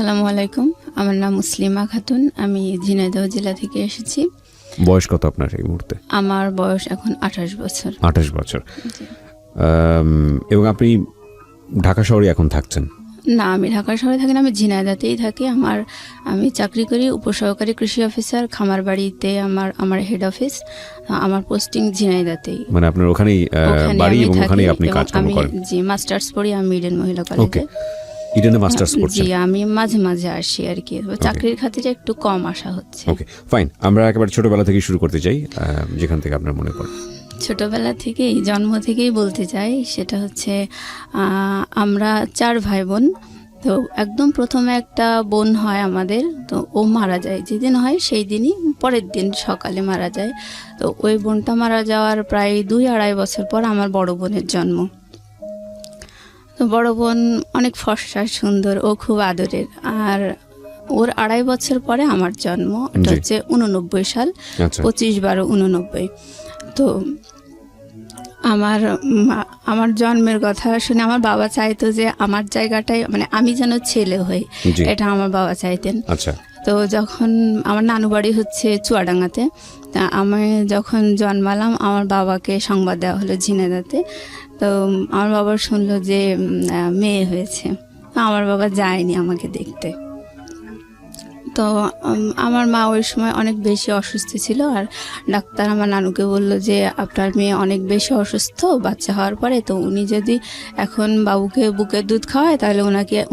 আসসালামু আলাইকুম, আমার নাম মুসলিমা খাতুন। আমি ঝিনাইদহ জেলা থেকে এসেছি। বয়স কত আপনার এই মুহূর্তে? আমার বয়স এখন 28 বছর। 28 বছর। এবং আপনি ঢাকা শহরে এখন থাকছেন? না, আমি ঢাকা শহরে থাকি না, আমি ঝিনাইদহতেই থাকি। আমি চাকরি করি উপসহকারী কৃষি অফিসার, খামারবাড়িতে আমার হেড অফিস। আমার পোস্টিং ঝিনাইদহতেই। মানে আপনার ওখানেই বাড়ি এবং ওখানেই আপনি কাজকর্ম করেন? জি, মাস্টার্স পড়ি আমি ইডেন মহিলা কলেজে। ইডেনে মাস্টার্স করছেন? জি, আমি মাঝে মাঝে আসি আর কি, চাকরির খাতিরে একটু কম আসা হচ্ছে। ওকে, ফাইন। আমরা একেবারে ছোটবেলা থেকে শুরু করতে চাই, যেখান থেকে আপনার মনে পড়ে। ছোটবেলা থেকেই, জন্ম থেকেই বলতে চাই, সেটা হচ্ছে আমরা 4 ভাই বোন। তো একদম প্রথমে একটা বোন হয় আমাদের, তো ও মারা যায়। যেদিন হয় সেই দিনই পরের দিন সকালে মারা যায়। তো ওই বোনটা মারা যাওয়ার প্রায় 2-2.5 বছর পর আমার বড় বোনের জন্ম। তো বড় বোন অনেক ফর্সা, সুন্দর, ও খুব আদরের। আর ওর 2.5 বছর পরে আমার জন্ম। এটা হচ্ছে 89 সাল, 25/12/89। তো আমার জন্মের কথা শুনে আমার বাবা চাইতো যে আমার জায়গাটাই, মানে আমি যেন ছেলে হই, এটা আমার বাবা চাইতেন। আচ্ছা। তো যখন আমার নানু বাড়ি হচ্ছে চুয়াডাঙ্গাতে, তা আমি যখন জন্মালাম আমার বাবাকে সংবাদ দেওয়া হলো ঝিনাইদহতে। তো আমার বাবা শুনলো যে মেয়ে হয়েছে। আমার বাবা যায়নি আমাকে দেখতে। তো আমার মা ওই সময় অনেক বেশি অসুস্থ ছিল, আর ডাক্তার আমার নানুকে বলল যে আপনার মেয়ে অনেক বেশি অসুস্থ বাচ্চা হওয়ার পরে, তো উনি যদি এখন বাবুকে বুকের দুধ খাওয়ায় তাহলে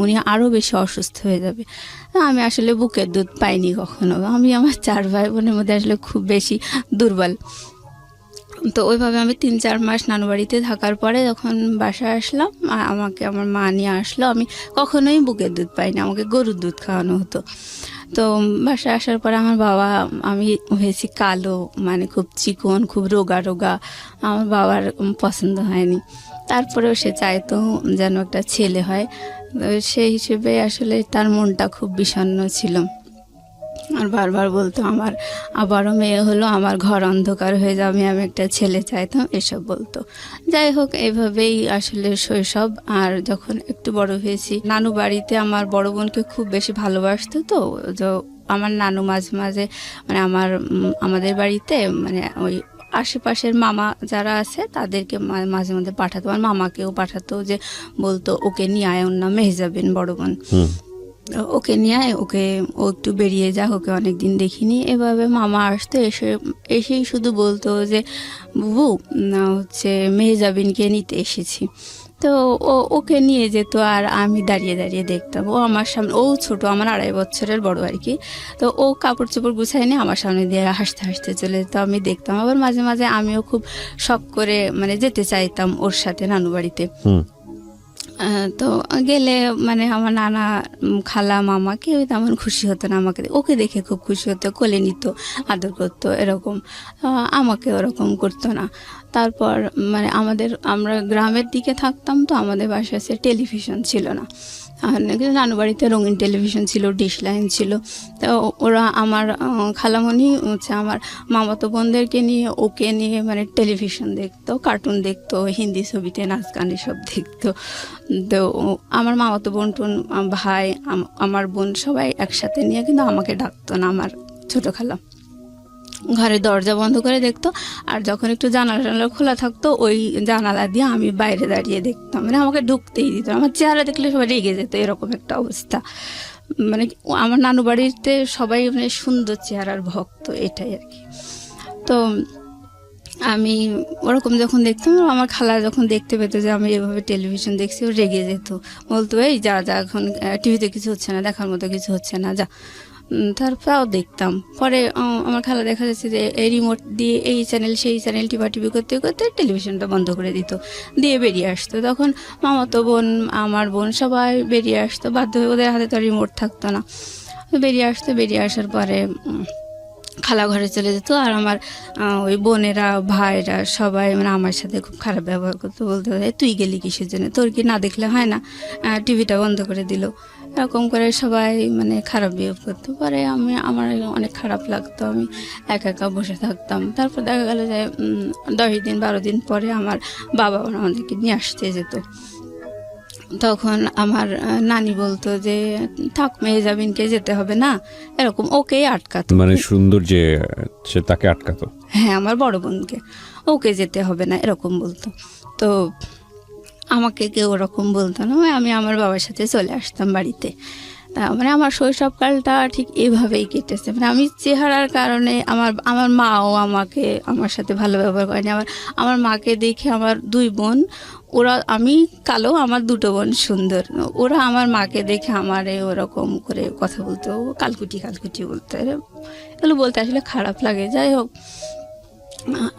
উনি আরও বেশি অসুস্থ হয়ে যাবে। আমি আসলে বুকের দুধ পাইনি কখনো। আমি আমার 4 ভাই বোনের মধ্যে আসলে খুব বেশি দুর্বল। তো ওইভাবে আমি 3-4 মাস নানু বাড়িতে থাকার পরে যখন বাসায় আসলাম, আমাকে আমার মা নিয়ে আসলো। আমি কখনোই বুকের দুধ পাইনি, আমাকে গরুর দুধ খাওয়ানো হতো। তো বাসায় আসার পরে আমার বাবা, আমি হয়েছি কালো, মানে খুব চিকন, খুব রোগা রোগা। আমার বাবার পছন্দ হয়নি। তারপরেও সে চাইতো যেন একটা ছেলে হয়। সেই হিসেবে আসলে তার মনটা খুব বিষণ্ণ ছিল। আর বারবার বলতো আমার আবারও মেয়ে হলো, আমার ঘর অন্ধকার হয়ে যাবে, আমি একটা ছেলে চাইতাম, এসব বলতো। যাই হোক, এইভাবেই আসলে শৈশব। আর যখন একটু বড় হয়েছি, নানু বাড়িতে আমার বড় বোনকে খুব বেশি ভালোবাসতো। তো আমার নানু মাঝে মাঝে, মানে আমাদের বাড়িতে, মানে ওই আশেপাশের মামা যারা আছে তাদেরকে মাঝে মাঝে পাঠাতো। আমার মামাকেও পাঠাতো, যে বলতো ওকে নিয়ে আয়, ওর নাম মেহজাবিন, বড় বোন, ওকে নিয়ে আয়, ও একটু বেরিয়ে যাক, ওকে অনেকদিন দেখিনি। এভাবে মামা আসতো, এসেই শুধু বলতো যে বুবু হচ্ছে মেহজাবিনকে নিতে এসেছি। তো ওকে নিয়ে যেত, আর আমি দাঁড়িয়ে দাঁড়িয়ে দেখতাম। ও আমার সামনে, ও ছোট, আমার 2.5 বছরের বড় আর কি। তো ও কাপড় চোপড় গুছায় নিয়ে আমার সামনে দিয়ে হাসতে হাসতে চলে যেত, আমি দেখতাম। আবার মাঝে মাঝে আমিও খুব শখ করে মানে যেতে চাইতাম ওর সাথে নানু বাড়িতে। তো গেলে মানে আমার নানা, খালা, মামা কেউ তেমন খুশি হতো না আমাকে, ওকে দেখে খুব খুশি হতো, কোলে নিত, আদর করতো, এরকম। আমাকে ওরকম করতো না। তারপর মানে আমরা গ্রামের দিকে থাকতাম, তো আমাদের বাসায় টেলিভিশন ছিল না। কিন্তু নানু বাড়িতে রঙিন টেলিভিশন ছিল, ডিশ লাইন ছিল। তো ওরা আমার খালামণি হচ্ছে আমার মামাতো বোনদেরকে নিয়ে, ওকে নিয়ে মানে টেলিভিশন দেখতো, কার্টুন দেখতো, হিন্দি ছবিতে নাচ গান এসব দেখতো। তো আমার মামাতো বোন টোন, ভাই, আমার বোন সবাই একসাথে নিয়ে, কিন্তু আমাকে ডাকতো না আমার ছোটো খালা। ঘরের দরজা বন্ধ করে দেখতো, আর যখন একটু জানালা খোলা থাকতো ওই জানালা দিয়ে আমি বাইরে দাঁড়িয়ে দেখতাম, মানে আমাকে ঢুকতেই দিত। আমার চেহারা দেখলে সবাই রেগে যেত, এরকম একটা অবস্থা। মানে আমার নানু বাড়িতে সবাই মানে সুন্দর চেহারার ভক্ত, এটাই আর কি। তো আমি ওরকম যখন দেখতাম, আমার খালা যখন দেখতে পেত যে আমি এভাবে টেলিভিশন দেখছি, ও রেগে যেত, বলতো এই যা যা, এখন টিভিতে কিছু হচ্ছে না, দেখার মতো কিছু হচ্ছে না, যা। তারপরেও দেখতাম। পরে আমার খালা দেখা যাচ্ছে যে এই রিমোট দিয়ে এই চ্যানেল সেই চ্যানেল টিপি করতে করতে টেলিভিশনটা বন্ধ করে দিত, দিয়ে বেরিয়ে আসতো। তখন মামাতো বোন, আমার বোন সবাই বেরিয়ে আসতো, বাধ্য হয়ে, ওদের হাতে তো রিমোট থাকতো না। বেরিয়ে আসতো, বেরিয়ে আসার পরে খালা ঘরে চলে যেত। আর আমার ওই বোনেরা, ভাইরা সবাই মানে আমার সাথে খুব খারাপ ব্যবহার করতো, বলতে তুই গেলি কিসের জন্য, তোর কি না দেখলে হয় না, টিভিটা বন্ধ করে দিল, এরকম করে সবাই মানে খারাপ বিহেভ করতো। পরে আমার অনেক খারাপ লাগতো, আমি একা একা বসে থাকতাম। তারপর দেখা গেল যে 10 দিন 12 দিন পরে আমার বাবা আমাদেরকে নিয়ে আসতে যেত। তখন আমার নানি বলতো যে থাক মেহজাবিনকে যেতে হবে না, এরকম ওকেই আটকাতো। মানে সুন্দর যে সে তাকে আটকাতো। হ্যাঁ, আমার বড় বোনকে ওকে যেতে হবে না এরকম বলতো। তো আমাকে কেউ ওরকম বলতো না, আমি আমার বাবার সাথে চলে আসতাম বাড়িতে। মানে আমার শৈশবকালটা ঠিক এইভাবেই কেটেছে। মানে আমি চেহারার কারণে আমার মাও আমাকে আমার সাথে ভালো ব্যবহার করেনি। আমার মাকে দেখে আমার দুই বোন, ওরা, আমি কালো, আমার দুটো বোন সুন্দর, ওরা আমার মাকে দেখে আমারে ওরকম করে কথা বলতো, কালকুটি কালকুটি বলতো। এগুলো বলতে আসলে খারাপ লাগে। যাই হোক,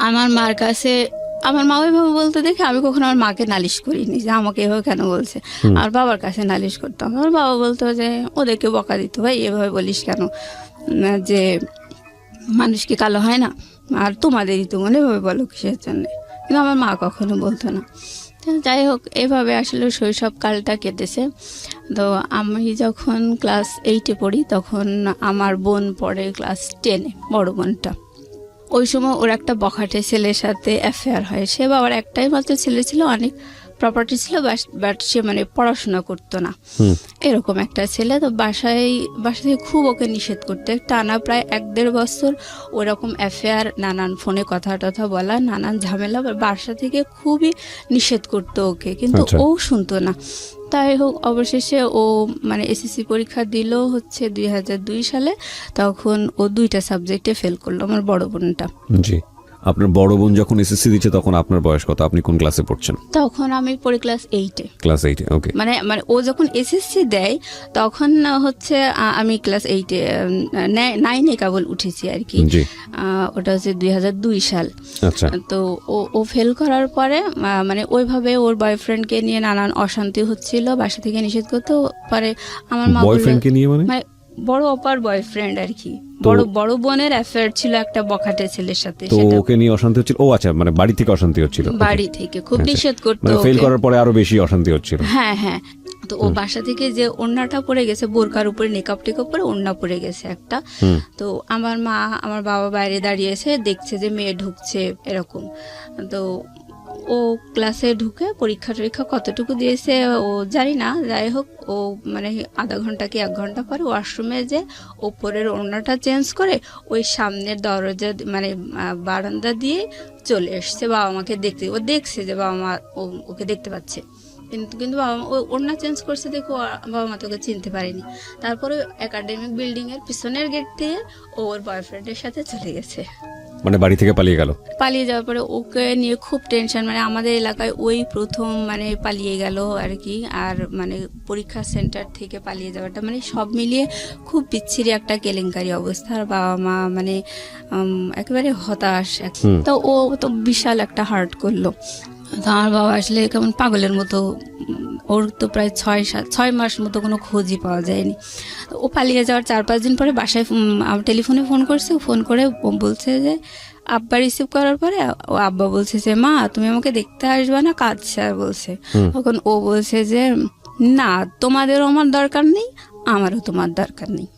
আমার মার কাছে আমার মা ওইভাবে বলতে দেখে আমি কখনো আমার মাকে নালিশ করিনি যে আমাকে এভাবে কেন বলছে। আর বাবার কাছে নালিশ করতাম। আমার বাবা বলতো যে ওদেরকে বকা দিত, ভাই এভাবে বলিস কেন, যে মানুষ কি কালো হয় না, আর তোমাদেরই তো মনে এভাবে বলো কিসের জন্য। কিন্তু আমার মা কখনো বলতো না। তো যাই হোক, এভাবে আসলে শৈশবকালটা কেটেছে। তো আমি যখন ক্লাস 8-এ পড়ি তখন আমার বোন পড়ে ক্লাস 10-এ, বড় বোনটা। ওই সময় ওর একটা বখাটে ছেলের সাথে অ্যাফেয়ার হয়। সে বাবার একটাই মাত্র ছেলে ছিল, অনেক প্রপার্টি ছিল, বাট সে মানে পড়াশোনা করতো না, এরকম একটা ছেলে। তো বাসা থেকে খুব ওকে নিষেধ করতে, টানা প্রায় 1-1.5 বছর ওরকম অ্যাফেয়ার, নানান ফোনে কথা টথা বলা, নানান ঝামেলা, বাসা থেকে খুবই নিষেধ করতো ওকে, কিন্তু ও শুনতো না। তাই হোক, অবশেষে ও মানে এসএসসি পরীক্ষা দিল হচ্ছে 2002 সালে। তখন ও 2টা সাবজেক্টে ফেল করলো, আমার বড় বোনটা। জি, আপনার বড় বোন যখন এসএসসি দিচ্ছে তখন আপনার বয়স কত? আপনি কোন ক্লাসে পড়ছেন? তখন আমি পড়ি ক্লাস 8-এ। ক্লাস 8-এ, ওকে। মানে ও যখন এসএসসি দেয় তখন হচ্ছে আমি ক্লাস 8-এ, 9-এ কেবল উঠেছি আর কি। ওটা হচ্ছে 2002 সাল। আচ্ছা। তো ও ফেল করার পরে মানে ওইভাবে ওর বয়ফ্রেন্ডকে নিয়ে নানান অশান্তি হচ্ছিল, বাসা থেকে নিষেধ করতে পারে। আমার মা বয়ফ্রেন্ডকে নিয়ে মানে বড় অপার বয়ফ্রেন্ড আর কি, বড় বোনের অ্যাফেয়ার ছিল একটা বখাটে ছেলের সাথে। তো ওকে নিয়ে অশান্তি হচ্ছিল? ও আচ্ছা, মানে বাড়ি থেকে অশান্তি হচ্ছিল? বাড়ি থেকে খুব নিষেধ করতো, মানে ফেল করার পরে আরো বেশি অশান্তি হচ্ছিল। হ্যাঁ হ্যাঁ। তো ও বাসা থেকে যে ওড়নাটা পরে গেছে, বোরকার উপরে নেকাপ টেকাপ পরে ওড়না পরে গেছে একটা। তো আমার বাবা বাইরে দাঁড়িয়েছে, দেখছে যে মেয়ে ঢুকছে এরকম। তো ও ক্লাসে ঢুকে পরীক্ষা কতটুকু দিয়েছে ও জানি না। যাই হোক, ও মানে আধা ঘন্টা কি 1 ঘন্টা পরে ওয়াশরুমে যে ওপরের ওড়নাটা চেঞ্জ করে ওই সামনের দরজা মানে বারান্দা দিয়ে চলে এসছে বাবা মাকে দেখতে। ও দেখছে যে বাবা মা ওকে দেখতে পাচ্ছে, কিন্তু বাবা মা ওড়না চেঞ্জ করছে দেখো, বাবা মা তোকে চিনতে পারেনি। তারপরে একাডেমিক বিল্ডিং এর পিছনের গেট দিয়ে ওর বয়ফ্রেন্ডের সাথে চলে গেছে, মানে বাড়ি থেকে পালিয়ে গেল। পালিয়ে যাওয়ার পরে ওকে নিয়ে খুব টেনশন, মানে আমাদের এলাকায় ওই প্রথম মানে পালিয়ে গেল আর কি। আর মানে পরীক্ষা সেন্টার থেকে পালিয়ে যাওয়াটা মানে সব মিলিয়ে খুব বিচ্ছিরি একটা কেলেঙ্কারি অবস্থা। আর বাবা মা মানে একেবারে হতাশ। তো ও তো বিশাল একটা হার্ট করলো। তো আমার বাবা আসলে কেমন পাগলের মতো, ওর তো প্রায় 6 মাস মতো কোনো খোঁজই পাওয়া যায়নি। ও পালিয়ে যাওয়ার 4-5 দিন পরে বাসায় টেলিফোনে ফোন করছে। ফোন করে বলছে যে আব্বা রিসিভ করার পরে ও আব্বা বলছে যে মা তুমি আমাকে দেখতে আসবে না, কাজ স্যার বলছে। তখন ও বলছে যে না, তোমাদেরও আমার দরকার নেই, আমারও তোমার দরকার নেই।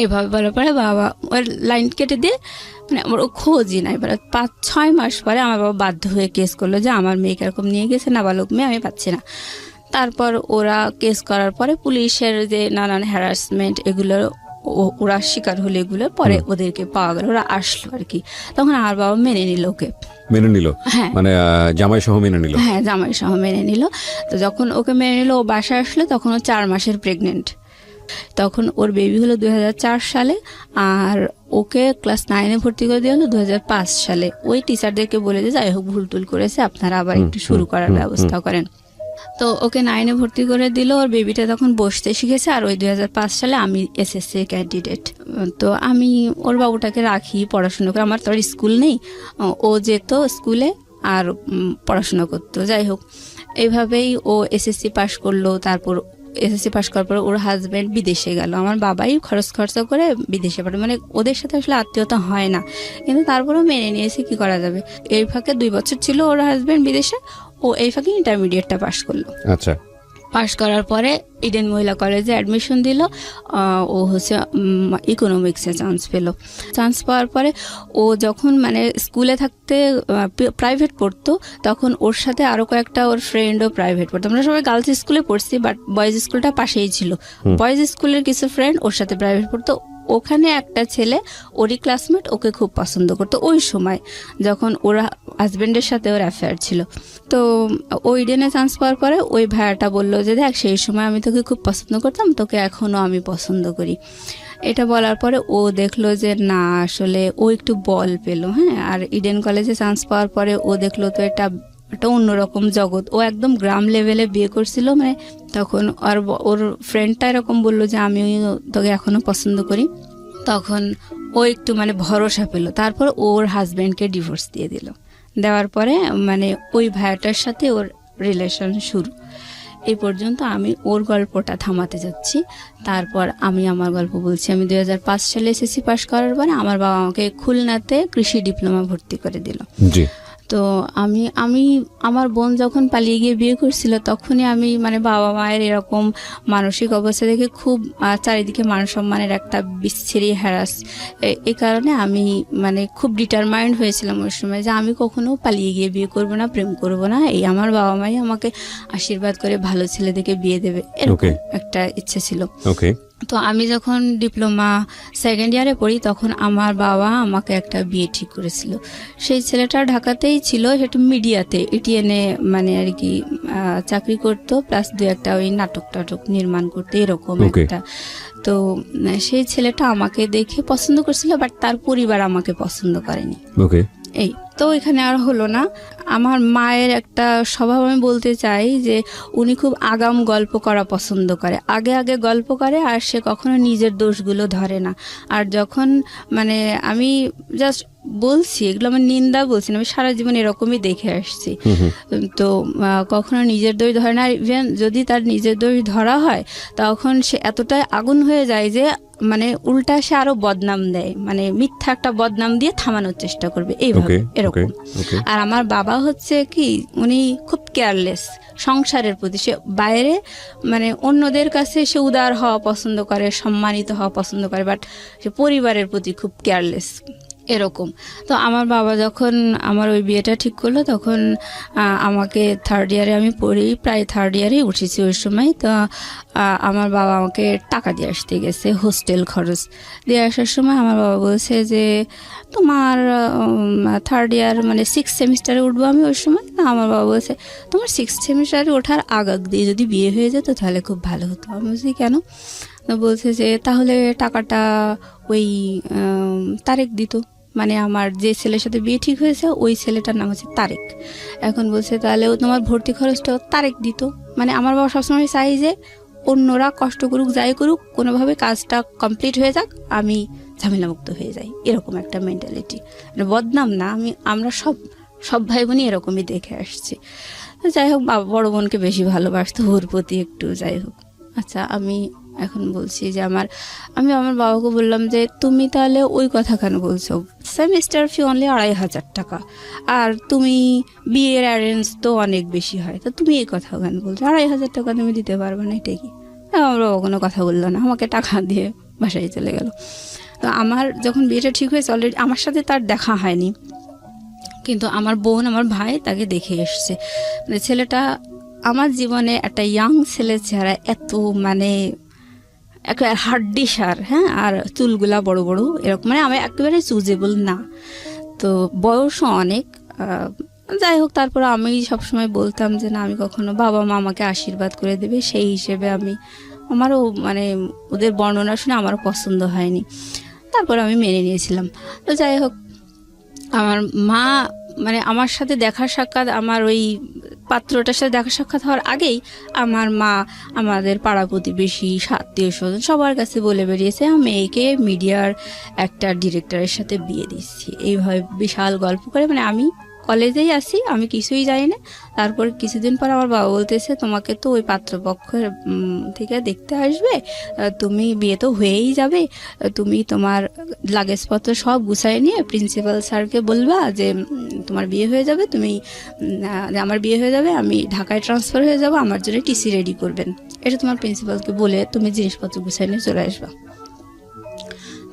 এভাবে বলার পরে বাবা ওর লাইন কেটে দিয়ে মানে আমার ও খোঁজই নাই। এবার 5-6 মাস পরে আমার বাবা বাধ্য হয়ে কেস করলো যে আমার মেয়েকে এরকম নিয়ে গেছে, নাবালক মেয়ে, আমি পাচ্ছি না। তারপর ওরা কেস করার পরে পুলিশের যে নানান হ্যারাসমেন্ট এগুলো ওরা শিকার হলে এগুলো পরে ওদেরকে পাওয়া গেল, ওরা আসলো আর কি। তখন আমার বাবা মেনে নিল ওকে, মেনে নিল, মানে জামাই সহ মেনে নিল। হ্যাঁ, জামাই সহ মেনে নিল। তো যখন ওকে মেনে নিল, ও বাসায় আসলো, তখন ও 4 মাসের প্রেগনেন্ট। তখন ওর বেবি হলো 2004 সালে, আর ওকে ক্লাস 9-এ ভর্তি করে দেওয়া হলো 2005 সালে। ওই টিচারদেরকে বলে যে যাই হোক ভুল টুল করেছে, আপনারা আবার একটু শুরু করার ব্যবস্থা করেন। তো ওকে 9-এ ভর্তি করে দিল। ওর বেবিটা তখন বসতে শিখেছে। আর ওই 2005 সালে আমি এসএসসি ক্যান্ডিডেট। তো আমি ওর বাবুটাকে রাখি, পড়াশোনা করে, আমার তো আর স্কুল নেই। ও যেত স্কুলে আর পড়াশোনা করতো। যাই হোক, এইভাবেই ও এসএসসি পাশ করলো। তারপর এসএসসি পাশ করার পর ওর হাজব্যান্ড বিদেশে গেল। আমার বাবাই খরচা করে বিদেশে পাঠায়, মানে ওদের সাথে আসলে আত্মীয়তা হয় না, কিন্তু তারপরেও মেনে নিয়েছে, কি করা যাবে। এই ফাঁকে 2 বছর ছিল ওর হাজব্যান্ড বিদেশে, ও এই ফাঁকে ইন্টারমিডিয়েটটা পাশ করলো। আচ্ছা। পাশ করার পরে ইডেন মহিলা কলেজে অ্যাডমিশন দিল। ও হচ্ছে ইকোনমিক্সে চান্স পেল। চান্স পাওয়ার পরে ও যখন মানে স্কুলে থাকতে প্রাইভেট পড়তো, তখন ওর সাথে আরও কয়েকটা ওর ফ্রেন্ডও প্রাইভেট পড়তো। আমরা সবাই গার্লস স্কুলে পড়ছি, বাট বয়েজ স্কুলটা পাশেই ছিল। বয়েজ স্কুলের কিছু ফ্রেন্ড ওর সাথে প্রাইভেট পড়তো। ওখানে একটা ছেলে, ওরই ক্লাসমেট, ওকে খুব পছন্দ করতো ওই সময়, যখন ওর হাজব্যান্ডের সাথে ওর অ্যাফেয়ার ছিল। তো ওই ইডেনে চান্স পাওয়ার পরে ওই ভাইয়াটা বললো যে দেখ, সেই সময় আমি তোকে খুব পছন্দ করতাম, তোকে এখনও আমি পছন্দ করি। এটা বলার পরে ও দেখলো যে না, আসলে ও একটু বল পেলো। হ্যাঁ, আর ইডেন কলেজে চান্স পাওয়ার পরে ও দেখলো তো এটা একটা অন্যরকম জগৎ। ও একদম গ্রাম লেভেলে বিয়ে করছিল, মানে তখন আর ওর ফ্রেন্ডটা এরকম বললো যে আমি তোকে এখনো পছন্দ করি। তখন ও একটু মানে ভরসা পেল। তারপর ওর হাজব্যান্ডকে ডিভোর্স দিয়ে দিল। দেওয়ার পরে মানে ওই ভাইয়াটার সাথে ওর রিলেশন শুরু। এই পর্যন্ত আমি ওর গল্পটা থামাতে যাচ্ছি, তারপর আমি আমার গল্প বলছি। আমি 2005 সালে এসএসসি পাশ করার পরে আমার বাবা আমাকে খুলনাতে কৃষি ডিপ্লোমা ভর্তি করে দিল। জি। তো আমি আমার বোন যখন পালিয়ে গিয়ে বিয়ে করছিল, তখনই আমি মানে বাবা মায়ের এরকম মানসিক অবস্থা দেখে খুব চারিদিকে মান সম্মানের একটা বিচ্ছিরি হ্যারাস, এই কারণে আমি মানে খুব ডিটারমাইন্ড হয়েছিলাম ওই সময় যে আমি কখনো পালিয়ে গিয়ে বিয়ে করব না, প্রেম করব না। এই আমার বাবা মাই আমাকে আশীর্বাদ করে ভালো ছেলে দেখে বিয়ে দেবে, এরকম একটা ইচ্ছে ছিল। ওকে। তো আমি যখন ডিপ্লোমা সেকেন্ড ইয়ারে পড়ি, তখন আমার বাবা আমাকে একটা বিয়ে ঠিক করেছিল। সেই ছেলেটা ঢাকাতেই ছিল, সেটা মিডিয়াতে এটিএনে মানে আর কি চাকরি করতো, প্লাস দু একটা ওই নাটক টাটক নির্মাণ করতে, এরকম একটা। তো সেই ছেলেটা আমাকে দেখে পছন্দ করছিল, বাট তার পরিবার আমাকে পছন্দ করেনি। ওকে। এই তো এখানে আর হলো না। আমার মায়ের একটা স্বভাব আমি বলতে চাই যে উনি খুব আগাম গল্প করা পছন্দ করে, আগে আগে গল্প করে, আর সে কখনো নিজের দোষগুলো ধরে না। আর যখন মানে আমি জাস্ট বলছি, এগুলো আমার নিন্দা বলছি না, আমি সারা জীবন এরকমই দেখে আসছি। তো কখনো নিজের দোষ ধরে না। ইভেন যদি তার নিজের দোষ ধরা হয়, তখন সে এতটাই আগুন হয়ে যায় যে মানে উল্টা সে আরো বদনাম দেয়, মানে মিথ্যা একটা বদনাম দিয়ে থামানোর চেষ্টা করবে, এইভাবে এরকম। আর আমার বাবা হচ্ছে কি, উনি খুব কেয়ারলেস সংসারের প্রতি। সে বাইরে মানে অন্যদের কাছে সে উদার হওয়া পছন্দ করে, সম্মানিত হওয়া পছন্দ করে, বাট সে পরিবারের প্রতি খুব কেয়ারলেস, এরকম। তো আমার বাবা যখন আমার ওই বিয়েটা ঠিক করলো, তখন আমাকে থার্ড ইয়ারে আমি পড়ি, প্রায় থার্ড ইয়ারেই উঠেছি ওই সময়। তো আমার বাবা আমাকে টাকা দিয়ে আসতে গেছে, হোস্টেল খরচ দিয়ে আসার সময় আমার বাবা বলছে যে তোমার থার্ড ইয়ার মানে 6th সেমিস্টারে উঠবো আমি ওই সময়। আমার বাবা বলছে তোমার 6th সেমিস্টারে ওঠার আগ দিয়ে যদি বিয়ে হয়ে যেত তাহলে খুব ভালো হতো। আমি বলছি কেন? বলছে যে তাহলে টাকাটা ওই তারেক দিত, মানে আমার যে ছেলের সাথে বিয়ে ঠিক হয়েছে ওই ছেলেটার নাম হচ্ছে তারেক। এখন বলছে তাহলে ও তোমার ভর্তি খরচটাও তারেক দিত। মানে আমার বাবা সবসময় চাই যে অন্যরা কষ্ট করুক, যাই করুক, কোনোভাবে কাজটা কমপ্লিট হয়ে যাক, আমি ঝামেলামুক্ত হয়ে যাই, এরকম একটা মেন্টালিটি। মানে বদনাম না, আমরা সব ভাই বোনই এরকমই দেখে আসছি। যাই হোক, বড় বোনকে বেশি ভালোবাসতো, ওর প্রতি একটু যাই হোক। আচ্ছা, আমি এখন বলছি যে আমি আমার বাবাকে বললাম যে তুমি তাহলে ওই কথা কেন বলছো, সেমিস্টার ফি অনলি 2500 টাকা, আর তুমি বিয়ের অ্যারেঞ্জ তো অনেক বেশি হয়, তো তুমি এই কথা কেন বলছো, 2500 টাকা তুমি দিতে পারবে না, এটা কি? আমার বাবা কোনো কথা বললো না, আমাকে টাকা দিয়ে বাসায় চলে গেল। তো আমার যখন বিয়েটা ঠিক হয়েছে, অলরেডি আমার সাথে তার দেখা হয়নি, কিন্তু আমার বোন, আমার ভাই তাকে দেখে এসছে। মানে ছেলেটা আমার জীবনে একটা ইয়াং ছেলে চেহারা, এত মানে একটা হাড্ডি সার, হ্যাঁ, আর চুলগুলা বড় বড় এরকম, মানে আমি একেবারে চুজেবল না, তো বয়সও অনেক। যাই হোক, তারপর আমি সবসময় বলতাম যে না, আমি কখনো, বাবা মা আমাকে আশীর্বাদ করে দেবে, সেই হিসেবে আমারও মানে ওদের বর্ণনা শুনে আমারও পছন্দ হয়নি, তারপর আমি মেনে নিয়েছিলাম। তো যাই হোক, আমার মা মানে আমার সাথে দেখা সাক্ষাৎ, আমার ওই পাত্রটার সাথে দেখা সাক্ষাৎ হওয়ার আগেই আমার মা আমাদের পাড়া প্রতিবেশী, আত্মীয় স্বজন সবার কাছে বলে বেরিয়েছে আমি মেয়েকে মিডিয়ার একটা ডিরেক্টরের সাথে বিয়ে দিচ্ছি। এইভাবে বিশাল গল্প করে, মানে আমি কলেজেই আসি, আমি কিছুই জানি না। তারপর কিছুদিন পর আমার বাবা বলতেছে তোমাকে তো ওই পাত্রপক্ষের থেকে দেখতে আসবে, তুমি বিয়ে তো হয়েই যাবে, তুমি তোমার লাগেজপত্র সব গুছাই নিয়ে প্রিন্সিপাল স্যারকে বলবা যে তোমার বিয়ে হয়ে যাবে, তুমি আমার বিয়ে হয়ে যাবে, আমি ঢাকায় ট্রান্সফার হয়ে যাব, আমার জন্য টিসি রেডি করবেন, এটা তোমার প্রিন্সিপালকে বলে তুমি জিনিসপত্র গুছাই নিয়ে চলে আসবা।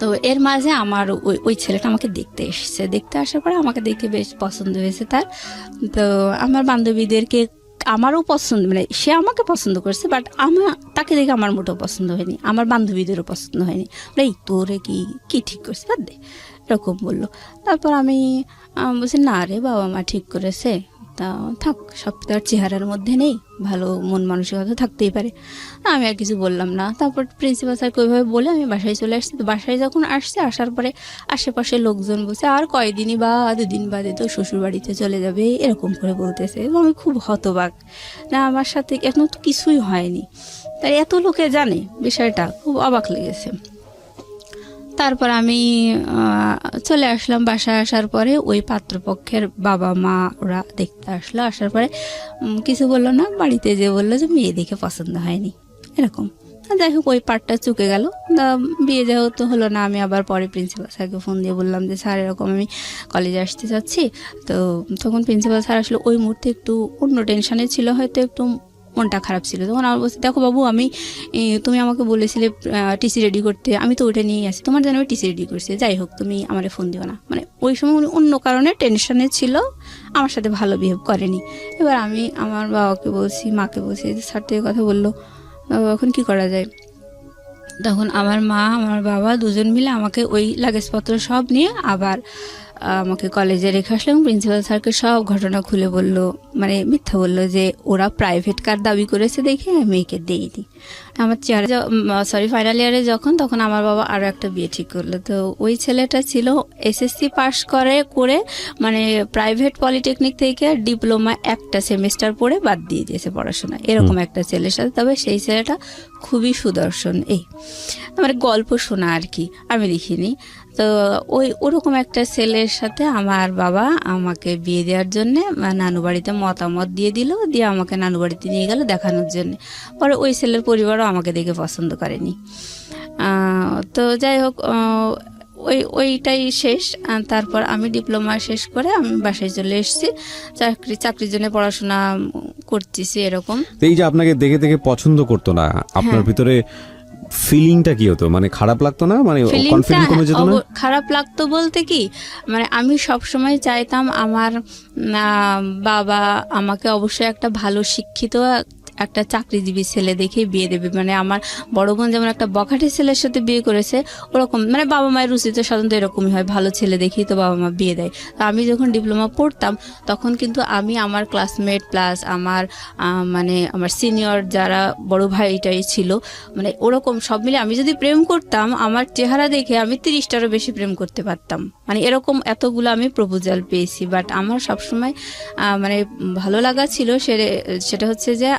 তো এর মাঝে আমার ওই ছেলেটা আমাকে দেখতে এসেছে, দেখতে আসার পরে আমাকে দেখে বেশ পছন্দ হয়েছে তার। তো আমার বান্ধবীদেরকে আমারও পছন্দ, মানে সে আমাকে পছন্দ করছে, বাট তাকে দেখে আমার মোটেও পছন্দ হয়নি, আমার বান্ধবীদেরও পছন্দ হয়নি। এই তোরে কি ঠিক করছে, বাদ দে, এরকম বললো। তারপর আমি বলছি না রে, বাবা মা ঠিক করেছে, তা থাক, সব তার চেহারার মধ্যে নেই, ভালো মন মানসিকতা থাকতেই পারে। আমি আর কিছু বললাম না। তারপর প্রিন্সিপাল স্যারকে ওইভাবে বলে আমি বাসায় চলে আসছি। তো বাসায় যখন আসছে, আসার পরে আশেপাশে লোকজন বলছে আর কয়দিনই বা 2 দিন বাদে তো শ্বশুর বাড়িতে চলে যাবে, এরকম করে বলতেছে। এবং আমি খুব হতবাক, না আমার সাথে এখন তো কিছুই হয়নি, তাই এত লোকে জানে বিষয়টা, খুব অবাক লেগেছে। তারপর আমি চলে আসলাম। বাসায় আসার পরে ওই পাত্রপক্ষের বাবা মা ওরা দেখতে আসলো, আসার পরে কিছু বললো না, বাড়িতে যে বললো যে মেয়ে দেখে পছন্দ হয়নি, এরকম। যাই হোক, ওই পার্টটা চুকে গেল, বিয়ে যেহেতু হলো না। আমি আবার পরে প্রিন্সিপাল স্যারকে ফোন দিয়ে বললাম যে স্যার এরকম আমি কলেজে আসতে চাচ্ছি। তো তখন প্রিন্সিপাল স্যার আসলে ওই মুহূর্তে একটু অন্য টেনশনে ছিল, হয়তো একটু মনটা খারাপ ছিল। তখন আমার বলছি দেখো বাবু, তুমি আমাকে বলেছিলে টিসি রেডি করতে, আমি তো ওইটা নিয়েই আসি, তোমার জন্য আমি টিসি রেডি করছি, যাই হোক তুমি আমার ফোন দিও না। মানে ওই সময় উনি অন্য কারণে টেনশনে ছিল, আমার সাথে ভালো বিহেভ করেনি। এবার আমি আমার বাবাকে বলছি, মাকে বলছি যে স্যার তো এই কথা বললো, এখন কি করা যায়। তখন আমার মা আমার বাবা দুজন মিলে আমাকে ওই লাগেজপত্র সব নিয়ে আবার আমাকে কলেজে রেখে আসলাম। প্রিন্সিপাল স্যারকে সব ঘটনা খুলে বললো, মানে মিথ্যা বললো যে ওরা প্রাইভেট কার দাবি করেছে দেখে মেয়েকে দেয়নি। আমার ফাইনাল ইয়ারে যখন, তখন আমার বাবা আরও একটা বিয়ে ঠিক করলো। তো ওই ছেলেটা ছিল এসএসসি পাস করে মানে প্রাইভেট পলিটেকনিক থেকে ডিপ্লোমা একটা সেমিস্টার পড়ে বাদ দিয়ে দিয়েছে পড়াশোনা, এরকম একটা ছেলের সাথে। তবে সেই ছেলেটা খুবই সুদর্শন, এই আমার গল্প শোনা আর কি, আমি দেখিনি। তো ওরকম একটা ছেলের সাথে আমার বাবা আমাকে বিয়ে দেওয়ার জন্যে নানু বাড়িতে মতামত দিয়ে দিল, দিয়ে আমাকে নানু বাড়িতে নিয়ে গেল দেখানোর জন্য। পরে ওই ছেলের পরিবারও আমাকে দেখে পছন্দ করেনি। তো যাই হোক, ওইটাই শেষ। তারপর আমি ডিপ্লোমা শেষ করে আমি বাসায় চলে এসেছি, চাকরির জন্য পড়াশোনা করতেছি এরকম। এই যে আপনাকে দেখে দেখে পছন্দ করতো না, আপনার ভিতরে ফিলিংটা কি হতো? মানে খারাপ লাগতো না, মানে কনফিডেন্স কমে যেত না? খারাপ লাগতো বলতে কি, মানে আমি সব সময় চাইতাম আমার বাবা আমাকে অবশ্যই একটা ভালো শিক্ষিত একটা চাকরিজীবী ছেলে দেখে বিয়ে দেবে। মানে আমার বড় বোন যেমন একটা বখাটে ছেলের সাথে বিয়ে করেছে, ওরকম মানে বাবা মায়ের রুচি তো সাধারণত এরকমই হয়, ভালো ছেলে দেখেই তো বাবা মা বিয়ে দেয়। তো আমি যখন ডিপ্লোমা পড়তাম তখন কিন্তু আমি আমার ক্লাসমেট প্লাস আমার মানে আমার সিনিয়র যারা বড় ভাইটাই ছিল, মানে ওরকম সব মিলে আমি যদি প্রেম করতাম, আমার চেহারা দেখে আমি 30টারও বেশি প্রেম করতে পারতাম। মানে এরকম এতগুলো আমি প্রপোজাল পেয়েছি। বাট আমার সবসময় মানে ভালো লাগা ছিল সেটা হচ্ছে যে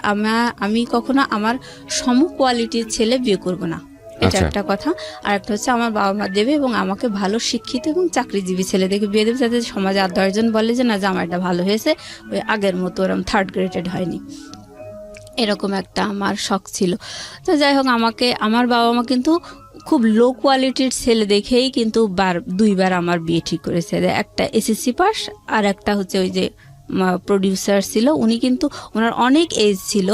আমি কখনো আমার সম কোয়ালিটির ছেলে বিয়ে করব না, এটা একটা কথা। আর একটা হচ্ছে আমার বাবা মা দেবে এবং আমাকে ভালো শিক্ষিত এবং চাকরিজীবী ছেলে দেখে বিয়ে দেবে, যাতে সমাজে আর 10 জন বলে যে না জামাইটা ভালো হয়েছে, ওই আগের মতো ওরকম 3rd গ্রেডেড হয়নি, এরকম একটা আমার শখ ছিল। তো যাই হোক, আমার বাবা মা কিন্তু খুব লো কোয়ালিটির ছেলে দেখেই কিন্তু 2বার আমার বিয়ে ঠিক করেছে। একটা এসএসসি পাস আর একটা হচ্ছে ওই যে প্রডিউসার ছিল, উনি কিন্তু ওনার অনেক এজ ছিল,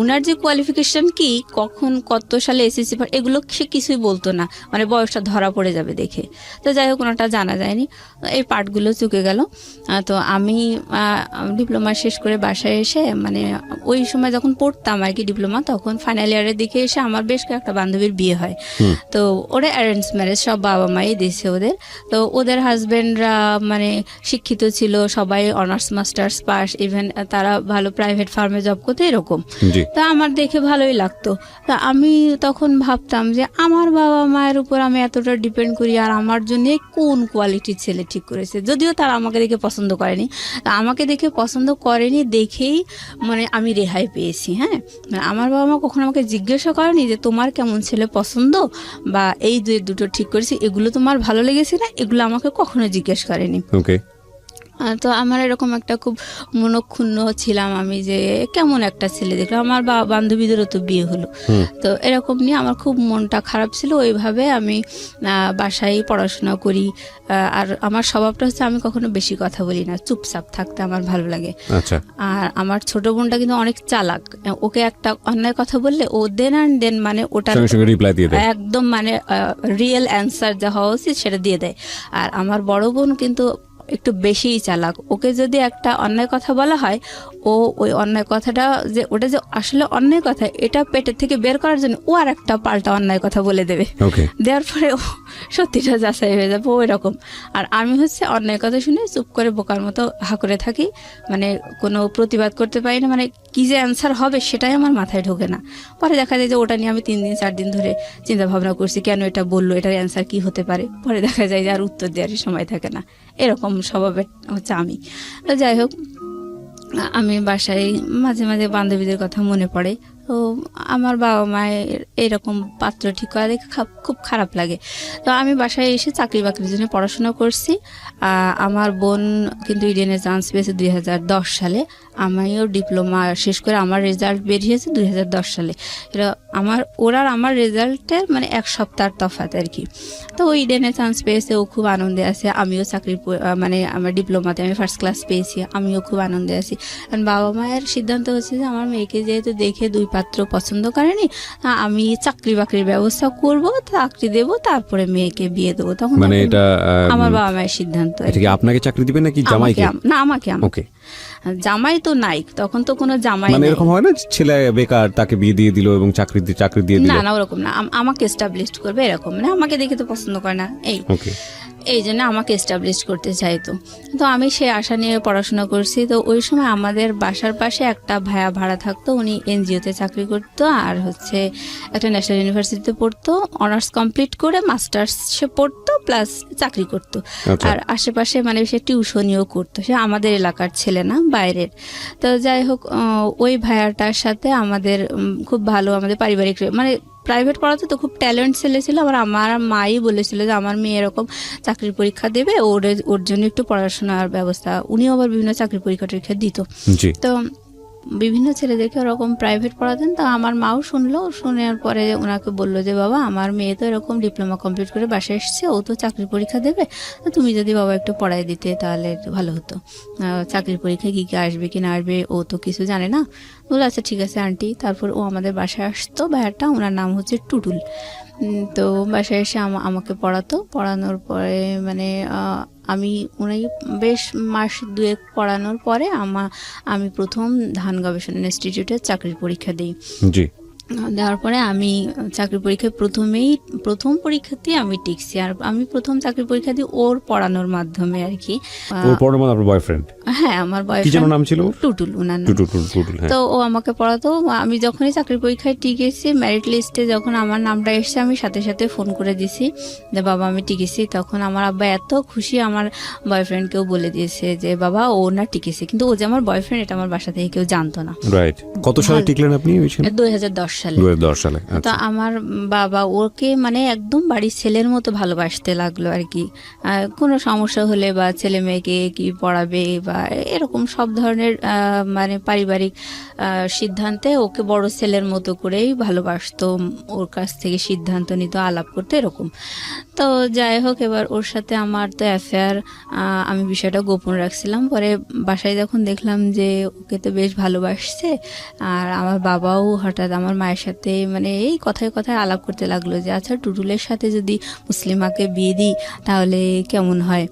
ওনার যে কোয়ালিফিকেশন কি কখন কত সালে এসএসসি পাস এগুলো সে কিছুই বলতো না, মানে বয়সটা ধরা পড়ে যাবে দেখে। তো যাই হোক, ওনারটা জানা যায়নি, এই পার্টগুলো চুকে গেল। তো আমি ডিপ্লোমা শেষ করে বাসায় এসে, মানে ওই সময় যখন পড়তাম আর কি ডিপ্লোমা, তখন ফাইনাল ইয়ারের দিকে এসে আমার বেশ কয়েকটা বান্ধবীর বিয়ে হয়। তো ওরা অ্যারেঞ্জ ম্যারেজ, সব বাবা মাই দিয়েছে ওদের। তো ওদের হাজবেন্ডরা মানে শিক্ষিত ছিল, সবাই অনার্স মাস্টার্স পাস, ইভেন তারা ভালো প্রাইভেট ফার্মে জব করতে, এরকম। তা আমার দেখে ভালোই লাগতো। তা আমি তখন ভাবতাম যে আমার বাবা মায়ের উপর আমি এতটা ডিপেন্ড করি, আর আমার জন্য কোন কোয়ালিটির ছেলে ঠিক করেছে। যদিও তারা আমাকে দেখে পছন্দ করেনি, তা আমাকে দেখে পছন্দ করেনি দেখেই মানে আমি রেহাই পেয়েছি। হ্যাঁ, আমার বাবা মা কখনো আমাকে জিজ্ঞাসা করেনি যে তোমার কেমন ছেলে পছন্দ বা এই দুটো ঠিক করেছি, এগুলো তোমার ভালো লেগেছে না, এগুলো আমাকে কখনো জিজ্ঞেস করেনি। তো আমার এরকম একটা খুব মনক্ষুণ্ণ ছিলাম আমি, যে কেমন একটা ছেলে দেখলাম, আমার বান্ধবীদেরও তো বিয়ে হলো, তো এরকম নিয়ে আমার খুব মনটা খারাপ ছিল। ওইভাবে আমি বাসায় পড়াশোনা করি। আর আমার স্বভাবটা হচ্ছে আমি কখনো বেশি কথা বলি না, চুপচাপ থাকতে আমার ভালো লাগে। আচ্ছা। আর আমার ছোট বোনটা কিন্তু অনেক চালাক, ওকে একটা অন্যায় কথা বললে ও দেন অ্যান্ড দেন মানে ওটার সঙ্গে সঙ্গে রিপ্লাই দিয়ে দেয়, একদম মানে রিয়েল অ্যান্সার যা হওয়া উচিত সেটা দিয়ে দেয়। আর আমার বড় বোন কিন্তু একটু বেশিই চালাক, ওকে যদি একটা অন্যায় কথা বলা হয়, ও ওই অন্যায় কথাটা যে ওটা যে আসলে অন্যায় কথা এটা পেটের থেকে বের করার জন্য ও আর একটা পাল্টা অন্যায় কথা বলে দেবে, ওকে, দেওয়ার পরে ও সত্যিটা যাচাই হয়ে যাবে ওইরকম। আর আমি হচ্ছে অন্যায় কথা শুনে চুপ করে বোকার মতো হা করে থাকি, মানে কোনো প্রতিবাদ করতে পারি না, মানে কি যে অ্যান্সার হবে সেটাই আমার মাথায় ঢোকে না। পরে দেখা যায় যে ওটা নিয়ে আমি 3 দিন 4 দিন ধরে চিন্তা ভাবনা করছি, কেন এটা বললো, এটার অ্যান্সার কি হতে পারে। পরে দেখা যায় যে আর উত্তর দেওয়ারই সময় থাকে না, এরকম স্বভাবের হচ্ছে আমি। তো যাই হোক, আমি বাসায় মাঝে মাঝে বান্ধবীদের কথা মনে পড়ে। তো আমার বাবা মায়ের এরকম পাত্র ঠিক করা দেখে খুব খারাপ লাগে। তো আমি বাসায় এসে চাকরি বাকরির জন্য পড়াশোনা করছি। আমার বোন কিন্তু ইডেনে চান্স পেয়েছে 2010 সালে, আমিও ডিপ্লোমা শেষ করে আমার রেজাল্ট বেরিয়েছে 2010 সালে। এটা আমার রেজাল্টের মানে 1 সপ্তাহ তফাৎ আর কি। তো ওই ইডেনে চান্স পেয়েছে, ও খুব আনন্দে আছে, আমিও চাকরি মানে আমার ডিপ্লোমাতে আমি ফার্স্ট ক্লাস পেয়েছি, আমিও খুব আনন্দে আছি। কারণ বাবা মায়ের সিদ্ধান্ত হচ্ছে যে আমার মেয়েকে যেহেতু দেখে 2 পাত্র পছন্দ করেনি, আমি চাকরি বাকরির ব্যবস্থা করব, চাকরি দেব, তারপরে মেয়েকে বিয়ে দেবো। তখন মানে এটা আমার বাবা মায়ের সিদ্ধান্ত। এটা কি আপনাকে চাকরি দিবেন নাকি জামাইকে? না, আমাকে। ওকে, জামাই তো নাই তখন, তো কোনো জামাই মানে এরকম হয় না ছেলে বেকার তাকে বিয়ে দিয়ে দিল এবং চাকরি দিয়ে দিল? না, ওরকম না, আমাকে এস্টাবলিশড করবে এরকম, মানে আমাকে দেখে তো পছন্দ করে না, এই জন্য আমাকে এস্টাবলিশ করতে চাইতো। তো আমি সেই আশা নিয়ে পড়াশোনা করছি। তো ওই সময় আমাদের বাসার পাশে একটা ভাইয়া ভাড়া থাকতো, উনি এনজিওতে চাকরি করতো, আর হচ্ছে একটা ন্যাশনাল ইউনিভার্সিটিতে পড়তো, অনার্স কমপ্লিট করে মাস্টার্স সে পড়তো প্লাস চাকরি করতো। আর আশেপাশে মানে সে টিউশনিও করতো, সে আমাদের এলাকার ছেলে না, বাইরের। তো যাই হোক, ওই ভাইয়াটার সাথে আমাদের খুব ভালো, আমাদের পারিবারিক মানে প্রাইভেট পড়াতে তো খুব ট্যালেন্ট ছেলে ছিল। আবার আমার মাই বলেছিল যে আমার মেয়ে এরকম চাকরির পরীক্ষা দেবে, ওর জন্য একটু পড়াশোনার ব্যবস্থা, উনিও আবার বিভিন্ন চাকরির পরীক্ষা দিত। তো বিভিন্ন ছেলেদেরকে ওরকম প্রাইভেট পড়াতেন। তো আমার মাও শুনলো, শোনার পরে ওনাকে বললো যে বাবা, আমার মেয়ে তো এরকম ডিপ্লোমা কমপ্লিট করে বাসায় এসছে, ও তো চাকরির পরীক্ষা দেবে, তুমি যদি বাবা একটু পড়াই দিতে তাহলে ভালো হতো। চাকরির পরীক্ষায় কী কী আসবে কি না আসবে ও তো কিছু জানে না। বলে আচ্ছা ঠিক আছে আন্টি। তারপর ও আমাদের বাসায় আসতো, ভাইয়াটা, ওনার নাম হচ্ছে টুটুল। তো বাসায় এসে আমাকে পড়ানোর পরে মানে আমি উনি বেশ মাস 2 পড়ানোর পরে আমি প্রথম ধান গবেষণা ইনস্টিটিউটে চাকরির পরীক্ষা দিই। দেওয়ার পরে আমি চাকরি পরীক্ষায় প্রথম পরীক্ষাতেই আমি টিকছি। আর আমি প্রথম চাকরি পরীক্ষা দিই ওর পড়ানোর মাধ্যমে আর কি। ওর পড়ানোর মানে আপনার বয়ফ্রেন্ড? হ্যাঁ, আমার বয়ফ্রেন্ড। নাম ছিল টুটুল, ওনার নাম টুটুল। তো ও আমাকে পড়াতো। আমি যখনই চাকরি পরীক্ষায় টিকেছি, মেরিট লিস্টে যখন আমার নামটা এসেছে, আমি সাথে সাথে ফোন করে দিছি যে বাবা আমি টিকেছি। তখন আমার আব্বা এত খুশি, আমার বয়ফ্রেন্ডকেও বলে দিয়েছে যে বাবা ও না টিকেছে, কিন্তু ও যে আমার বয়ফ্রেন্ড এটা আমার বাসা থেকে কেউ জানতো না। রাইট। কত সালে টিকলেন আপনি? 2010 সালে। তো আমার বাবা ওকে মানে একদম বাড়ির ছেলের মতো ভালোবাসতে লাগলো আর কি। কোনো সমস্যা হলে বা ছেলে মেয়েকে কি পড়াবে বা এরকম সব ধরনের মানে পারিবারিক সিদ্ধান্তে ওকে বড় ছেলের মতো করেই ভালোবাসতো, ওর কাছ থেকে সিদ্ধান্ত নিত, আলাপ করতে এরকম। তো যাই হোক, এবার ওর সাথে আমার তো অ্যাফেয়ার, আমি বিষয়টা গোপন রাখছিলাম। পরে বাসায় যখন দেখলাম যে ওকে তো বেশ ভালোবাসছে, আর আমার বাবাও হঠাৎ আমার মায়ের সাথে মানে এই কথায় কথায় আলাপ করতে লাগলো যে আচ্ছা টুটুলের সাথে যদি মুসলিমাকে বিয়ে দিই তাহলে কেমন হয়।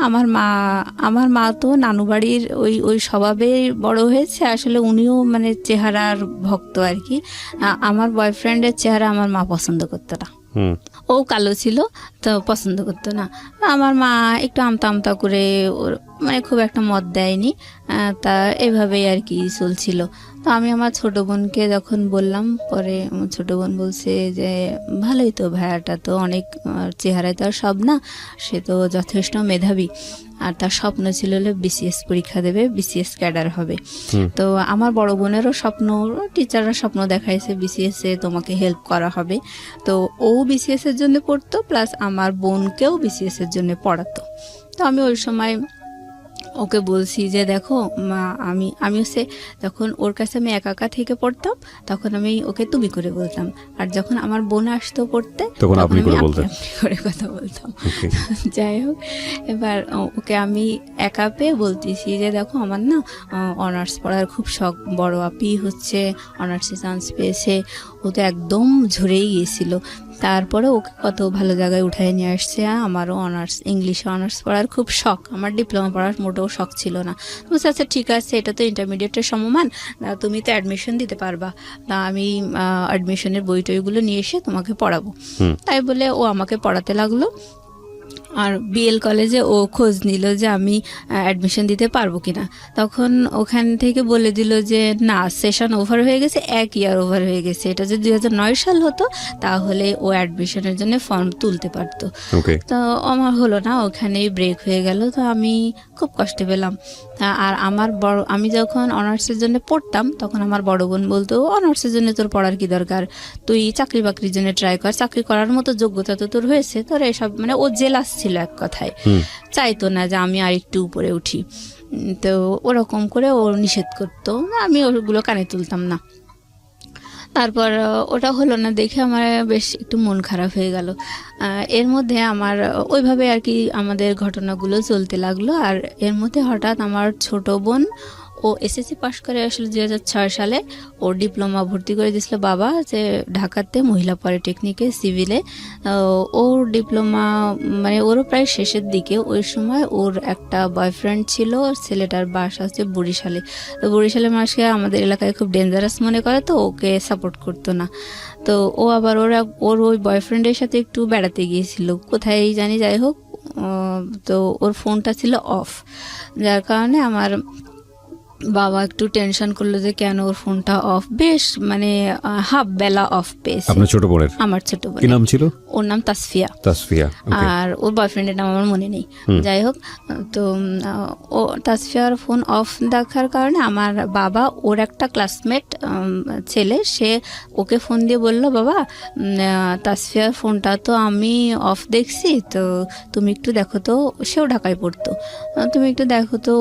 আমার মা তো নানু বাড়ির ওই স্বভাবে বড় হয়েছে, আসলে উনিও মানে চেহারার ভক্ত আর কি। আমার বয়ফ্রেন্ডের চেহারা আমার মা পছন্দ করতো না, ও কালো ছিল তো পছন্দ করতো না। আমার মা একটু আমতা করে ওর মানে খুব একটা মত দেয়নি, তা এভাবেই আর কি চলছিল। তো আমি আমার ছোট বোনকে যখন বললাম, পরে আমার ছোট বোন বলছে যে ভালোই তো, ভাইয়াটা তো অনেক, চেহারায় তো আর সব না, সে তো যথেষ্ট মেধাবী, আর তার স্বপ্ন ছিল বিসিএস পরীক্ষা দেবে, বিসিএস ক্যাডার হবে। তো আমার বড় বোনেরও স্বপ্ন, টিচাররা স্বপ্ন দেখাইছে বিসিএস এ তোমাকে হেল্প করা হবে। তো ও বিসিএস এর জন্য পড়তো, প্লাস আমার বোনকেও বিসিএস এর জন্য পড়াতো। তো আমি ওই সময় ওকে বলছি যে দেখো মা, আমি হচ্ছে যখন ওর কাছে আমি একা একা থেকে পড়তাম তখন আমি ওকে তুমি করে বলতাম, আর যখন আমার বোন আসতো পড়তে তখন আপনি আমি করে বলতেন। আপনি করে কথা বলতাম। Okay. যাই হোক, এবার ওকে আমি একা পেয়ে বলতেছি যে দেখো আমার না অনার্স পড়ার খুব শখ, বড় আপি হচ্ছে অনার্সে চান্স পেয়েছে, ও তো একদম ঝরেই গিয়েছিল, তারপরে ওকে কত ভালো জায়গায় উঠায় নিয়ে আসছে। আমারও ইংলিশে অনার্স পড়ার খুব শখ, আমার ডিপ্লোমা পড়ার মোটেও শখ ছিল না। বলছে আচ্ছা ঠিক আছে, এটা তো ইন্টারমিডিয়েটের সমমান, তুমি তো অ্যাডমিশন দিতে পারবা, তা আমি অ্যাডমিশনের বই টইগুলো নিয়ে এসে তোমাকে পড়াবো। তাই বলে ও আমাকে পড়াতে লাগলো। আর বিএল কলেজে ও খোঁজ নিল যে আমি অ্যাডমিশন দিতে পারবো কিনা, তখন ওখান থেকে বলে দিল যে না, সেশন ওভার হয়ে গেছে, 1 ইয়ার ওভার হয়ে গেছে, এটা যদি 2009 সাল হতো তাহলে ও অ্যাডমিশনের জন্য ফর্ম তুলতে পারতো। Okay. তো আমার হলো না, ওখানেই ব্রেক হয়ে গেল। তো আমি খুব কষ্ট পেলাম। আর আমি যখন অনার্সের জন্য পড়তাম তখন আমার বড় বোন বলতো অনার্সের জন্য তোর পড়ার কি দরকার, তুই চাকরি বাকরির জন্য ট্রাই কর, চাকরি করার মতো যোগ্যতা তো তোর হয়েছে, তোর এসব মানে ও জেলাস ছিল এক কথায়, চাইতো না যে আমি আর একটু উপরে উঠি। তো ওরকম করে ও নিষেধ করতো, আমি ওগুলো কানে তুলতাম না। তারপর ওটা হলো না দেখে আমার বেশ একটু মন খারাপ হয়ে গেল। এর মধ্যে আমার ওইভাবে আর কি আমাদের ঘটনাগুলো চলতে লাগলো। আর এর মধ্যে হঠাৎ আমার ছোট বোন, ও এসএসসি পাশ করে আসলে 2006 সালে, ওর ডিপ্লোমা ভর্তি করে দিয়েছিল বাবা যে ঢাকাতে মহিলা পলিটেকনিকে সিভিলে। ওর ডিপ্লোমা মানে ওরও প্রায় শেষের দিকে, ওই সময় ওর একটা বয়ফ্রেন্ড ছিল, ছেলেটার বাসা হচ্ছে বরিশালে। তো বরিশালের মানুষকে আমাদের এলাকায় খুব ডেঞ্জারাস মনে করে, তো ওকে সাপোর্ট করতো না। তো ও আবার ওর ওই বয়ফ্রেন্ডের সাথে একটু বেড়াতে গিয়েছিল কোথায় জানি, যাই হোক। তো ওর ফোনটা ছিল অফ, যার কারণে আমার বাবা একটু টেনশন করলো যে কেন ওর ফোনটা অফ, বেশ মানে হাফ বেলা অফ পেয়েছে। আপনার ছোট বোনের? আমার ছোট বোন। কি নাম ছিল? ওর নাম তাসফিয়া। তাসফিয়া। Okay. আর ওর বয়ফ্রেন্ডের নাম আমার মনে নেই। যাই হোক, তো ও তাসফিয়ার ফোন অফ দেখার কারণে আমার বাবা, ওর একটা ক্লাসমেট ছেলে, সে ওকে ফোন দিয়ে বলল বাবা, তাসফিয়ার ফোনটা তো আমি অফ দেখছি, তো তুমি একটু দেখো তো, সেও ঢাকায় পড়তো, তুমি একটু দেখো তো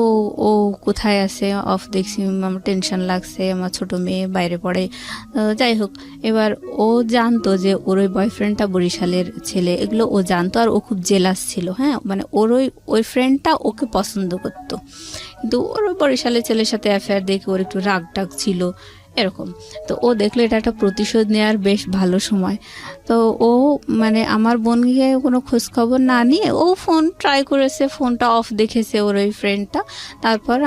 ও কোথায় আছে, অফ দেখছি, আমার টেনশন লাগছে, আমার ছোট মেয়ে বাইরে পড়ে। যাই হোক, এবার ও জানতো যে ওর ওই বয়ফ্রেন্ডটা বরিশালের ছেলে, এগুলো ও জানতো, আর ও খুব জেলাস ছিল। হ্যাঁ, মানে ওর ওই ফ্রেন্ডটা ওকে পছন্দ করতো, কিন্তু ওর ওই বরিশালের ছেলের সাথে অ্যাফেয়ার দেখে ওর একটু রাগ টাগ ছিল এরকম। তো ও দেখলো এটা একটা প্রতিশোধ নেওয়ার বেশ ভালো সময়। তো ও মানে আমার বোনকে কোনো খোঁজ খবর না নিয়ে ও ফোন ট্রাই করেছে, ফোনটা অফ দেখেছে ওর ওই ফ্রেন্ডটা। তারপর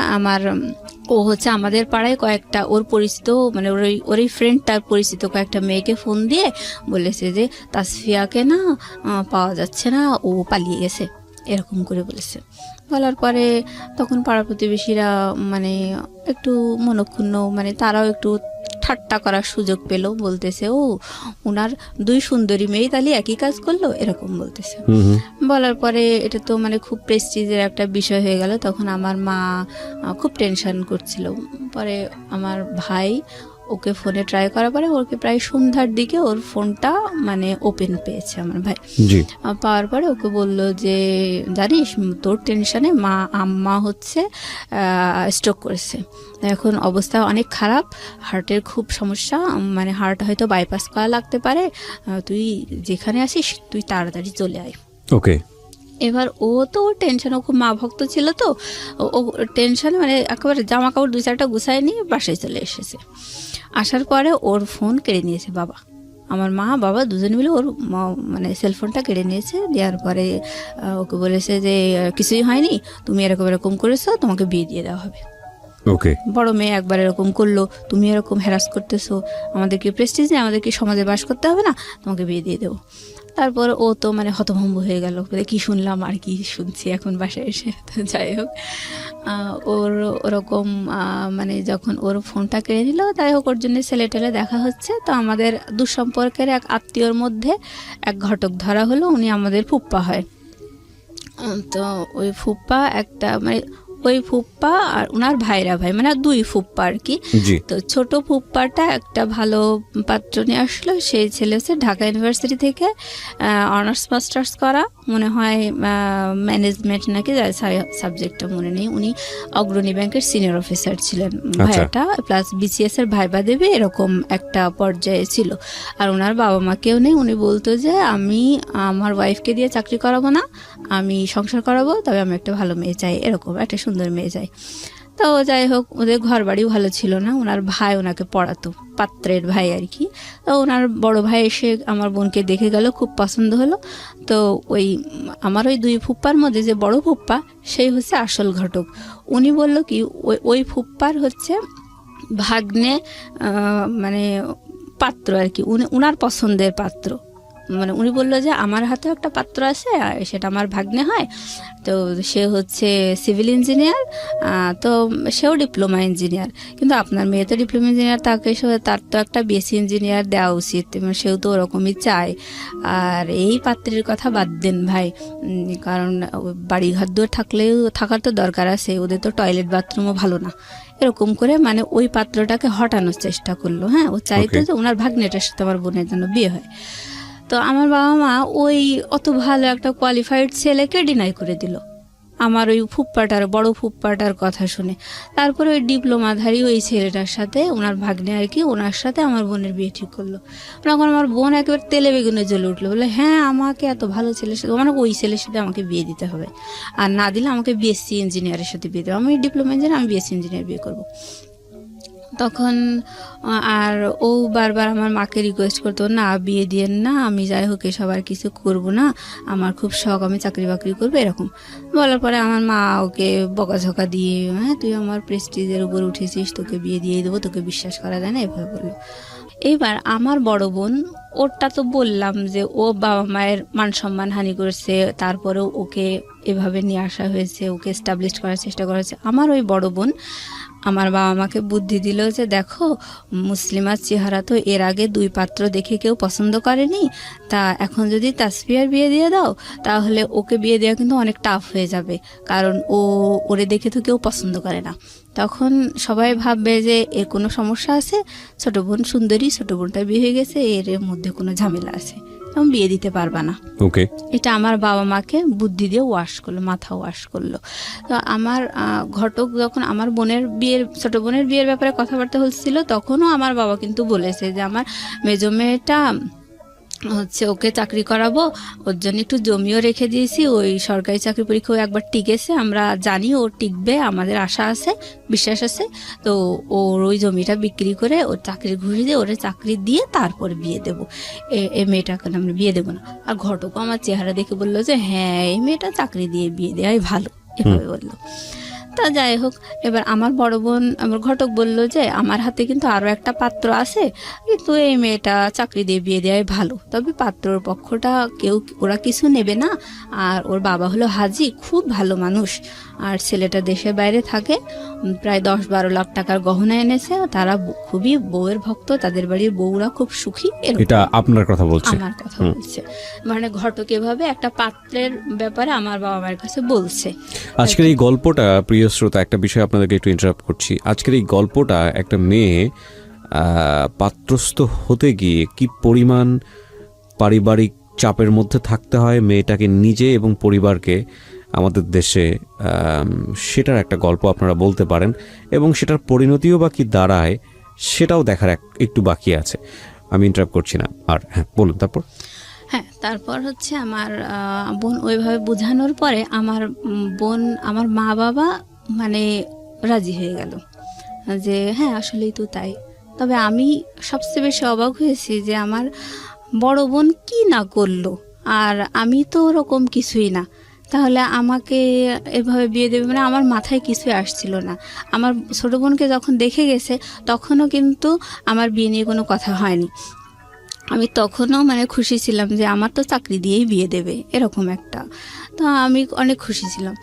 ও হচ্ছে আমাদের পাড়ায় কয়েকটা ওর পরিচিত, মানে ওর এই ফ্রেন্ডটার পরিচিত কয়েকটা মেয়েকে ফোন দিয়ে বলেছে যে তাসফিয়াকে না পাওয়া যাচ্ছে না, ও পালিয়ে গেছে, এরকম করে বলেছে। বলার পরে তখন পাড়া প্রতিবেশীরা মানে একটু মনক্ষুণ্ণ, মানে তারাও একটু ঠাট্টা করার সুযোগ পেল, বলতেছে ও ওনার 2 সুন্দরী মেয়ে তাহলে একই কাজ করলো, এরকম বলতেছে। বলার পরে এটা তো মানে খুব প্রেস্টিজের একটা বিষয় হয়ে গেল। তখন আমার মা খুব টেনশন করছিল। পরে আমার ভাই ওকে ফোনে ট্রাই করার পরে ওকে প্রায় সন্ধ্যার দিকে ওর ফোনটা মানে ওপেন পেয়েছে আমার ভাই। পাওয়ার পরে ওকে বলল যে জানিস তোর টেনশনে আম্মা হচ্ছে স্ট্রোক করেছে, এখন অবস্থা অনেক খারাপ, হার্টের খুব সমস্যা, মানে হার্ট হয়তো বাইপাস করা লাগতে পারে, তুই যেখানে আসিস তুই তাড়াতাড়ি চলে আয়। ওকে। এবার ও তো টেনশনে, খুব মা ভক্ত ছিল, তো ও টেনশনে মানে একেবারে জামা কাপড় 2-4টা গুছায় নিয়ে বাসায় চলে এসেছে। আসার পরে ওর ফোন কেড়ে নিয়েছে বাবা, আমার মা বাবা দুজনে মিলে ওর মানে সেলফোনটা কেড়ে নিয়েছে। দেওয়ার পরে ওকে বলেছে যে কিছুই হয়নি, তুমি এরকম করেছো, তোমাকে বিয়ে দিয়ে দেওয়া হবে। ওকে। বড় মেয়ে একবার এরকম করলো, তুমি এরকম হ্যারাস করতেছো, আমাদেরকে প্রেস্টিজ নেই, আমাদেরকে সমাজে বাস করতে হবে না, তোমাকে বিয়ে দিয়ে দেবো। তারপর ও তো মানে হতভম্ব হয়ে গেল, কি শুনলাম আর কি শুনছি এখন বাসায় এসে। তো যাই হোক, ওর ওরকম মানে যখন ওর ফোনটা কেড়ে নিল, যাই হোক ওর জন্য ছেলে টেলে দেখা হচ্ছে। তো আমাদের দুঃসম্পর্কের এক আত্মীয়র মধ্যে এক ঘটক ধরা হলো, উনি আমাদের ফুপ্পা হয়। তো ওই ফুপ্পা একটা মানে ওই ফুপ্পা আর ওনার ভাইরা ভাই, মানে 2 ফুপ্পা আর কি। জি। তো ছোট ফুপ্পাটা একটা ভালো পাত্র নিয়ে আসলো, সেই ছেলে হচ্ছে ঢাকা ইউনিভার্সিটি থেকে অনার্স মাস্টার্স করা, মনে হয় ম্যানেজমেন্ট নাকি সাবজেক্টটা মনে নেই। উনি অগ্রণী ব্যাংকের সিনিয়র অফিসার ছিলেন ভাইয়াটা, প্লাস বিসিএস এর ভাইবা দেবে এরকম একটা পর্যায়ে ছিল। আর ওনার বাবা মা কেউ নেই। উনি বলতো যে আমি আমার ওয়াইফকে দিয়ে চাকরি করাবো না, আমি সংসার করাবো, তবে আমি একটা ভালো মেয়ে চাই, এরকম একটা সুন্দর মেয়ে চাই। তো যাই হোক, ওদের ঘর বাড়িও ভালো ছিল না। ওনার ভাই ওনাকে পড়াতো, পাত্রের ভাই আর কি। তো ওনার বড় ভাই এসে আমার বোনকে দেখে গেল, খুব পছন্দ হলো। তো ওই আমার ওই 2 ফুপ্পার মধ্যে যে বড় ফুপ্পা, সেই হচ্ছে আসল ঘটক। উনি বলল কি ওই ফুপ্পার হচ্ছে ভাগ্নে, মানে পাত্র আর কি, উনার পছন্দের পাত্র। মানে উনি বললো যে আমার হাতেও একটা পাত্র আছে, সেটা আমার ভাগ্নে হয়। তো সে হচ্ছে সিভিল ইঞ্জিনিয়ার, তো সেও ডিপ্লোমা ইঞ্জিনিয়ার, কিন্তু আপনার মেয়ে তো ডিপ্লোমা ইঞ্জিনিয়ার, তার তো একটা বিএসসি ইঞ্জিনিয়ার দেওয়া উচিত, সেও তো ওরকমই চায়। আর এই পাত্রের কথা বাদ দেন ভাই, কারণ বাড়ি ঘর দুয়ার থাকার তো দরকার আছে, ওদের তো টয়লেট বাথরুমও ভালো না। এরকম করে মানে ওই পাত্রটাকে হটানোর চেষ্টা করলো। হ্যাঁ, ও চাইতো যে ওনার ভাগ্নেটার সাথে আমার বোনের জন্য বিয়ে হয়। তো আমার বাবা মা ওই অত ভালো একটা কোয়ালিফাইড ছেলেকে ডিনাই করে দিল আমার ওই ফুপ্পাটার, বড় ফুপ্পাটার কথা শুনে। তারপরে ওই ডিপ্লোমাধারী ওই ছেলেটার সাথে, ওনার ভাগ্নে আর কি, ওনার সাথে আমার বোনের বিয়ে ঠিক করলো। তখন আমার বোন একেবারে তেলে বেগুনে জ্বলে উঠলো, বলে হ্যাঁ আমাকে এত ভালো ছেলের সাথে, মানে ওই ছেলের সাথে আমাকে বিয়ে দিতে হবে, আর না দিলে আমাকে বিএসসি ইঞ্জিনিয়ারের সাথে বিয়ে দেবে, আমি ডিপ্লোমা ইঞ্জিনিয়ার, আমি বিএসসি ইঞ্জিনিয়ার বিয়ে করবো। তখন আর ও বারবার আমার মাকে রিকোয়েস্ট করতো, না বিয়ে দিয়েন না, আমি যাই হোক এসব আর কিছু করবো না, আমার খুব শখ, আমি চাকরি বাকরি করবো, এরকম বলার পরে আমার মা ওকে বকাঝকা দিয়ে, হ্যাঁ তুই আমার প্রেস্টিজের উপর উঠেছিস, তোকে বিয়ে দিয়ে দেবো, তোকে বিশ্বাস করা যায় না, এভাবে বললো। এইবার আমার বড় বোন, ওরটা তো বললাম যে ও বাবা মায়ের মান সম্মান হানি করেছে, তারপরেও ওকে এভাবে নিয়ে আসা হয়েছে, ওকে এস্টাবলিশ করার চেষ্টা করা হয়েছে। আমার ওই বড় বোন আমার বাবা মাকে বুদ্ধি দিল যে দেখো, মুসলিমার চেহারা তো এর আগে 2 পাত্র দেখে কেউ পছন্দ করেনি, তা এখন যদি তাসফিয়ার বিয়ে দিয়ে দাও, তাহলে ওকে বিয়ে দেওয়া কিন্তু অনেক টাফ হয়ে যাবে, কারণ ওরে দেখে তো কেউ পছন্দ করে না। তখন সবাই ভাববে যে এর কোনো সমস্যা আছে, ছোট বোন সুন্দরী, ছোট বোনটার বিয়ে হয়ে গেছে, এর মধ্যে কোনো ঝামেলা আছে, তখন বিয়ে দিতে পারবা না। ওকে, এটা আমার বাবা মাকে বুদ্ধি দিয়ে ওয়াশ করলো, মাথা ওয়াশ করলো। তো আমার ঘটক যখন আমার ছোট বোনের বিয়ের ব্যাপারে কথাবার্তা হচ্ছিল, তখনও আমার বাবা কিন্তু বলেছে যে আমার মেজো মেয়েটা হচ্ছে ওকে চাকরি করাবো, ওর জন্য একটু জমিও রেখে দিয়েছি, ওই সরকারি চাকরি পরীক্ষাও একবার টিকেছে, আমরা জানি ও টিকবে, আমাদের আশা আছে, বিশ্বাস আছে। তো ওর ওই জমিটা বিক্রি করে ওর চাকরির ঘুষি দিয়ে ওরে চাকরি দিয়ে তারপরে বিয়ে দেবো, এই মেয়েটাকে আমরা বিয়ে দেবো না। আর ঘটকও আমার চেহারা দেখে বললো যে হ্যাঁ এই মেয়েটা চাকরি দিয়ে বিয়ে দেওয়াই ভালো, এভাবে বললো। তা যাই হোক, এবার আমার বড় বোন, আমার ঘটক বলল যে আমার হাতে কিন্তু আরও একটা পাত্র আছে, কিন্তু এই মেয়েটা চাকরি দিয়ে বিয়ে দেওয়াই ভালো, তবে পাত্রর পক্ষটা ওরা কিছু নেবে না, আর ওর বাবা হলো হাজি, খুব ভালো মানুষ, আর ছেলেটা দেশের বাইরে থাকে, প্রায় 10-12 লাখ টাকার গহনা এনেছে, তারা খুবই বউয়ের ভক্ত, তাদের বাড়ির বউরা খুব সুখী। এটা আপনার কথা বলছে? আমার কথা বলছে, মানে ঘটক এভাবে একটা পাত্রের ব্যাপারে আমার বাবা মায়ের কাছে বলছে। আজকের এই গল্পটা, প্রিয় শ্রোতা, একটা বিষয় আপনাদেরকে একটু ইন্টারাপ্ট করছি, আজকের এই গল্পটা একটা মেয়ে পাত্রস্থ হতে গিয়ে কি পরিমাণ পারিবারিক চাপের মধ্যে থাকতে হয় মেয়েটাকে নিজে এবং পরিবারকে আমাদের দেশে, সেটার একটা গল্প আপনারা বলতে পারেন, এবং সেটার পরিণতিও বা কি দাঁড়ায় সেটাও দেখার একটু বাকি আছে। আমি ইন্টারাপ্ট করছি না, আর হ্যাঁ বলুন তারপর। হ্যাঁ, তারপর হচ্ছে আমার বোন ওইভাবে বোঝানোর পরে আমার মা বাবা মানে রাজি হয়ে গেল যে হ্যাঁ আসলেই তো তাই। তবে আমি সবচেয়ে বেশি অবাক হয়েছি যে আমার বড় বোন কি না করলো, আর আমি তো ওরকম কিছুই না, তাহলে আমাকে এভাবে বিয়ে দেবে, মানে আমার মাথায় কিছুই আসছিল না। আমার ছোট বোনকে যখন দেখে গেছে তখনও কিন্তু আমার বিয়ে নিয়ে কোনো কথা হয়নি, আমি তখনও মানে খুশি ছিলাম যে আমার তো চাকরি দিয়েই বিয়ে দেবে, এরকম একটা। তো আমি অনেক খুশি ছিলাম।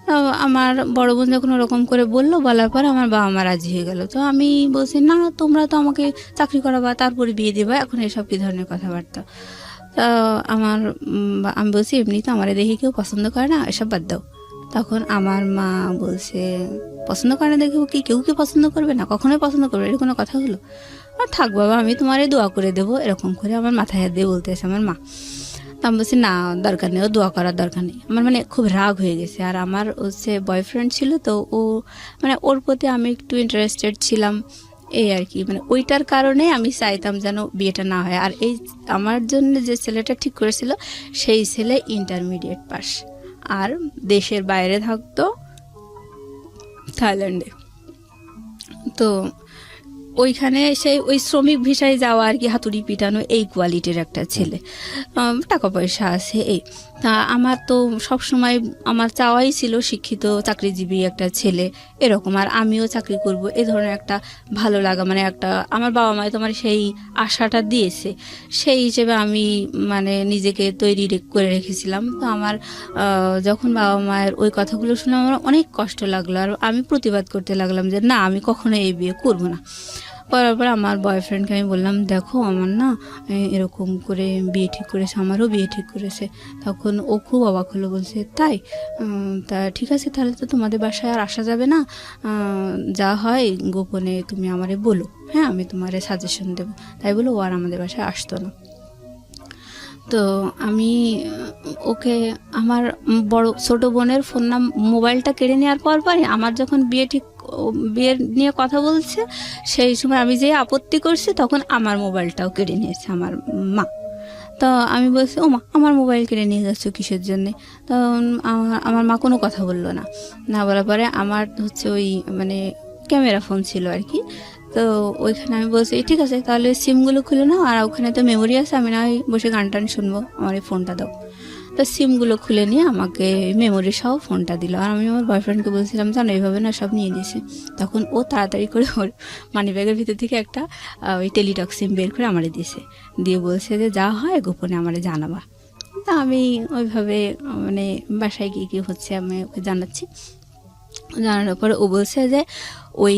তো আমার বড় বোন যখন ওরকম করে বলার পর আমার বাবা মা রাজি হয়ে গেল। তো আমি বলছি না, তোমরা তো আমাকে চাকরি করাবা তারপরে বিয়ে দেবা, এখন এসব কী ধরনের কথাবার্তা। তো আমি বলছি এমনি তো আমার দেখে কেউ পছন্দ করে না, এসব বাদ দাও, তখন আমার মা বলছে, পছন্দ করে না দেখে ও কি কেউ কি পছন্দ করবে না, কখনোই পছন্দ করবে, এর কোনো কথা হলো? আর থাক বাবা, আমি তোমারে দোয়া করে দেবো, এরকম করে আমার মাথায় হাত দিয়ে বলতেছে আমার মা। তো আমি বলছি, না দরকার নেই, ও দোয়া করার দরকার নেই। আমার মানে খুব রাগ হয়ে গেছে। আর আমার হচ্ছে বয়ফ্রেন্ড ছিল, তো ও মানে ওর প্রতি আমি একটু ইন্টারেস্টেড ছিলাম, এই আর কি। মানে ওইটার কারণে আমি চাইতাম যেন বিয়েটা না হয়। আর এই আমার জন্য যে ছেলেটা ঠিক করেছিল, সেই ছেলে ইন্টারমিডিয়েট পাস, আর দেশের বাইরে থাকতো, থাইল্যান্ডে। তো ওইখানে সেই ওই শ্রমিক ভিসায় যাওয়া আর কি, হাতুড়ি পিটানো, এই কোয়ালিটির একটা ছেলে, টাকা পয়সা আছে এই। তা আমার তো সবসময় আমার চাওয়াই ছিল শিক্ষিত চাকরিজীবী একটা ছেলে এরকম, আর আমিও চাকরি করব, এ ধরনের একটা ভালো লাগা, মানে একটা আমার বাবা মায় তোমার সেই আশাটা দিয়েছে, সেই হিসেবে আমি মানে নিজেকে তৈরি করে রেখেছিলাম। তো আমার যখন বাবা মায়ের ওই কথাগুলো শুনে আমার অনেক কষ্ট লাগলো, আর আমি প্রতিবাদ করতে লাগলাম যে না, আমি কখনো এই বিয়ে করবো না। করার পর আমার বয়ফ্রেন্ডকে আমি বললাম, দেখো আমার না এরকম করে বিয়ে ঠিক করেছে, আমারও বিয়ে ঠিক করেছে। তখন ও খুব অবাক হলো, বলছে তাই? তা ঠিক আছে, তাহলে তো তোমাদের বাসায় আর আসা যাবে না, যা হয় গোপনে তুমি আমারে বলো, হ্যাঁ আমি তোমারে সাজেশন দেবো। তাই বলে ও আর আমাদের বাসায় আসতো না। তো আমি ওকে আমার বড় ছোট বোনের ফোন মোবাইলটা কেড়ে নেওয়ার পরই আমার যখন বিয়ের নিয়ে কথা বলছে, সেই সময় আমি যে আপত্তি করছি, তখন আমার মোবাইলটাও কেড়ে নিয়েছে আমার মা। তো আমি বলছি, ও মা, আমার মোবাইল কেড়ে নিয়ে যাচ্ছ কিসের জন্যে? তো আমার মা কোনো কথা বললো না। না বলার পরে আমার হচ্ছে ওই মানে ক্যামেরা ফোন ছিল আর কি, তো ওইখানে আমি বলছি ঠিক আছে, তাহলে সিমগুলো খুলে নাও, আর ওখানে তো মেমোরি আছে, আমি না বসে গান টান শুনবো, আমার এই ফোনটা দাও। তো সিমগুলো খুলে নিয়ে আমাকে মেমোরি সহ ফোনটা দিল। আর আমি আমার বয়ফ্রেন্ডকে বলছিলাম, জানো এইভাবে না সব নিয়ে নিয়েছে। তখন ও তাড়াতাড়ি করে ওর মানি ব্যাগের ভিতর থেকে একটা ওই টেলিটক সিম বের করে আমারে দিয়েছে, দিয়ে বলছে যে যা হয় গোপনে আমারে জানাবা। তা আমি ওইভাবে মানে বাসায় গিয়ে কী হচ্ছে আমি ওকে জানাচ্ছি। জানানোর পরে ও বলছে যে ওই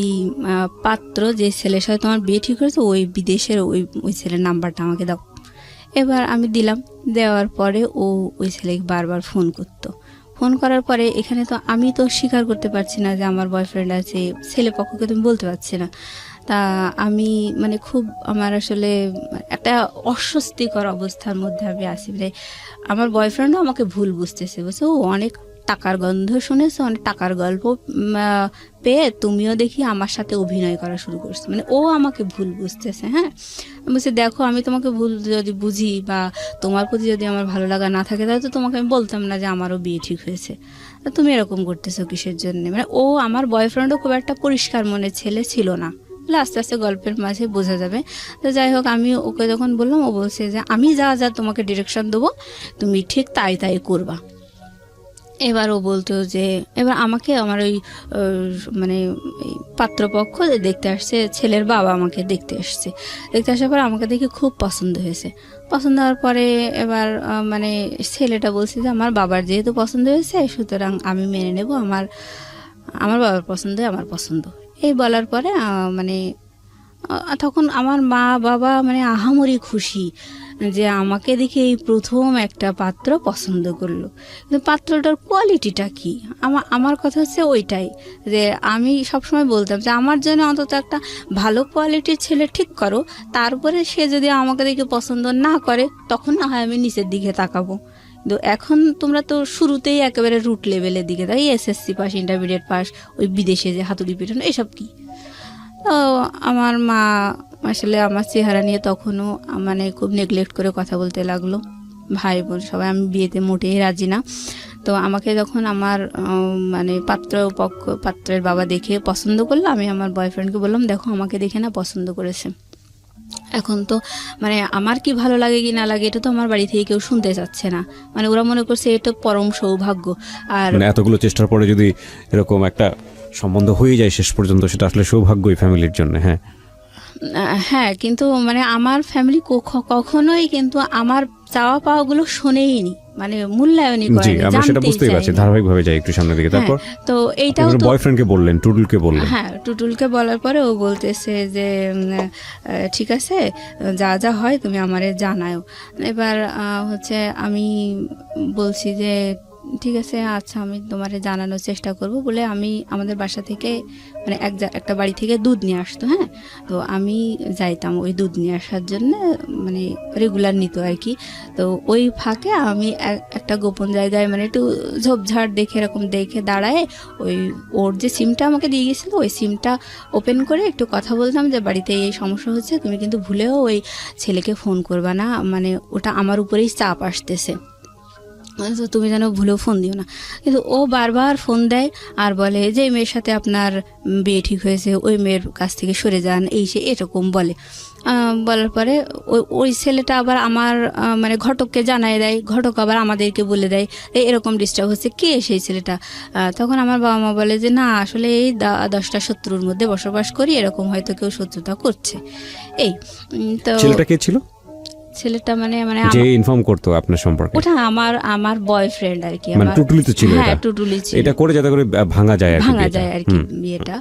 পাত্র যে ছেলের সাথে তোমার বিয়ে ঠিক করেছে, ওই বিদেশের ওই ছেলের নাম্বারটা আমাকে দাও। এবার আমি দিলাম, দেওয়ার পরে ও ওই ছেলেকে বারবার ফোন করতো। ফোন করার পরে এখানে তো আমি তো স্বীকার করতে পারছি না যে আমার বয়ফ্রেন্ড আছে, ছেলে পক্ষকে তুমি বলতে পারছি না। তা আমি মানে খুব আমার আসলে একটা অস্বস্তিকর অবস্থার মধ্যে আমি আছি। মানে আমার বয়ফ্রেন্ডও আমাকে ভুল বুঝতেছে, বলছে ও অনেক টাকার গন্ধ শুনেছো, অনেক টাকার গল্প পেয়ে তুমিও দেখি আমার সাথে অভিনয় করা শুরু করছো, মানে ও আমাকে ভুল বুঝতেছে। হ্যাঁ, বলছে দেখো আমি তোমাকে ভুল যদি বুঝি বা তোমার প্রতি যদি আমার ভালো লাগা না থাকে, তাহলে তো তোমাকে আমি বলতাম না যে আমারও বিয়ে ঠিক হয়েছে, তুমি এরকম করতেছো কিসের জন্য? মানে ও আমার বয়ফ্রেন্ডও খুব একটা পরিষ্কার মনের ছেলে ছিল না, আস্তে আস্তে গল্পের মাঝে বোঝা যাবে। তো যাই হোক, আমি ওকে যখন বললাম, ও বলছে যে আমি যা যা তোমাকে ডিরেকশন দেবো তুমি ঠিক তাই তাই করবা। এবার ও বলতো যে এবার আমাকে আমার ওই মানে পাত্রপক্ষ দেখতে আসছে, ছেলের বাবা আমাকে দেখতে আসছে, দেখতে আসার পর আমাকে দেখে খুব পছন্দ হয়েছে। পছন্দ হওয়ার পরে এবার মানে ছেলেটা বলছে যে আমার বাবার যেহেতু পছন্দ হয়েছে, সুতরাং আমি মেনে নেব, আমার বাবার পছন্দ আমার পছন্দ। এই বলার পরে মানে তখন আমার মা বাবা মানে আহামরি খুশি যে আমাকে দেখে এই প্রথম একটা পাত্র পছন্দ করলো। কিন্তু পাত্রটার কোয়ালিটিটা কি, আমার কথা হচ্ছে ওইটাই, যে আমি সবসময় বলতাম যে আমার জন্য অন্তত একটা ভালো কোয়ালিটির ছেলে ঠিক করো, তারপরে সে যদি আমাকে দেখে পছন্দ না করে তখন না হয় আমি নিচের দিকে তাকাবো। কিন্তু এখন তোমরা তো শুরুতেই একেবারে রুট লেভেলের দিকে, তাই এসএসসি পাস, ইন্টারমিডিয়েট পাস, ওই বিদেশে যে হাতুড়ি পিটানো এসব কি। তো আমার মা আসলে আমার চেহারা নিয়ে তখনও মানে খুব নেগলেক্ট করে কথা বলতে লাগলো, ভাই বোন সবাই, আমি বিয়েতে মোটেই রাজি না। তো আমাকে যখন আমার মানে পাত্রের বাবা দেখে পছন্দ করলো, আমি আমার বয়ফ্রেন্ডকে বললাম দেখো আমাকে দেখে না পছন্দ করেছে। এখন তো মানে আমার কি ভালো লাগে কি না লাগে এটা তো আমার বাড়ি থেকে কেউ শুনতে চাচ্ছে না, মানে ওরা মনে করছে এটা পরম সৌভাগ্য। আর মানে এতগুলো চেষ্টার পরে যদি এরকম একটা সম্বন্ধ হয়ে যায় শেষ পর্যন্ত, সেটা আসলে সৌভাগ্যই ফ্যামিলির জন্য। হ্যাঁ হ্যাঁ, কিন্তু মানে আমার ফ্যামিলি কখনোই কিন্তু আমার চাওয়া পাওয়াগুলো শোনেইনি, মানে মূল্যায়নই জি, করেনি, আমরা সেটা বুঝতেই পারছি। ধারাবাহিকভাবে যাই একটু সামনের দিকে, তারপর তো এইটাও তো বয়ফ্রেন্ডকে বললেন, টুটুলকে বললেন। হ্যাঁ, টুটুলকে বলার পরে ও বলতেছে যে ঠিক আছে, যা যা হয় তুমি আমারে জানাও। এবার হচ্ছে আমি বলছি যে ঠিক আছে, আচ্ছা আমি তোমারে জানানোর চেষ্টা করব বলে আমি আমাদের বাসা থেকে মানে একটা বাড়ি থেকে দুধ নিয়ে আসতো। হ্যাঁ, তো আমি যাইতাম ওই দুধ নিয়ে আসার জন্য, মানে রেগুলার নিত আর কি। তো ওই ফাঁকে আমি একটা গোপন জায়গায় মানে একটু ঝোপঝাড় দেখে এরকম দেখে দাঁড়ায় ওই ওর যে সিমটা আমাকে দিয়ে গেছিলো ওই সিমটা ওপেন করে একটু কথা বলতাম যে বাড়িতে এই সমস্যা হচ্ছে, তুমি কিন্তু ভুলেও ওই ছেলেকে ফোন করবা না, মানে ওটা আমার উপরেই চাপ আসতেছে, তো তুমি যেন ভুলেও ফোন দিও না। কিন্তু ও বারবার ফোন দেয় আর বলে যে মেয়ের সাথে আপনার বিয়ে ঠিক হয়েছে, ওই মেয়ের কাছ থেকে সরে যান, এই সে এরকম বলে। বলার পরে ওই ছেলেটা আবার আমার মানে ঘটককে জানাই দেয়, ঘটক আবার আমাদেরকে বলে দেয় এরকম ডিস্টার্ব হচ্ছে, কে সেই ছেলেটা? তখন আমার বাবা মা বলে যে না আসলে এই 10টা শত্রুর মধ্যে বসবাস করি, এরকম হয়তো কেউ শত্রুতা করছে। এই তো ছেলেটা কে ছিল? ছেলেটা মানে মানে যে ইনফর্ম করতো আপনার সম্পর্কে? ওটা আমার বয়ফ্রেন্ড আর কি, মানে টুটুলি তো ছিল? হ্যাঁ টুটুলি ছিল। এটা করে যাতে করে ভাঙা যায় আর কি বিয়েটা।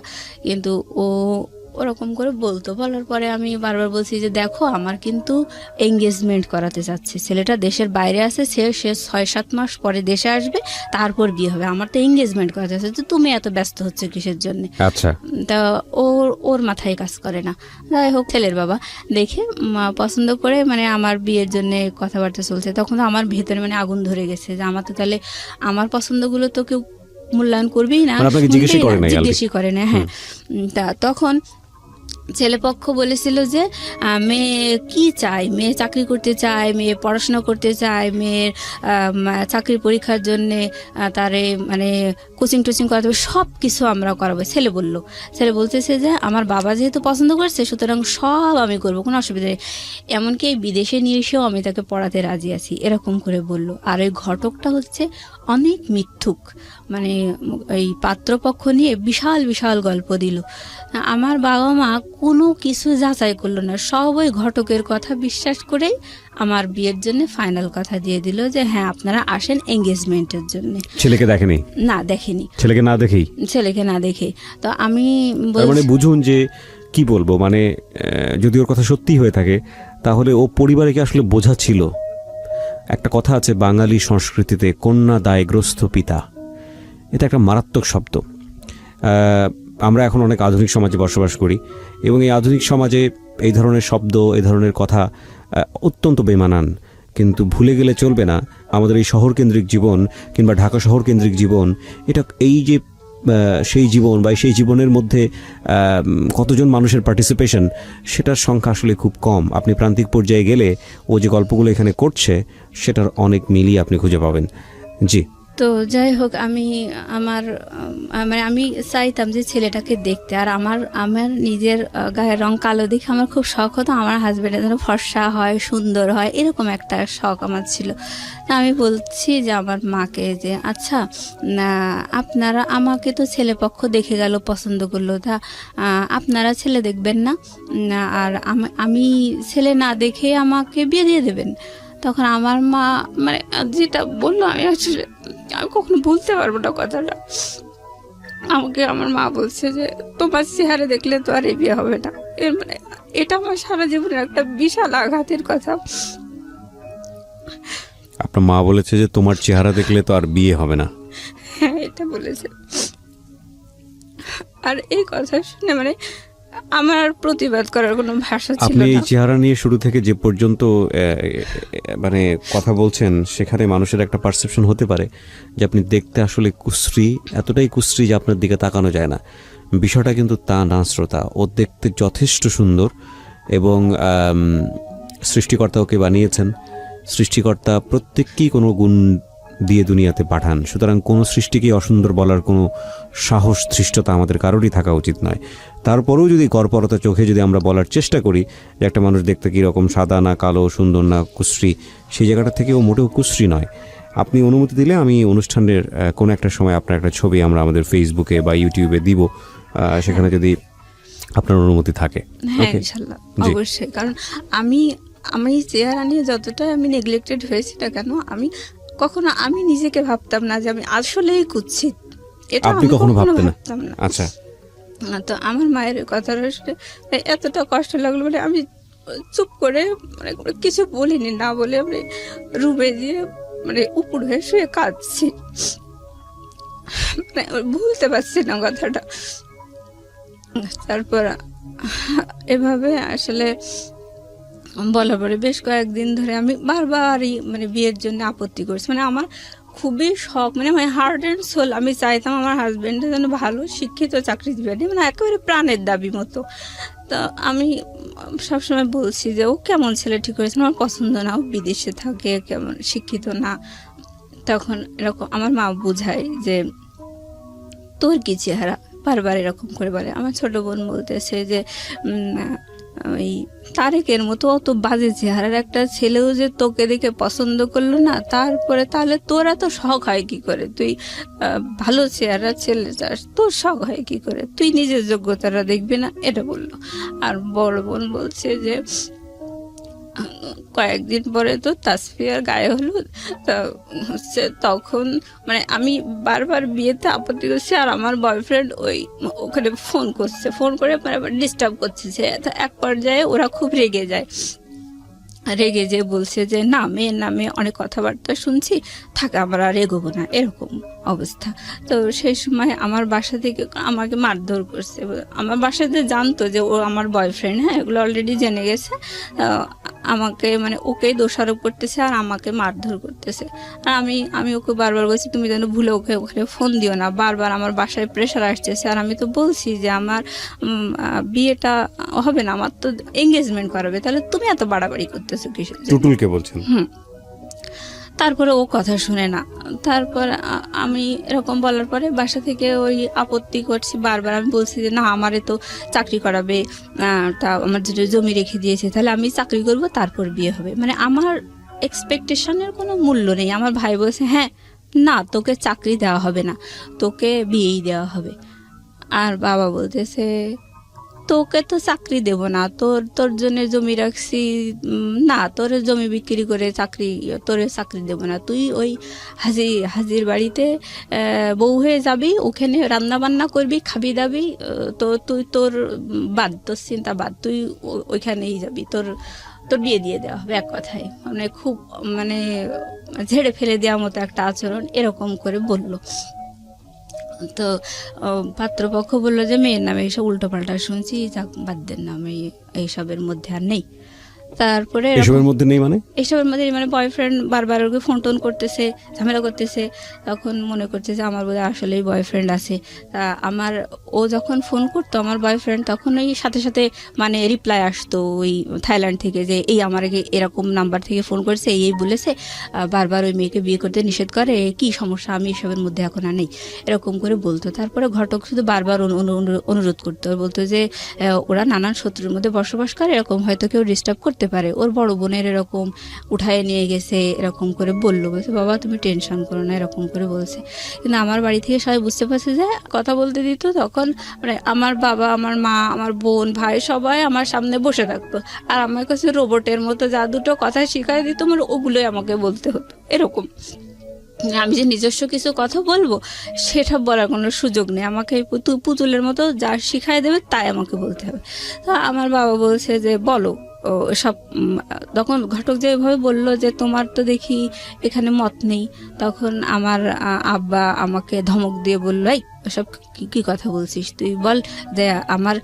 কিন্তু ও ওরকম করে বলতো, বলার পরে আমি বারবার বলছি যে দেখো আমার কিন্তু এঙ্গেজমেন্ট করাতে চাচ্ছে, ছেলেটা দেশের বাইরে আছে, সে 6-7 মাস পরে দেশে আসবে, তারপর বিয়ে হবে, আমার তো এঙ্গেজমেন্ট করাতে চাচ্ছে, তুমি এত ব্যস্ত হচ্ছে কিসের জন্য? আচ্ছা, তা ওর মাথায় কাজ করে না। যাই হোক, ছেলের বাবা দেখে পছন্দ করে মানে আমার বিয়ের জন্য কথাবার্তা চলছে। তখন তো আমার ভেতরে মানে আগুন ধরে গেছে যে আমার তো তাহলে আমার পছন্দগুলো তো কেউ মূল্যায়ন করবেই না, জিজ্ঞেসই করে না। হ্যাঁ, তা তখন ছেলেপক্ষ বলেছিল যে মেয়ে কি চায়, মেয়ে চাকরি করতে চায়, মেয়ে পড়াশোনা করতে চায়, মেয়ের চাকরির পরীক্ষার জন্যে তারে মানে কোচিং টোচিং করাতে হবে, সব কিছু আমরা করাবো। ছেলে বলতেছে যে আমার বাবা যেহেতু পছন্দ করছে সুতরাং সব আমি করবো, কোনো অসুবিধা নেই, এমনকি এই বিদেশে নিয়ে এসেও আমি তাকে পড়াতে রাজি আছি, এরকম করে বলল। আর ওই ঘটকটা হচ্ছে অনেক মিথ্যুক, মানে এই পাত্রপক্ষ নিয়ে বিশাল বিশাল গল্প দিল। আমার বাবা মা কোনো কিছু যাচাই করলো না, সব ওই ঘটকের কথা বিশ্বাস করেই আমার বিয়ের জন্য ফাইনাল কথা দিয়ে দিল যে হ্যাঁ আপনারা আসেন এঙ্গেজমেন্টের জন্য। ছেলেকে দেখেনি? না দেখেনি, ছেলেকে না দেখে। তো আমি মানে বুঝুন যে কি বলবো, মানে যদি ওর কথা সত্যি হয়ে থাকে তাহলে ও পরিবারে কি আসলে বোঝা ছিল? একটা কথা আছে বাঙালি সংস্কৃতিতে, কন্যা দায়গ্রস্ত পিতা, এটা একটা মারাত্মক শব্দ। আমরা এখন অনেক আধুনিক সমাজে বসবাস করি এবং এই আধুনিক সমাজে এই ধরনের শব্দ, এই ধরনের কথা অত্যন্ত বেমানান, কিন্তু ভুলে গেলে চলবে না আমাদের এই শহরকেন্দ্রিক জীবন কিংবা ঢাকা শহরকেন্দ্রিক জীবন, এটা এই যে সেই জীবন বা সেই জীবনের মধ্যে কতজন মানুষের পার্টিসিপেশন, সেটার সংখ্যা আসলে খুব কম। আপনি প্রান্তিক পর্যায়ে গেলে ও যে গল্পগুলো এখানে করছে সেটার অনেক মিলই আপনি খুঁজে পাবেন। জি, তো যাই হোক, আমি চাইতাম যে ছেলেটাকে দেখতে, আর আমার নিজের গায়ের রং কালো দেখে আমার খুব শখ হতো আমার হাজবেন্ডের যেন ফর্সা হয়, সুন্দর হয়, এরকম একটা শখ আমার ছিল। তা আমি বলছি যে আমার মাকে যে আচ্ছা আপনারা, আমাকে তো ছেলেপক্ষ দেখে গেল, পছন্দ করলো, তা আপনারা ছেলে দেখবেন না আর আমি ছেলে না দেখে আমাকে বিয়ে দিয়ে দেবেন? তখন আমার মা মানে যেটা বললো আমি কখনো বলতে পারবো না কথাটা। আমাকে আমার মা বলছে যে তোমার চেহারা দেখলে তো আর এই বিয়ে হবে না। মানে এটা আমার সারা জীবনের একটা বিশাল আঘাতের কথা। আপনার মা বলেছে যে তোমার চেহারা দেখলে তো আর বিয়ে হবে না? হ্যাঁ, এটা বলেছে। আর এই কথা শুনে মানে আমার প্রতিবাদ করার কোনো ভাষা ছিল না। আপনি এই চেহারা নিয়ে শুরু থেকে যে পর্যন্ত মানে কথা বলছেন, সেখানে মানুষের একটা পারসেপশন হতে পারে যে আপনি দেখতে আসলে কুশ্রী, এতটাই কুশ্রী যে আপনার দিকে তাকানো যায় না। বিষয়টা কিন্তু তা না শ্রোতা, ও দেখতে যথেষ্ট সুন্দর এবং সৃষ্টিকর্তা ওকে বানিয়েছেন। সৃষ্টিকর্তা প্রত্যেককেই কোনো গুণ দিয়ে দুনিয়াতে পাঠান, সুতরাং কোনো সৃষ্টিকেই অসুন্দর বলার কোনো সাহস, ধৃষ্টতা আমাদের কারোরই থাকা উচিত নয়। তারপরেও যদি গড়পরতা চোখে যদি আমরা বলার চেষ্টা করি যে একটা মানুষ দেখতে কীরকম, সাদা না কালো, সুন্দর না কুশ্রী, সেই জায়গাটা থেকেও মোটেও কুশ্রী নয়। আপনি অনুমতি দিলে আমি অনুষ্ঠানের কোনো একটা সময় আপনার একটা ছবি আমরা আমাদের ফেসবুকে বা ইউটিউবে দিব, সেখানে যদি আপনার অনুমতি থাকে। হ্যাঁ ইনশাআল্লাহ, অবশ্যই। কারণ আমি চেহারা নিয়ে যতটা আমি নেগলেক্টেড হয়েছি না কেন, আমি নিজেকে ভাবতাম না যে আমি আসলেই কুৎসিত। এটা আপনি কখনো ভাবতেন না? আচ্ছা। তো আমার মায়ের কথাটা শুনে এতটা কষ্ট লাগলো, মানে আমি চুপ করে মানে কিছু বলিনি, না বলে আমি রুমে গিয়ে মানে উপর হয়ে শুয়ে কাঁদছি, মানে ভুলতে পারছি না কথাটা। তারপর এভাবে আসলে বলার পরে বেশ কয়েকদিন ধরে আমি বারবারই মানে বিয়ের জন্য আপত্তি করছি। মানে আমার খুবই শখ, মানে মাই হার্ট অ্যান্ড সোল, আমি চাইতাম আমার হাজব্যান্ডের জন্য ভালো শিক্ষিত চাকরিজীবী, মানে একেবারে প্রাণের দাবি মতো। তো আমি সবসময় বলছি যে ও কেমন ছেলে ঠিক করেছে, আমার পছন্দ না, ও বিদেশে থাকে, কেমন শিক্ষিত না। তখন এরকম আমার মা বুঝায় যে তোর কি চেহারা, বারবার এরকম করে বলে। আমার ছোট বোন বলতেছে যে ওই তারেকের মতো অত বাজে চেহারার একটা ছেলেও যে তোকে দেখে পছন্দ করলো না, তারপরে তাহলে তোর এত শখ হয় কি করে, তুই ভালো চেহারা ছেলে চাস, তোর শখ হয় কি করে, তুই নিজের যোগ্যতাটা দেখবি না, এটা বললো। আর বড় বোন বলছে যে কয়েকদিন পরে তো তাসফিয়ার গায়ে হলুদ, তা হচ্ছে তখন মানে আমি বারবার বিয়েতে আপত্তি করছি, আর আমার বয়ফ্রেন্ড ওখানে ফোন করছে, ফোন করে মানে ডিস্টার্ব করছে। এক পর্যায়ে ওরা খুব রেগে যায়, রেগে যেয়ে বলছে যে না, মেয়ের নামে অনেক কথাবার্তা শুনছি, থাকে আমরা আর এগোবো না, এরকম অবস্থা। তো সেই সময় আমার বাসা থেকে আমাকে মারধর করছে। আমার বাসাতে জানতো যে ও আমার বয়ফ্রেন্ড, হ্যাঁ, এগুলো অলরেডি জেনে গেছে। আমাকে মানে ওকেই দোষারোপ করতেছে আর আমাকে মারধর করতেছে। আর আমি ওকে বারবার বলছি তুমি যেন ভুলে ওকে ওখানে ফোন দিও না, বারবার আমার বাসায় প্রেশার আসতেছে। আর আমি তো বলছি যে আমার বিয়েটা হবে না, আমার তো এঙ্গেজমেন্ট করাবে, তাহলে তুমি এত বাড়াবাড়ি করতেছো কিসের জন্য? টুটুলকে বলছেন? তারপরে ও কথা শুনে না। তারপর আমি এরকম বলার পরে বাসা থেকে ওই আপত্তি করছি, বারবার আমি বলছি যে না, আমারে তো চাকরি করাবে, তা আমার যেটা জমি রেখে দিয়েছে, তাহলে আমি চাকরি করব, তারপর বিয়ে হবে। মানে আমার এক্সপেকটেশনের কোনো মূল্য নেই। আমার ভাই বলছে হ্যাঁ, না তোকে চাকরি দেওয়া হবে না, তোকে বিয়েই দেওয়া হবে। আর বাবা বলতেছে তোকে তো চাকরি দেব না, তোর জন্য জমি রাখছি, না তোর জমি বিক্রি করে তোরে চাকরি দেব না, তুই ওই হাজির বাড়িতে বউ হয়ে যাবি, ওখানে রান্না বান্না করবি, খাবি দাবি, তো তুই তোর চিন্তা বাদ, তুই ওইখানেই যাবি, তোর বিয়ে দিয়ে দেওয়া হবে। এক কথায় মানে খুব মানে ঝেড়ে ফেলে দেওয়ার মতো একটা আচরণ এরকম করে বললো। তো পাত্রপক্ষ বললো যে মেয়ের নামে এইসব উল্টোপাল্টা শুনছি, যাক বাদ দেন না, আমি এইসবের মধ্যে আর নেই। তারপরে এসবের মধ্যে নেই মানে এইসবের মধ্যে মানে বয়ফ্রেন্ড বারবার ওকে ফোন টোন করতেছে, ঝামেলা করতেছে। তখন মনে করছে যে আমার বোধহয় আসলেই বয়ফ্রেন্ড আছে। তা ও যখন ফোন করতো আমার বয়ফ্রেন্ড, তখন ওই সাথে সাথে মানে রিপ্লাই আসতো ওই থাইল্যান্ড থেকে যে এই আমাকে এরকম নাম্বার থেকে ফোন করেছে, এই বলেছে, বারবার ওই মেয়েকে বিয়ে করতে নিষেধ করে, কি সমস্যা, আমি এসবের মধ্যে এখন আর নেই, এরকম করে বলতো। তারপরে ঘটক শুধু বারবার অনুরোধ করতো, বলতো যে ওরা নানান শত্রুর মধ্যে বসবাস করে, এরকম হয়তো কেউ ডিস্টার্ব করতে পারে, ওর বড় বোনের এরকম উঠায় নিয়ে গেছে, এরকম করে বললো। বলছে বাবা তুমি টেনশন করো না, এরকম করে বলছে। কিন্তু আমার বাড়ি থেকে সবাই বুঝতে পারছে যে কথা বলতে দিত, তখন মানে আমার বাবা, আমার মা, আমার বোন, ভাই সবাই আমার সামনে বসে থাকতো, আর আমার কাছে রোবটের মতো যা দুটো কথা শিখাই দিত, আমার ওগুলোই আমাকে বলতে হতো। এরকম আমি যে নিজস্ব কিছু কথা বলবো সেটা বলার কোনো সুযোগ নেই, আমাকে পুতুলের মতো যা শিখাই দেবে তাই আমাকে বলতে হবে। তো আমার বাবা বলছে যে বলো সব। তখন ঘটক যেভাবে বললো যে তোমার তো দেখি এখানে মত নেই, তখন আমার আব্বা আমাকে ধমক দিয়ে বললো এই সব কি কথা বলছিস, তুই বল যে আমার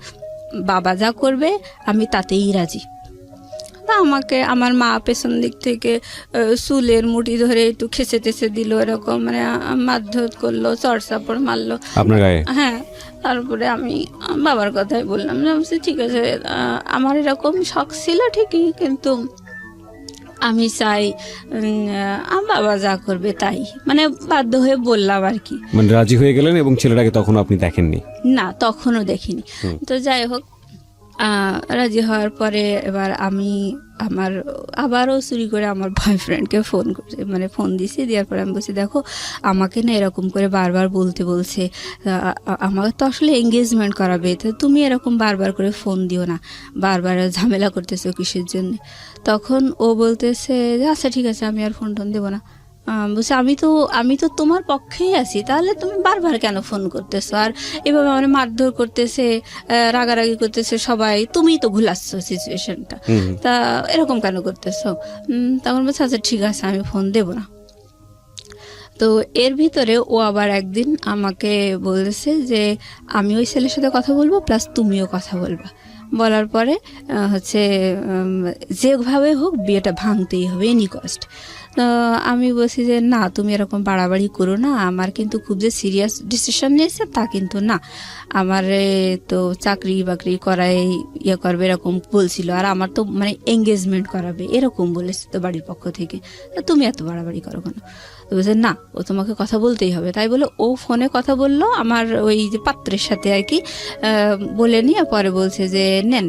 বাবা যা করবে আমি তাতেই রাজি। আমাকে আমার মা পেছন দিক থেকে চুলের মুঠি ধরে একটু খেসে টেসে দিল, এরকম মানে মারধর করলো, চড়চাপড় মারলো আপনার গায়ে। হ্যাঁ। তারপরে আমি বাবার কথাই বললাম যে ঠিক আছে, আমার এরকম শখ ছিল ঠিকই, কিন্তু আমি চাই বাবা যা করবে তাই, মানে বাধ্য হয়ে বললাম আর কি। মানে রাজি হয়ে গেলেন, এবং ছেলেটাকে তখন আপনি দেখেননি? না, তখনও দেখিনি। তো যাই হোক, রাজি হওয়ার পরে এবার আমি আবারও চুরি করে আমার বয়ফ্রেন্ডকে ফোন করছি, মানে ফোন দিছি, দেওয়ার পরে আমি বলছি দেখো আমাকে না এরকম করে বারবার বলছে আমাকে তো আসলে এঙ্গেজমেন্ট করাবে, তো তুমি এরকম বারবার করে ফোন দিও না, বারবার ঝামেলা করতেছো কিসের জন্য। তখন ও বলতেছে যে আচ্ছা ঠিক আছে, আমি আর ফোন টোন দেবো না। বলছে আমি তো তোমার পক্ষেই আছি, তাহলে তুমি বারবার কেন ফোন করতেছো, আর এভাবে আমার মারধর করতেছে, রাগারাগি করতেছে সবাই, তুমিই তো ভুলাচ্ছ সিচুয়েশনটা, তা এরকম কেন করতেছো? তখন বলছে আচ্ছা ঠিক আছে, আমি ফোন দেবো না। তো এর ভিতরে ও আবার একদিন আমাকে বলেছে যে আমি ওই ছেলের সাথে কথা বলবো, প্লাস তুমিও কথা বলবা। বলার পরে হচ্ছে যেভাবে হোক বিয়েটা ভাঙতেই হবে, এনি কস্ট। তো আমি বলছি যে না, তুমি এরকম বাড়াবাড়ি করো না, আমার কিন্তু খুব যে সিরিয়াস ডিসিশন নিয়েছে তা কিন্তু না, আমার তো চাকরি বাকরি করাই ইয়ে করবে এরকম বলছিল, আর আমার তো মানে এঙ্গেজমেন্ট করাবে এরকম বলেছে তো বাড়ির পক্ষ থেকে, তা তুমি এত বাড়াবাড়ি করো কেন? তো বলছে না, ও তোমাকে কথা বলতেই হবে। তাই বলে ও ফোনে কথা বললো আমার ওই যে পাত্রের সাথে আর কি, বলে নিয়ে পরে বলছে যে নেন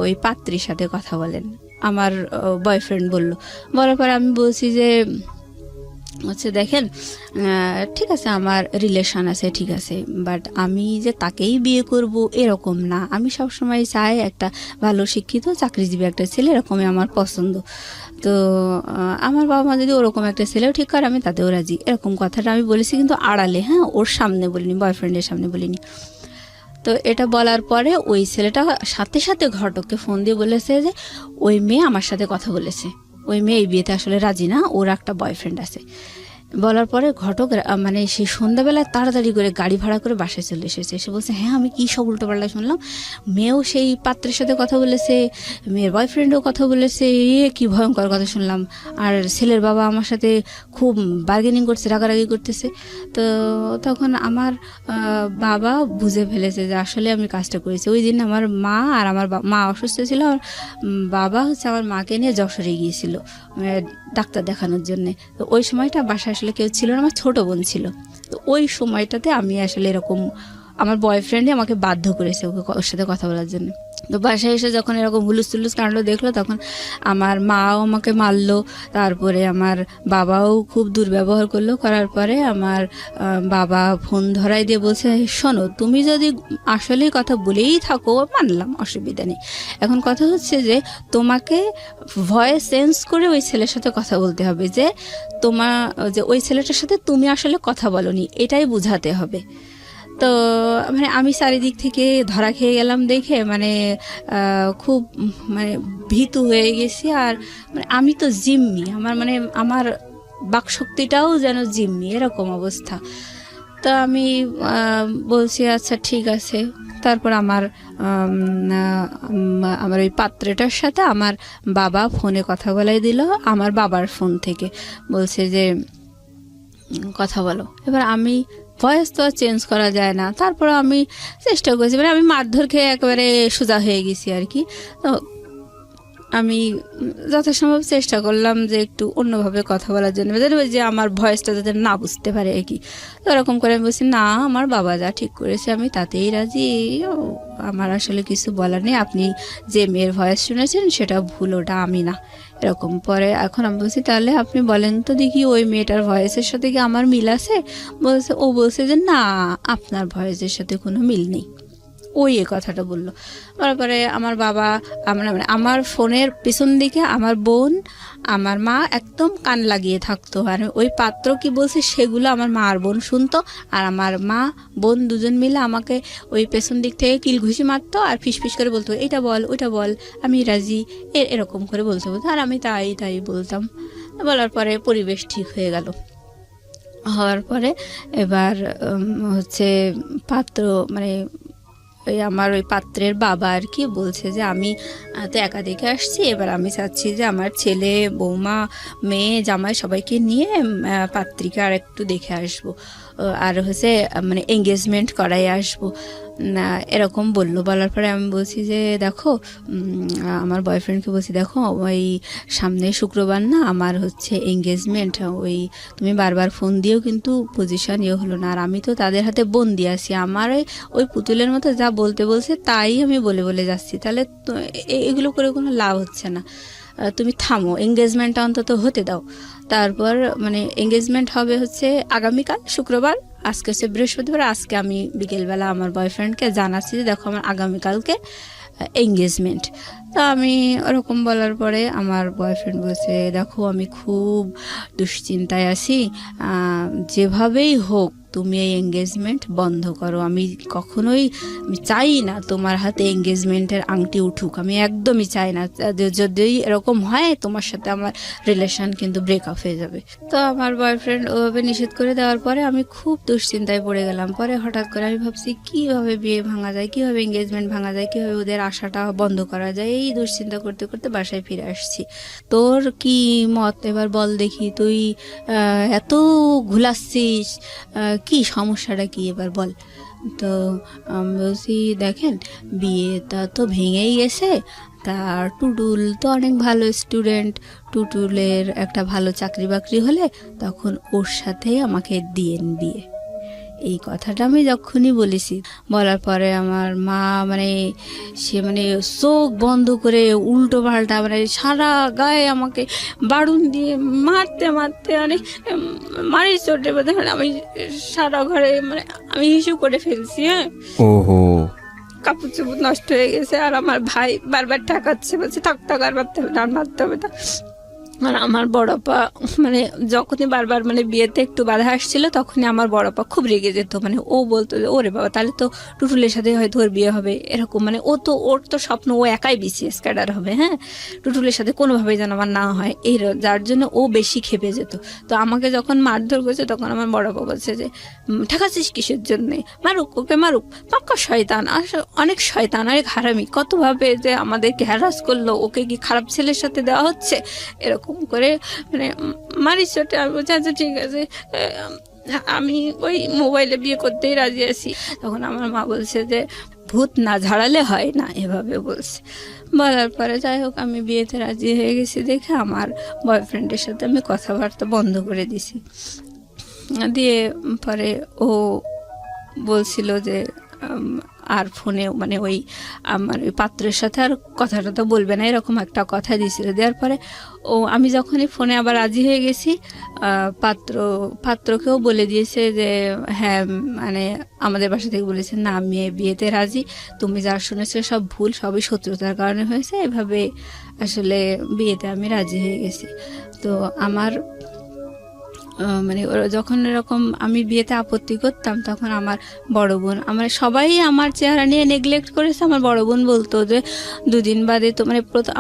ওই পাত্রীর সাথে কথা বলেন, আমার বয়ফ্রেন্ড বলল। বলার পর আমি বলছি যে হচ্ছে দেখেন, ঠিক আছে আমার রিলেশন আছে, ঠিক আছে, বাট আমি যে তাকেই বিয়ে করব এরকম না, আমি সবসময় চাই একটা ভালো শিক্ষিত চাকরিজীবী একটা ছেলে, এরকমই আমার পছন্দ। তো আমার বাবা মা যদি ওরকম একটা ছেলেও ঠিক করে আমি তাতেও রাজি, এরকম কথাটা আমি বলেছি, কিন্তু আড়ালে, হ্যাঁ, ওর সামনে বলিনি, বয়ফ্রেন্ডের সামনে বলিনি। তো এটা বলার পরে ওই ছেলেটা সাথে সাথে ঘটককে ফোন দিয়ে বলেছে যে ওই মেয়ে আমার সাথে কথা বলেছে, ওই মেয়ে এই বিয়েতে আসলে রাজি না, ওর একটা বয়ফ্রেন্ড আছে। বলার পরে ঘটক মানে সেই সন্ধ্যাবেলায় তাড়াতাড়ি করে গাড়ি ভাড়া করে বাসায় চলে এসেছে। এসে বলছে হ্যাঁ আমি কী সব উল্টোপাল্টা শুনলাম, মেয়েও সেই পাত্রের সাথে কথা বলেছে, মেয়ের বয়ফ্রেন্ডও কথা বলেছে, কি ভয়ঙ্কর কথা শুনলাম, আর ছেলের বাবা আমার সাথে খুব বার্গেনিং করছে, রাগারাগি করতেছে। তো তখন আমার বাবা বুঝে ফেলেছে যে আসলে আমি কাজটা করেছি। ওই দিন আমার মা আর আমার মা অসুস্থ ছিল, আর বাবা হচ্ছে আমার মাকে নিয়ে যশোরে গিয়েছিল ডাক্তার দেখানোর জন্যে। তো ওই সময়টা বাসায় আসলে কেউ ছিল না, আমার ছোট বোন ছিল। তো ওই সময়টাতে আমি আসলে এরকম আমার বয়ফ্রেন্ডই আমাকে বাধ্য করেছে ওর সাথে কথা বলার জন্য। তো বাসায় এসে যখন এরকম হুলুস তুলুস কাণ্ড দেখলো, তখন আমার মাও আমাকে মারলো, তারপরে আমার বাবাও খুব দুর্ব্যবহার করলো। করার পরে আমার বাবা ফোন ধরাই দিয়ে বলছে শোনো, তুমি যদি আসলেই কথা বলেই থাকো মানলাম, অসুবিধা নেই, এখন কথা হচ্ছে যে তোমাকে ভয়েস চেঞ্জ করে ওই ছেলের সাথে কথা বলতে হবে, যে যে ওই ছেলেটার সাথে তুমি আসলে কথা বলোনি, এটাই বুঝাতে হবে। তো মানে আমি চারিদিক থেকে ধরা খেয়ে গেলাম দেখে, মানে খুব মানে ভীতু হয়ে গেছি। আর মানে আমি তো জিম্মি, আমার বাকশক্তিটাও যেন জিম্মি, এরকম অবস্থা। তো আমি বলছি আচ্ছা ঠিক আছে। তারপর আমার ওই পাত্রটার সাথে আমার বাবা ফোনে কথা বলাই দিল, আমার বাবার ফোন থেকে বলছে যে কথা বলো। এবার আমি ভয়েস তো আর চেঞ্জ করা যায় না, তারপরে আমি চেষ্টা করেছি, মানে আমি মারধর খেয়ে একেবারে সোজা হয়ে গেছি আর কি। তো আমি যথাসম্ভব চেষ্টা করলাম যে একটু অন্যভাবে কথা বলার জন্য, যে আমার ভয়েসটা যাতে না বুঝতে পারে আর কি। তো ওরকম করে আমি বলছি না, আমার বাবা যা ঠিক করেছে আমি তাতেই রাজি, আমার আসলে কিছু বলার নেই, আপনি যে মেয়ের ভয়েস শুনেছেন সেটা ভুল, ওটা আমি না, এরকম। পরে এখন আমি বলছি তাহলে আপনি বলেন তো দেখি ওই মেয়েটার ভয়েসের সাথে কি আমার মিল আছে? বলছে যে না, আপনার ভয়েসের সাথে কোনো মিল নেই, ওই কথাটা বললো। তারপরে আমার বাবা, আমার ফোনের পিছন দিকে আমার বোন আমার মা একদম কান লাগিয়ে থাকতো, আর ওই পাত্র কি বলছে সেগুলো আমার মা আর বোন শুনতো, আর আমার মা বোন দুজন মিলে আমাকে ওই পেছন দিক থেকে কিল ঘুষি মারতো আর ফিসফিস করে বলতো এটা বল ওইটা বল, আমি রাজি, এরকম করে বলতে আর আমি তাই বলতাম। বলার পরে পরিবেশ ঠিক হয়ে গেল। হওয়ার পরে এবার হচ্ছে পাত্র মানে আমার ওই পাত্রের বাবা আর কি বলছে যে আমি তো একা দেখে আসছি, এবার আমি চাচ্ছি যে আমার ছেলে বৌমা মেয়ে জামাই সবাইকে নিয়ে পাত্রিকা আর একটু দেখে আসবো, আর হচ্ছে মানে এঙ্গেজমেন্ট করাই আসবো, এরকম বললো। বলার পরে আমি বলছি যে দেখো, আমার বয়ফ্রেন্ডকে বলছি দেখো ওই সামনে শুক্রবার না আমার হচ্ছে এঙ্গেজমেন্ট, ওই তুমি বারবার ফোন দিয়েও কিন্তু পজিশন হলো না, আর আমি তো তাদের হাতে বন্দি আছি, আমার ওই পুতুলের মতো যা বলতে বলছে তাই আমি বলে যাচ্ছি, তাহলে এগুলো করে কোনো লাভ হচ্ছে না, তুমি থামো, এঙ্গেজমেন্টটা অন্তত হতে দাও। তারপর মানে এঙ্গেজমেন্ট হবে হচ্ছে আগামীকাল শুক্রবার, আজকে হচ্ছে বৃহস্পতিবার, আজকে আমি বিকেলবেলা আমার বয়ফ্রেন্ডকে জানাচ্ছি যে দেখো আমার আগামীকালকে এঙ্গেজমেন্ট। তো আমি ওরকম বলার পরে আমার বয়ফ্রেন্ড বলছে দেখো আমি খুব দুশ্চিন্তায় আছি, যেভাবেই হোক তুমি এই এঙ্গেজমেন্ট বন্ধ করো, আমি কখনোই চাই না তোমার হাতে এঙ্গেজমেন্টের আংটি উঠুক, আমি একদমই চাই না, যদি এরকম হয় তোমার সাথে আমার রিলেশন কিন্তু ব্রেকআপ হয়ে যাবে। তো আমার বয়ফ্রেন্ড ওভাবে নিষেধ করে দেওয়ার পরে আমি খুব দুশ্চিন্তায় পড়ে গেলাম। পরে হঠাৎ করে আমি ভাবছি কিভাবে বিয়ে ভাঙা যায়, কিভাবে এঙ্গেজমেন্ট ভাঙা যায়, কিভাবে ওদের আশাটা বন্ধ করা যায়, এই দুশ্চিন্তা করতে করতে বাসায় ফিরে আসছি। তোর কি মত এবার বল দেখি, তুই এত ঘুলাচ্ছিস, কি সমস্যাটা কি এবার বল। তো আমি বলছি দেখেন বিয়েটা তো ভেঙেই গেছে, তার টুটুল তো অনেক ভালো স্টুডেন্ট, টুটুলের একটা ভালো চাকরি বাকরি হলে তখন ওর সাথেই আমাকে দিয়েন বিয়ে। এই কথাটা আমি যখনই বলেছি, বলার পরে আমার মা সে চোখ বন্ধ করে উল্টো পাল্টা সারা গায়ে আমাকে বাড়ুন দিয়ে মারতে মারতে মারি চোটে বোধ আমি সারা ঘরে আমি হিসু করে ফেলছি। হ্যাঁ, ওহো, কাপড় চোপড় নষ্ট হয়ে গেছে। আর আমার ভাই বারবার ঠেকাচ্ছে, বলছে থাক থাক আর মারতে হবে না, আর মারতে হবে না। আর আমার বড়পা যখনই বারবার বিয়েতে একটু বাধা আসছিল তখনই আমার বড়পা খুব রেগে যেত। ও বলতো যে ওরে বাবা তাহলে তো টুটুলের সাথে হয়তো ওর বিয়ে হবে, এরকম ওর তো স্বপ্ন ও একাই বিসিএস ক্যাডার হবে। হ্যাঁ, টুটুলের সাথে কোনোভাবেই যেন আমার না হয়, যার জন্য ও বেশি খেপে যেত। তো আমাকে যখন মারধর করেছে তখন আমার বড়পা বলছে যে ঠেকাচ্ছিস কিসের জন্যে, মারুক ওকে মারুক, পাক্কা শয়তান, অনেক শয়তান, অনেক হারামি, কতভাবে যে আমাদেরকে হ্যারাস করলো, ওকে কি খারাপ ছেলের সাথে দেওয়া হচ্ছে, এরকম করে মারিস চোটে। আমি বলছি আচ্ছা ঠিক আছে, আমি ওই মোবাইলে বিয়ে করতেই রাজি আছি। তখন আমার মা বলছে যে ভূত না ঝাড়ালে হয় না, এভাবে বলছে। বলার পরে যাই হোক আমি বিয়েতে রাজি হয়ে গেছি দেখে আমার বয়ফ্রেন্ডের সাথে আমি কথাবার্তা বন্ধ করে দিছি। দিয়ে পরে ও বলছিল যে আর ফোনে ওই আমার ওই পাত্রের সাথে আর কথাটা তো বলবে না, এরকম একটা কথা দিয়েছিল। দেওয়ার পরে আমি যখনই ফোনে আবার রাজি হয়ে গেছি, পাত্রকেও বলে দিয়েছে যে হ্যাঁ আমাদের বাসা থেকে বলেছে না আমি বিয়েতে রাজি, তুমি যা শুনেছো সব ভুল, সবই শত্রুতার কারণে হয়েছে, এভাবে আসলে বিয়েতে আমি রাজি হয়ে গেছি। তো আমার যখন এরকম আমি বিয়েতে আপত্তি করতাম তখন আমার বড় বোন, সবাই আমার চেহারা নিয়ে নেগলেক্ট করেছে। আমার বড় বোন বলতো যে দুদিন বাদে তো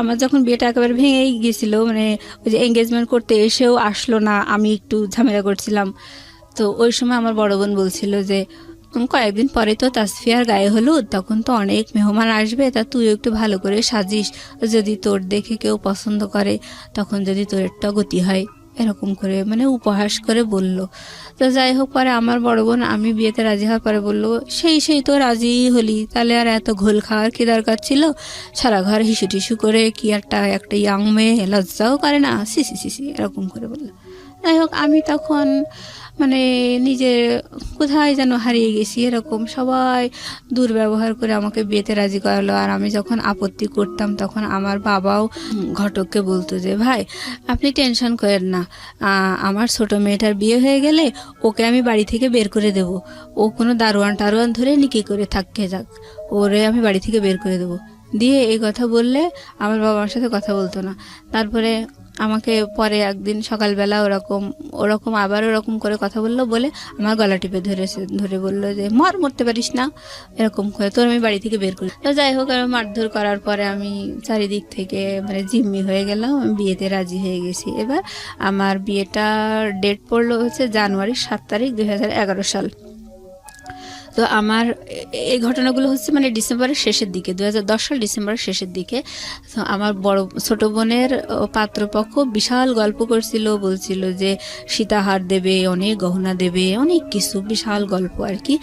আমার যখন বিয়েটা একেবারে ভেঙেই গেছিল, ওই যে এঙ্গেজমেন্ট করতে এসেও আসলো না, আমি একটু ঝামেলা করছিলাম। তো ওই সময় আমার বড় বোন বলছিল যে কয়েকদিন পরে তো তাসফিয়ার গায়ে হলুদ, তখন তো অনেক মেহমান আসবে, তা তুই একটু ভালো করে সাজিস, যদি তোর দেখে কেউ পছন্দ করে তখন যদি তোর একটা গতি হয়, এরকম করে উপহাস করে বলল। তো যাই হোক পরে আমার বড় বোন আমি বিয়েতে রাজি হওয়ার পরে বললো সেই তো রাজি হলি, তাহলে আর এত ঘোল খাওয়ার কি দরকার ছিল, সারা ঘর হিসু টিসু করে কি একটা ইয়াং মেয়ে লজ্জাও করে না, সি এরকম করে বললো। যাই হোক আমি তখন নিজে কোথায় যেন হারিয়ে গেছি, এরকম সবাই দুর্ব্যবহার করে আমাকে বিয়েতে রাজি করালো। আর আমি যখন আপত্তি করতাম তখন আমার বাবাও ঘটককে বলতো যে ভাই আপনি টেনশন করেন না, আমার ছোট মেয়েটার বিয়ে হয়ে গেলে ওকে আমি বাড়ি থেকে বের করে দেব, ও কোনো দারোয়ান টারোয়ান ধরে নিকি করে থাকতে যাক, ওরে আমি বাড়ি থেকে বের করে দেবো। দিয়ে এই কথা বললে আমার বাবার সাথে কথা বলতো না। তারপরে আমাকে পরে একদিন সকালবেলা ওরকম আবার ওরকম করে কথা বললো, বলে আমার গলা টিপে ধরে বললো যে মরতে পারিস না, এরকম করে তোর আমি বাড়ি থেকে বের করি। তো যাই হোক আমি মারধর করার পরে আমি চারিদিক থেকে জিম্মি হয়ে গেলাম, আমি বিয়েতে রাজি হয়ে গেছি। এবার আমার বিয়েটার ডেট পড়লো হচ্ছে জানুয়ারি 7 তারিখ 2011 সাল। তো আমার এই ঘটনাগুলো হচ্ছে ডিসেম্বরের শেষের দিকে, 2010 সাল ডিসেম্বরের শেষের দিকে। তো আমার ছোট বোনের পাত্রপক্ষ বিশাল গল্প করছিল, বলছিল যে সীতাহার দেবে, অনেক গহনা দেবে, অনেক কিছু, বিশাল গল্প আর কি।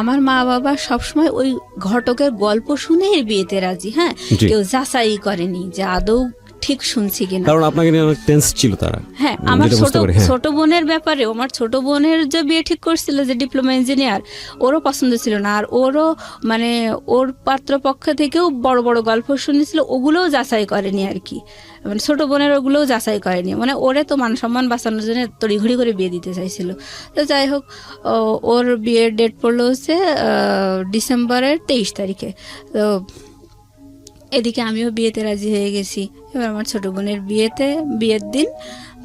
আমার মা বাবা সবসময় ওই ঘটকের গল্প শুনেই বিয়েতে রাজি। হ্যাঁ, কেউ যাচাই করেনি যে আদৌ ঠিক শুনছি কিনা, কারণ আপনাকে নিয়ে অনেক টেন্স ছিল তারা। হ্যাঁ, আমার ছোট বোনের ব্যাপারে, আমার ছোট বোনের যে বিয়ে ঠিক করছিল যে ডিপ্লোমা ইঞ্জিনিয়ার, ওরও পছন্দ ছিল না। আর ওরও ওর পাত্রপক্ষ থেকেও বড় বড় গল্প শুনেছিল, ওগুলোও যাচাই করেনি আর কি। ছোট বোনের ওগুলোও যাচাই করেনি, ওরে তো মান সম্মান বাঁচানোর জন্য তড়িঘড়ি করে বিয়ে দিতে চাইছিল। তো যাই হোক ওর বিয়ের ডেট পড়লো হচ্ছে ডিসেম্বরের 23 তারিখে। তো এদিকে আমিও বিয়েতে রাজি হয়ে গেছি। এবার আমার ছোট বোনের বিয়ের দিন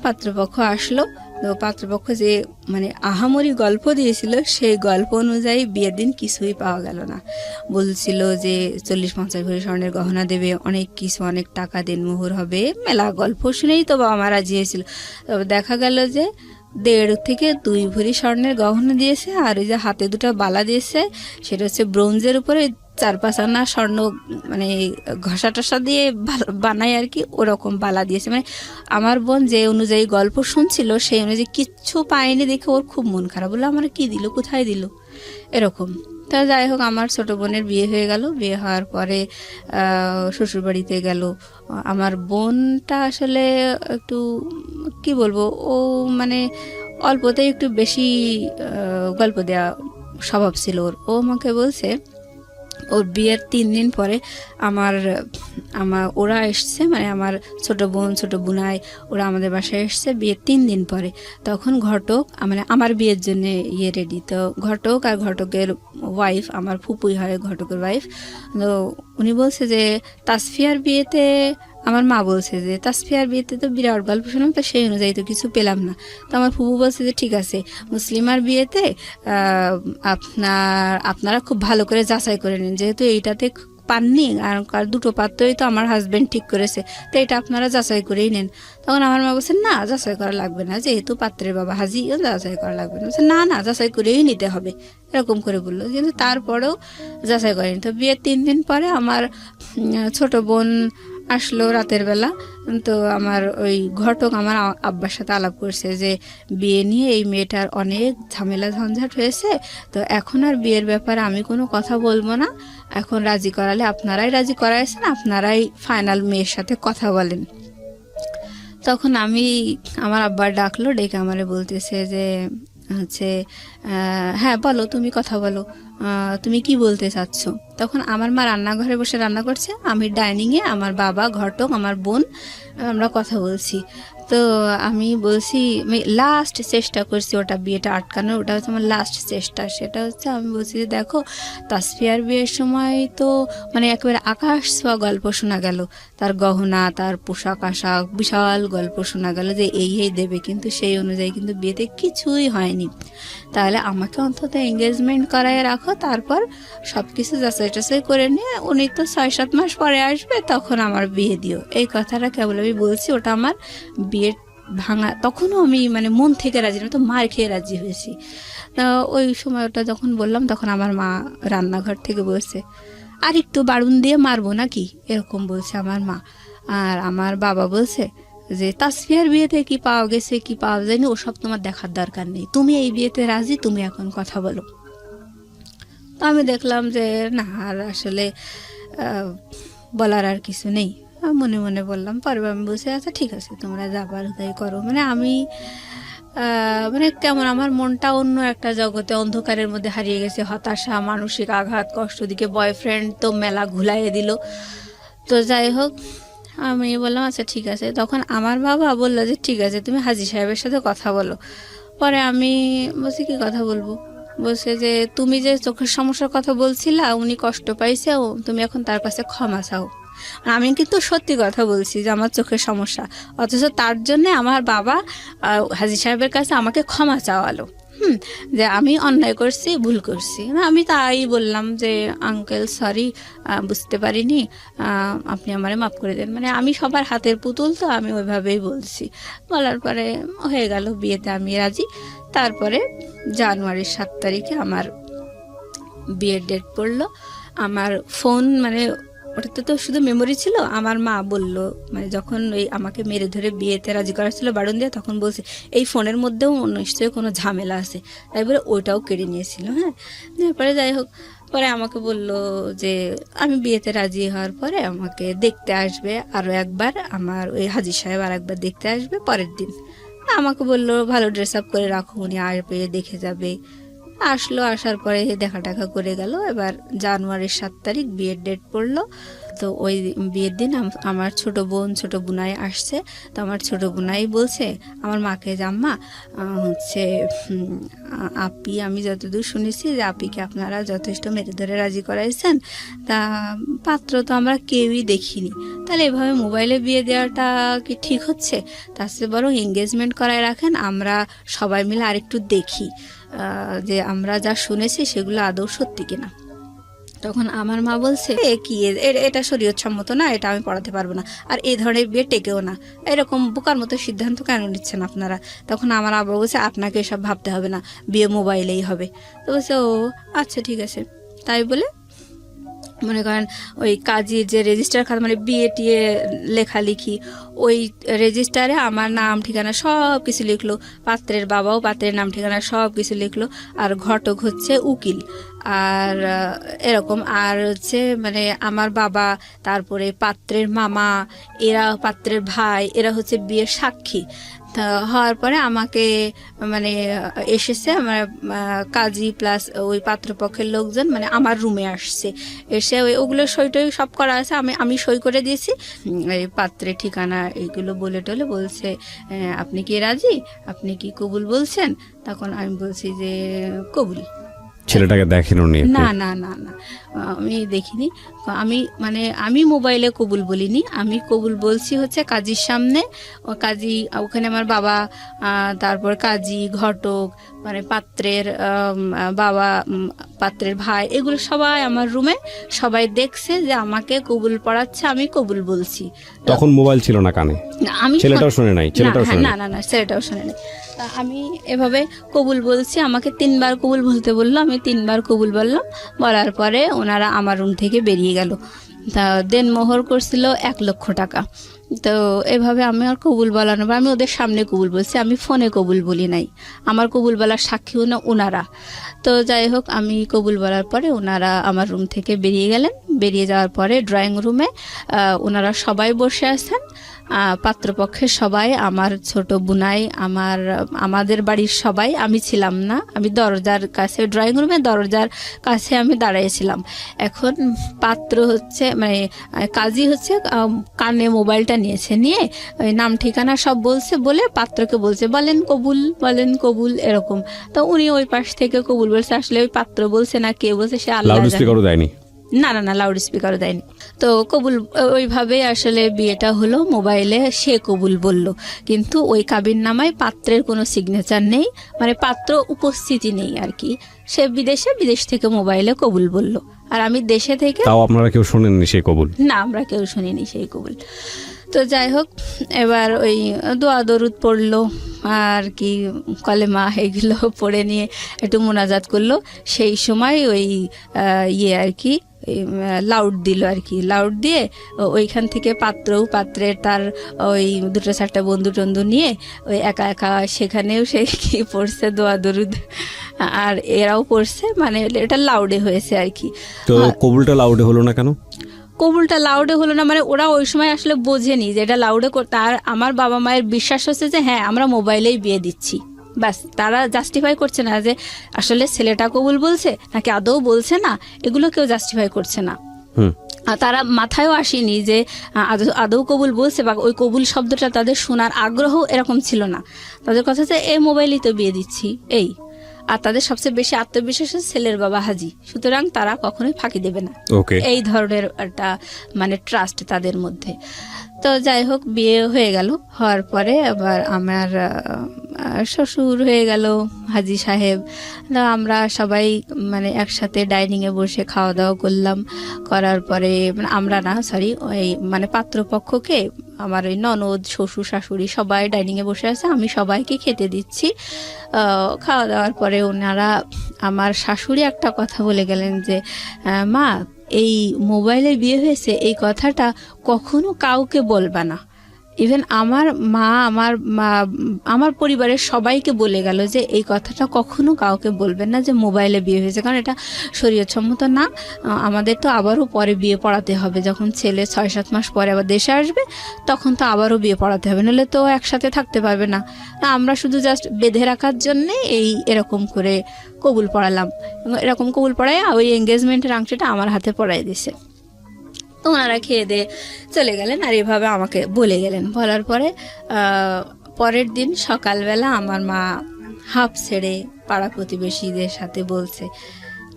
পাত্রপক্ষ আসলো, তো পাত্রপক্ষ যে মানে আহামরি গল্প দিয়েছিল সেই গল্প অনুযায়ী বিয়ের দিন কিছুই পাওয়া গেল না। বলছিল যে 40-50 ভরি স্বর্ণের গহনা দেবে, অনেক কিছু, অনেক টাকা দিনমোহর হবে, মেলা গল্প শুনেই তো বাবা মা রাজি হয়েছিল। তবে দেখা গেল যে 1.5 থেকে 2 ভরি স্বর্ণের গহনা দিয়েছে, আর ওই যে হাতে 2টা বালা দিয়েছে সেটা হচ্ছে ব্রোঞ্জের উপরে 4-5 আনা স্বর্ণ মানে ঘষা টসা দিয়ে বানায় আর কি, ওরকম বালা দিয়েছে। মানে আমার বোন যে অনুযায়ী গল্প শুনছিল সেই অনুযায়ী কিচ্ছু পায়নি দেখে ওর খুব মন খারাপ, বললো আমার কি দিল, কোথায় দিল, এরকম। তা যাই হোক, আমার ছোট বোনের বিয়ে হয়ে গেল। বিয়ে হওয়ার পরে শ্বশুরবাড়িতে গেল। আমার বোনটা আসলে একটু কি বলবো, ও মানে অল্পতেই একটু বেশি গল্প দেওয়া স্বভাব ছিল ওর। ও আমাকে বলছে ওর বিয়ের 3 দিন পরে আমার আমার ওরা এসছে, মানে আমার ছোট বোন ছোট বোনাই ওরা আমাদের বাসায় এসছে বিয়ের 3 দিন পরে। তখন ঘটক মানে আমার বিয়ের জন্য রেডি। তো ঘটক আর ঘটকের ওয়াইফ, আমার ফুপুই হয় ঘটকের ওয়াইফ, তো উনি বলছে যে তাসফিয়ার বিয়েতে, আমার মা বলছে যে তাসফিয়ার বিয়েতে তো বিরাট গল্প শুনলাম, তো সেই অনুযায়ী তো কিছু পেলাম না। তো আমার ফুপু বলছে যে ঠিক আছে, মুসলিমার বিয়েতে আপনারা খুব ভালো করে যাচাই করে নিন, যেহেতু এইটাতে পাননি, আর 2টো পাত্রই তো আমার হাজবেন্ড ঠিক করেছে, তো এটা আপনারা যাচাই করেই নেন। তখন আমার মা বলছে না, যাচাই করা লাগবে না, যেহেতু পাত্রের বাবা হাজি, যাচাই করা লাগবে না। বলছে না না, যাচাই করেই নিতে হবে, এরকম করে বললো। কিন্তু তারপরেও যাচাই করেনি। তো বিয়ের 3 দিন পরে আমার ছোট বোন আসলো রাতের বেলা। তো আমার ওই ঘটক আমার আব্বার সাথে আলাপ করছে যে বিয়ে নিয়ে এই মেয়েটার অনেক ঝামেলা ঝঞ্ঝাট হয়েছে, তো এখন আর বিয়ের ব্যাপারে আমি কোনো কথা বলবো না, এখন রাজি করালে আপনারাই রাজি করাইছেন, আপনারাই ফাইনাল মেয়ের সাথে কথা বলেন। তখন আমার আব্বার ডাকলো, ডেকে আমারে বলতেছে যে হচ্ছে হ্যাঁ বলো, তুমি কথা বলো, তুমি কি বলতে চাচ্ছ। তখন আমার মা রান্নাঘরে বসে রান্না করছে, আমি ডাইনিংয়ে, আমার বাবা, ঘটক, আমার বোন, আমরা কথা বলছি। তো আমি বলছি, আমি লাস্ট চেষ্টা করছি ওটা বিয়েটা আটকানোর, ওটা হচ্ছে আমার লাস্ট চেষ্টা। সেটা হচ্ছে আমি বলছি যে দেখো, তাসফিয়ার বিয়ের সময় তো মানে একেবারে আকাশ ছোঁয়া গল্প শোনা গেল, তার গহনা, তার পোশাক আশাক, বিশাল গল্প শোনা গেল যে এই দেবে, কিন্তু সেই অনুযায়ী কিন্তু বিয়েতে কিছুই হয়নি। তাহলে আমাকে অন্তত এঙ্গেজমেন্ট করায় রাখো, তারপর সব কিছু যাচাই টাচাই করে নিয়ে উনি তো 6-7 মাস পরে আসবে, তখন আমার বিয়ে দিও। এই কথাটা কেবল আমি বলছি, ওটা আমার বিয়ের ভাঙা। তখনও আমি মানে মন থেকে রাজি না, তো মার খেয়ে রাজি হয়েছি। তা ওই সময় ওটা যখন বললাম, তখন আমার মা রান্নাঘর থেকে বলছে আর একটু বাড়ুন দিয়ে মারবো নাকি, এরকম বলছে আমার মা। আর আমার বাবা বলছে যে তাসফিয়ার বিয়েতে কি পাওয়া গেছে কি পাওয়া যায়নি ওসব তোমার দেখার দরকার নেই, তুমি এই বিয়েতে রাজি, তুমি এখন কথা বলো। তো আমি দেখলাম যে না, আর আসলে বলার আর কিছু নেই, মনে মনে বললাম। পরে আমি বলছি আচ্ছা ঠিক আছে, তোমরা যাবার তাই করো। মানে আমি মানে কেমন আমার মনটা অন্য একটা জগতে অন্ধকারের মধ্যে হারিয়ে গেছে, হতাশা, মানসিক আঘাত, কষ্ট, দিকে বয়ফ্রেন্ড তো মেলা ঘুলাইয়ে দিল। তো যাই হোক, আমি বললাম আচ্ছা ঠিক আছে। তখন আমার বাবা বললো যে ঠিক আছে, তুমি হাজি সাহেবের সাথে কথা বলো। পরে আমি বলছি কি কথা বলবো, বলছে যে তুমি যে চোখের সমস্যার কথা বলছিলা, উনি কষ্ট পাইছে, তুমি এখন তার কাছে ক্ষমা চাও। আমি কিন্তু সত্যি কথা বলছি যে আমার চোখের সমস্যা, অথচ তার জন্য আমার বাবা হাজি সাহেবের কাছে আমাকে ক্ষমা চাওয়ালো। যে আমি অন্যায় করছি, ভুল করছি। আমি তাই বললাম যে আঙ্কেল সরি, বুঝতে পারিনি, আপনি আমারে মাফ করে দেন। মানে আমি সবার হাতের পুতুল, তো আমি ওইভাবেই বলছি। বলার পরে হয়ে গেল, বিয়েতে আমি রাজি। তারপরে জানুয়ারির 7 তারিখে আমার বিয়ের ডেট পড়লো। আমার ফোন মানে ওটাতে তো শুধু মেমোরি ছিল। আমার মা বলল, মানে যখন ওই আমাকে মেরে ধরে বিয়েতে রাজি করা ছিল বারণ দিয়ে, তখন বলছে এই ফোনের মধ্যেও নিশ্চয়ই কোনো ঝামেলা আছে, তাই বলে ওইটাও কেড়ে নিয়েছিল। হ্যাঁ, তারপরে যাই হোক, পরে আমাকে বলল যে আমি বিয়েতে রাজি হওয়ার পরে আমাকে দেখতে আসবে আরও একবার, আমার ওই হাজি সাহেব আর একবার দেখতে আসবে পরের দিন। আমাকে বললো ভালো ড্রেস আপ করে রাখো, উনি আসবে, দেখে যাবে। আসলো, আসার পরে দেখা টাকা করে গেল। এবার জানুয়ারির 7 তারিখ বিয়ের ডেট পড়লো। তো ওই বিয়ের দিন আমার ছোট বোন ছোট বোনাই আসছে। তো আমার ছোট বোনাই বলছে আমার মাকে যে আম্মা হচ্ছে আপি, আমি যতদূর শুনেছি যে আপিকে আপনারা যথেষ্ট মেরে ধরে রাজি করাইছেন, তা পাত্র তো আমরা কেউই দেখিনি, তাহলে এভাবে মোবাইলে বিয়ে দেওয়াটা কি ঠিক হচ্ছে? তার চেয়ে বরং এঙ্গেজমেন্ট করায় রাখেন, আমরা সবাই মিলে আরেকটু দেখি যে আমরা যা শুনেছি সেগুলো আদৌ সত্যি কিনা। তখন আমার মা বলছে কি এটা শরীয়তসম্মত না, এটা আমি পড়াতে পারবো না, আর এই ধরনের বিয়ে টেকেও না, এরকম বোকার মতো সিদ্ধান্ত কেন নিচ্ছেন আপনারা? তখন আমার আব্বা বলছে আপনাকে এসব ভাবতে হবে না, বিয়ে মোবাইলেই হবে। তো বলছে ও আচ্ছা ঠিক আছে। তাই বলে মনে করেন ওই কাজীর যে রেজিস্টার খাতা, মানে বিয়ে টিয়ে লেখালেখি, ওই রেজিস্টারে আমার নাম ঠিকানা সব কিছু লিখলো, পাত্রের বাবাও পাত্রের নাম ঠিকানা সব কিছু লিখলো, আর ঘটক হচ্ছে উকিল, আর এরকম, আর হচ্ছে মানে আমার বাবা, তারপরে পাত্রের মামা, এরা পাত্রের ভাই, এরা হচ্ছে বিয়ের সাক্ষী। তা হওয়ার পরে আমাকে মানে এসেছে আমার কাজী প্লাস ওই পাত্রপক্ষের লোকজন মানে আমার রুমে আসছে, এসে ওগুলো সই টই সব করা আছে, আমি সই করে দিয়েছি। এই পাত্রের ঠিকানা এইগুলো বলে টলে বলছে আপনি কি রাজি, আপনি কি কবুল বলছেন? তখন আমি বলছি যে কবুল। ছেলেটাকে দেখেননি? না না না না, আমি দেখিনি। আমি মোবাইলে কবুল বলিনি, আমি কবুল বলছি হচ্ছে কাজীর সামনে। কাজী ওখানে আমার বাবা, তারপর কাজী, ঘটক, মানে পাত্রের বাবা, পাত্রের ভাই, এগুলো সবাই আমার রুমে, সবাই দেখছে যে আমাকে কবুল পড়াচ্ছে, আমি কবুল বলছি। তখন মোবাইল ছিল না কানে? আমি ছেলেটাও শুনে নাই? না না না, ছেলেটাও শুনে নাই। আমি এভাবে কবুল বলছি, আমাকে 3বার কবুল বলতে বললো, আমি 3বার কবুল বললাম। বলার পরে ওনারা আমার রুম থেকে বেরিয়ে গেল। তা দেনমোহর করছিল 1 লক্ষ টাকা। তো এভাবে আমি আর কবুল বলানোর পর আমি ওদের সামনে কবুল বলছি, আমি ফোনে কবুল বলি নাই, আমার কবুল বলার সাক্ষীও না ওনারা। তো যাই হোক, আমি কবুল বলার পরে ওনারা আমার রুম থেকে বেরিয়ে গেলেন। বেরিয়ে যাওয়ার পরে ড্রয়িং রুমে ওনারা সবাই বসে আছেন, পাত্রপক্ষের সবাই, আমার ছোট বুনাই, আমাদের বাড়ির সবাই। আমি ছিলাম না, আমি দরজার কাছে, ড্রয়িং রুমে দরজার কাছে আমি দাঁড়িয়েছিলাম। এখন পাত্র হচ্ছে মানে কাজী হচ্ছে কানে মোবাইলটা নিয়েছে, নিয়ে ওই নাম ঠিকানা সব বলছে, বলে পাত্রকে বলছে বলেন কবুল, বলেন কবুল, এরকম। তো উনি ওই পাশ থেকে কবুল বলছে, আসলে ওই পাত্র বলছে না কে বলছে সে আল্লাহ জানে। না না না, লাউড স্পিকারও দেয়নি। তো কবুল ওইভাবে আসলে বিয়েটা হলো মোবাইলে, সে কবুল বলল, কিন্তু ওই কাবিননামায় পাত্রের কোনো সিগনেচার নেই, মানে পাত্র উপস্থিতি নেই আর কি। সে বিদেশ থেকে মোবাইলে কবুল বলল, আর আমি দেশে থেকে। তাও আপনারা কেউ শোনেননি সেই কবুল? না, আমরা কেউ শুনিনি সেই কবুল। তো যাই হোক, এবার ওই দোয়া দরুদ পড়লো আর কি, কলেমা এগুলো পড়ে নিয়ে একটু মোনাজাত করলো। সেই সময় ওই আর কি লাউড দিল আর কি, লাউড দিয়ে ওইখান থেকে পাত্রের তার ওই 2-4টা বন্ধু টন্ধু নিয়ে ওই একা একা সেখানেও সে কি পড়ছে দোয়া দরুদ, আর এরাও পড়ছে, মানে এটা লাউডে হয়েছে আর কি। তো কবুলটা লাউডে হলো না কেন? কবুলটা লাউডে হলো না মানে ওরা ওই সময় আসলে বোঝেনি যে এটা লাউডে করতে। আর আমার বাবা মায়ের বিশ্বাস হচ্ছে যে হ্যাঁ আমরা মোবাইলেই বিয়ে দিচ্ছি, ব্যাস। তারা জাস্টিফাই করছে না যে আসলে ছেলেটা কবুল বলছে নাকি আদৌ বলছে না, এগুলো কেউ জাস্টিফাই করছে না। আর তারা মাথায়ও আসেনি যে আদৌ কবুল বলছে, বা ওই কবুল শব্দটা তাদের শোনার আগ্রহ এরকম ছিল না। তাদের কথা হচ্ছে এই মোবাইলেই তো বিয়ে দিচ্ছি, এই। আর তাদের সবচেয়ে বেশি আত্মবিশ্বাস ছেলের বাবা হাজি, সুতরাং তারা কখনোই ফাঁকি দেবে না, এই ধরনের একটা মানে ট্রাস্ট তাদের মধ্যে। তো যাই হোক, বিয়ে হয়ে গেল। হওয়ার পরে আবার আমার শ্বশুর হয়ে গেল হাজি সাহেব। আমরা সবাই মানে একসাথে ডাইনিংয়ে বসে খাওয়া দাওয়া করলাম। করার পরে মানে আমরা না, সরি, ওই মানে পাত্রপক্ষকে আমার ওই ননদ, শ্বশুর, শাশুড়ি সবাই ডাইনিংয়ে বসে আছে, আমি সবাইকে খেতে দিচ্ছি। খাওয়া দাওয়ার পরে ওনারা, আমার শাশুড়ি একটা কথা বলে গেলেন যে মা, এই মোবাইলে বিয়ে হয়েছে এই কথাটা কখনো কাউকে বলবা না। ইভেন আমার মা, আমার পরিবারের সবাইকে বলে গেল যে এই কথাটা কখনো কাউকে বলবেন না যে মোবাইলে বিয়ে হয়েছে, কারণ এটা শরীয়তসম্মত না। আমাদের তো আবারও পরে বিয়ে পড়াতে হবে, যখন ছেলে 6-7 মাস পরে আবার দেশে আসবে তখন তো আবারও বিয়ে পড়াতে হবে, নাহলে তো একসাথে থাকতে পারবে না। আমরা শুধু জাস্ট বেঁধে রাখার জন্যে এরকম করে কবুল পড়ালাম। এরকম কবুল পড়ায় ওই এঙ্গেজমেন্টের আংটিটা আমার হাতে পড়াই দিছে। তো ওনারা খেয়ে দিয়ে চলে গেলেন, আর এভাবে আমাকে বলে গেলেন। বলার পরে পরের দিন সকালবেলা আমার মা হাঁপ ছেড়ে পাড়া প্রতিবেশীদের সাথে বলছে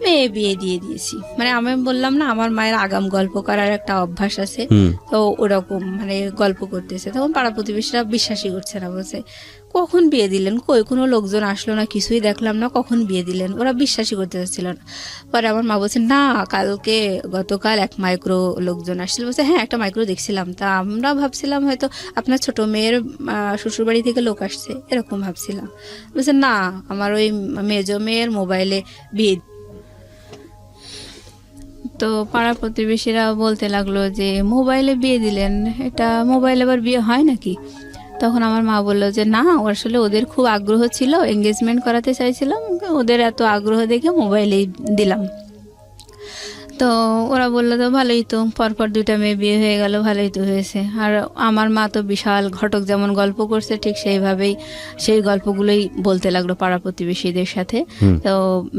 মেয়ে বিয়ে দিয়ে দিয়েছি। মানে আমি বললাম না, আমার মায়ের আগাম গল্প করার একটা অভ্যাস আছে, তো ওরকম মানে গল্প করতেছে। তখন পাড়া প্রতিবেশীরা বিশ্বাসই করছে না, বলছে কখন বিয়ে দিলেন, কই কোনো লোকজন আসলো না, কিছুই দেখলাম না, কখন বিয়ে দিলেন, ওরা বিশ্বাসই করতে চাচ্ছিল না। পরে আমার মা বলছে না, গতকাল এক মাইক্রো লোকজন আসছিল। বলছে হ্যাঁ, একটা মাইক্রো দেখছিলাম, তা আমরা ভাবছিলাম হয়তো আপনার ছোট মেয়ের শ্বশুরবাড়ি থেকে লোক আসছে, এরকম ভাবছিলাম। বলছে না, আমার ওই মেজো মেয়ের মোবাইলে বিয়ে। তো পাড়া প্রতিবেশীরা বলতে লাগলো যে মোবাইলে বিয়ে দিলেন, এটা মোবাইলে আবার বিয়ে হয় নাকি? তখন আমার মা বললো যে না, আসলে ওদের খুব আগ্রহ ছিল, এঙ্গেজমেন্ট করাতে চাইছিলাম, ওদের এত আগ্রহ দেখে মোবাইলেই দিলাম। তো ওরা বললো তো ভালোই, তো পরপর 2টা মেয়ে বিয়ে হয়ে গেল, ভালোই তো হয়েছে। আর আমার মা তো বিশাল ঘটক যেমন গল্প করছে ঠিক সেইভাবেই সেই গল্পগুলোই বলতে লাগলো পাড়া প্রতিবেশীদের সাথে। তো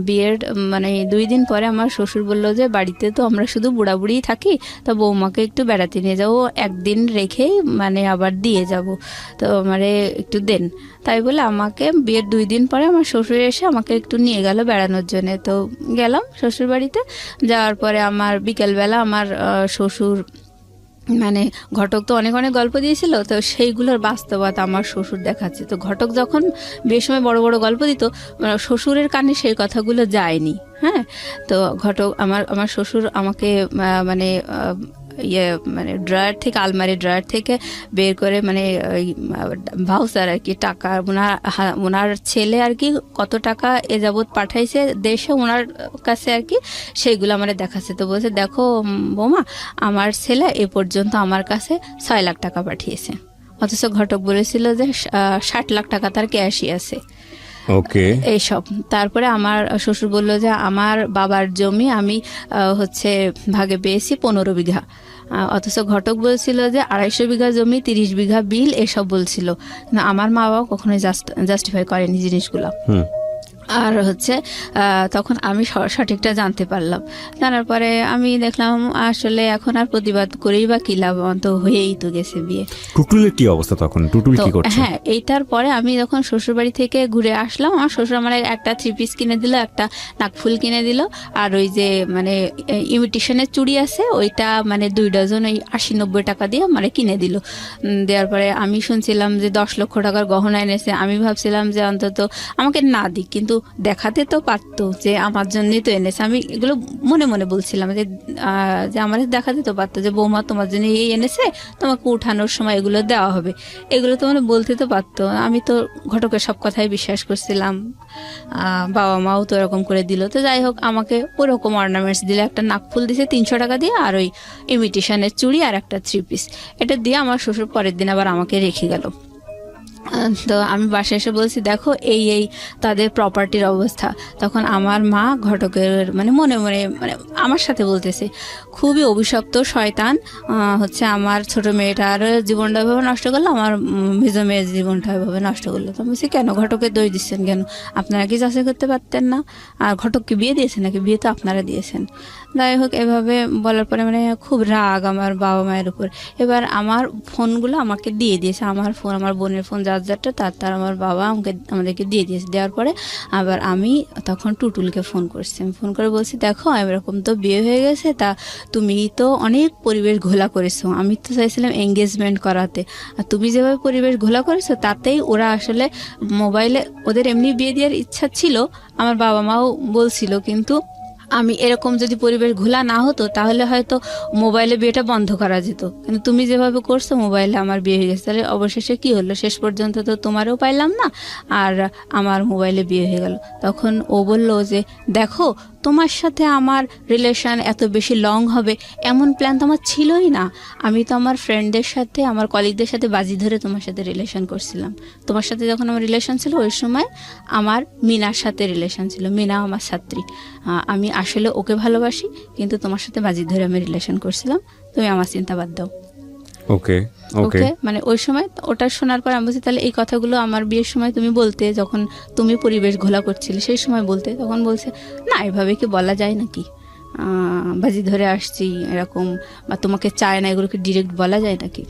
বিয়ের মানে 2 দিন পরে আমার শ্বশুর বললো যে বাড়িতে তো আমরা শুধু বুড়াবুড়িই থাকি, তো বৌমাকে একটু বেড়াতে নিয়ে যাবো, একদিন রেখেই মানে আবার দিয়ে যাব, তো মানে একটু দেন। তাই বলে আমাকে বিয়ের 2 দিন পরে আমার শ্বশুর এসে আমাকে একটু নিয়ে গেল বেড়ানোর জন্য। তো গেলাম শ্বশুর বাড়িতে। যাওয়ার পরে আমার বিকেলবেলা আমার শ্বশুর মানে ঘটক তো অনেক অনেক গল্প দিয়েছিল, তো সেইগুলোর বাস্তবতা আমার শ্বশুর দেখাচ্ছে। তো ঘটক যখন বিয়ের সময় বড় বড় গল্প দিত, শ্বশুরের কানে সেই কথাগুলো যায়নি। হ্যাঁ, তো ঘটক আমার শ্বশুর আমাকে মানে মানে ড্রয়ার থেকে, আলমারি ড্রয়ার থেকে বের করে মানে ভাউচার আর কি, টাকা ওনার ছেলে আর কি কত টাকা এ যাবৎ পাঠাইছে দেশে ওনার কাছে আর কি, সেইগুলো আমার দেখাচ্ছে। তো বলছে দেখো বৌমা, আমার ছেলে এ পর্যন্ত আমার কাছে 6 লাখ টাকা পাঠিয়েছে, অথচ ঘটক বলেছিল যে 60 লাখ টাকা তার ক্যাশই আছে। ওকে, এইসব। তারপরে আমার শ্বশুর বলল যে আমার বাবার জমি আমি হচ্ছে ভাগে পেয়েছি 15 বিঘা, অথচ ঘটক বলছিল যে 250 বিঘা জমি, 30 বিঘা বিল, এসব বলছিল। আমার মা বাবা কখনোই জাস্টিফাই করেনি জিনিসগুলো। আর হচ্ছে তখন আমি সঠিকটা জানতে পারলাম। জানার পরে আমি দেখলাম আসলে এখন আর প্রতিবাদ করেই বা কি লাভ, তো হয়েই তো গেছে বিয়ে। টুটুলের কি অবস্থা তখন? টুটুল কি করছে? হ্যাঁ, এইটার পরে আমি যখন শ্বশুরবাড়ি থেকে ঘুরে আসলাম, আমার শ্বশুর আমার একটা 3 পিস কিনে দিল, একটা নাকফুল কিনে দিল, আর ওই যে মানে ইমিটেশনের চুড়ি আছে ওইটা মানে 2 ডজন ওই 80-90 টাকা দিয়ে মানে কিনে দিল। দেওয়ার পরে আমি শুনছিলাম যে 10 লক্ষ টাকার গহনা এনেছে। আমি ভাবছিলাম যে অন্তত আমাকে না দিক, কিন্তু দেখাতে তো পারতো যে আমার জন্যই তো এনেছে। আমি এগুলো মনে মনে বলছিলাম যে আমাদের দেখাতে তো পারতো যে বৌমা তোমার জন্য এই এনেছে, তোমাকে উঠানোর সময় এগুলো দেওয়া হবে, এগুলো তো মানে বলতে তো পারতো। আমি তো ঘটকের সব কথাই বিশ্বাস করছিলাম, বাবা মাও তো এরকম করে দিল। তো যাই হোক, আমাকে ওরকম অর্নামেন্টস দিলে, একটা নাকফুল দিছে 300 টাকা দিয়ে, আর ওই ইমিটেশনের চুড়ি আর একটা 3 পিস, এটা দিয়ে আমার শ্বশুর পরের দিন আবার আমাকে রেখে গেল। তো আমি বাসায় এসে বলছি দেখো এই তাদের প্রপার্টির অবস্থা। তখন আমার মা ঘটকের মানে মনে মনে মানে আমার সাথে বলতেছে খুবই অভিশপ্ত শয়তান হচ্ছে আমার ছোট মেয়েটার জীবনটা এভাবে নষ্ট করলো, আমার মেজো মেয়ের জীবনটা এভাবে নষ্ট করলো। তো আমি বলছি কেন, ঘটকের দোষ দিচ্ছেন কেন? আপনারা কি যাচাই করতে পারতেন না? আর ঘটককে বিয়ে দিয়েছেন নাকি? বিয়ে তো আপনারা দিয়েছেন। যাই হোক, এভাবে বলার পরে মানে খুব রাগ আমার বাবা মায়ের উপর। এবার আমার ফোনগুলো আমাকে দিয়ে দিয়েছে, আমার ফোন, আমার বোনের ফোন, যারটা তার আমার বাবা আমাদেরকে দিয়ে দিয়েছে। দেওয়ার পরে আবার আমি তখন টুটুলকে ফোন করছি। আমি ফোন করে বলছি দেখো এরকম তো বিয়ে হয়ে গেছে, তা তুমি তো অনেক পরিবেশ ঘোলা করেছো, আমি তো চাইছিলাম এঙ্গেজমেন্ট করাতে, আর তুমি যেভাবে পরিবেশ ঘোলা করেছো তাতেই ওরা আসলে মোবাইলে, ওদের এমনি বিয়ে দেওয়ার ইচ্ছা ছিল, আমার বাবা মাও বলছিল, কিন্তু আমি এরকম যদি পরিবেশ ঘোলা না হতো তাহলে হয়তো মোবাইলে বিয়েটা বন্ধ করা যেত, কিন্তু তুমি যেভাবে করছো মোবাইলে আমার বিয়ে হয়ে গেছে। তাহলে অবশেষে কি হলো, শেষ পর্যন্ত তো তোমারও পাইলাম না আর আমার মোবাইলে বিয়ে হয়ে গেল। তখন ও বলল যে দেখো তোমার সাথে আমার রিলেশন এত বেশি লং হবে এমন প্ল্যান তো আমার ছিলই না। আমি তো আমার ফ্রেন্ডদের সাথে, আমার কলিগদের সাথে বাজি ধরে তোমার সাথে রিলেশন করছিলাম। তোমার সাথে যখন আমার রিলেশন ছিল ওই সময় আমার মিনার সাথে রিলেশন ছিল, মিনা আমার ছাত্রী। আমি আসলে ওকে ভালোবাসি, কিন্তু তোমার সাথে বাজি ধরে আমি রিলেশন করছিলাম, তুমি আমার চিন্তা বাদ দাও। ওকে ওকে, মানে ওই সময় ওটা শোনার পর আমি বলছি তাহলে এই কথাগুলো আমার বিয়ের সময় তুমি বলতে, যখন তুমি পরিবেশ ঘোলা করছিলে সেই সময় বলতে। তখন বলছে না, এভাবে কি বলা যায় নাকি, বাজি ধরে আসছি এরকম, বা তোমাকে চায় না, এগুলোকে ডিরেক্ট বলা যায় নাকি?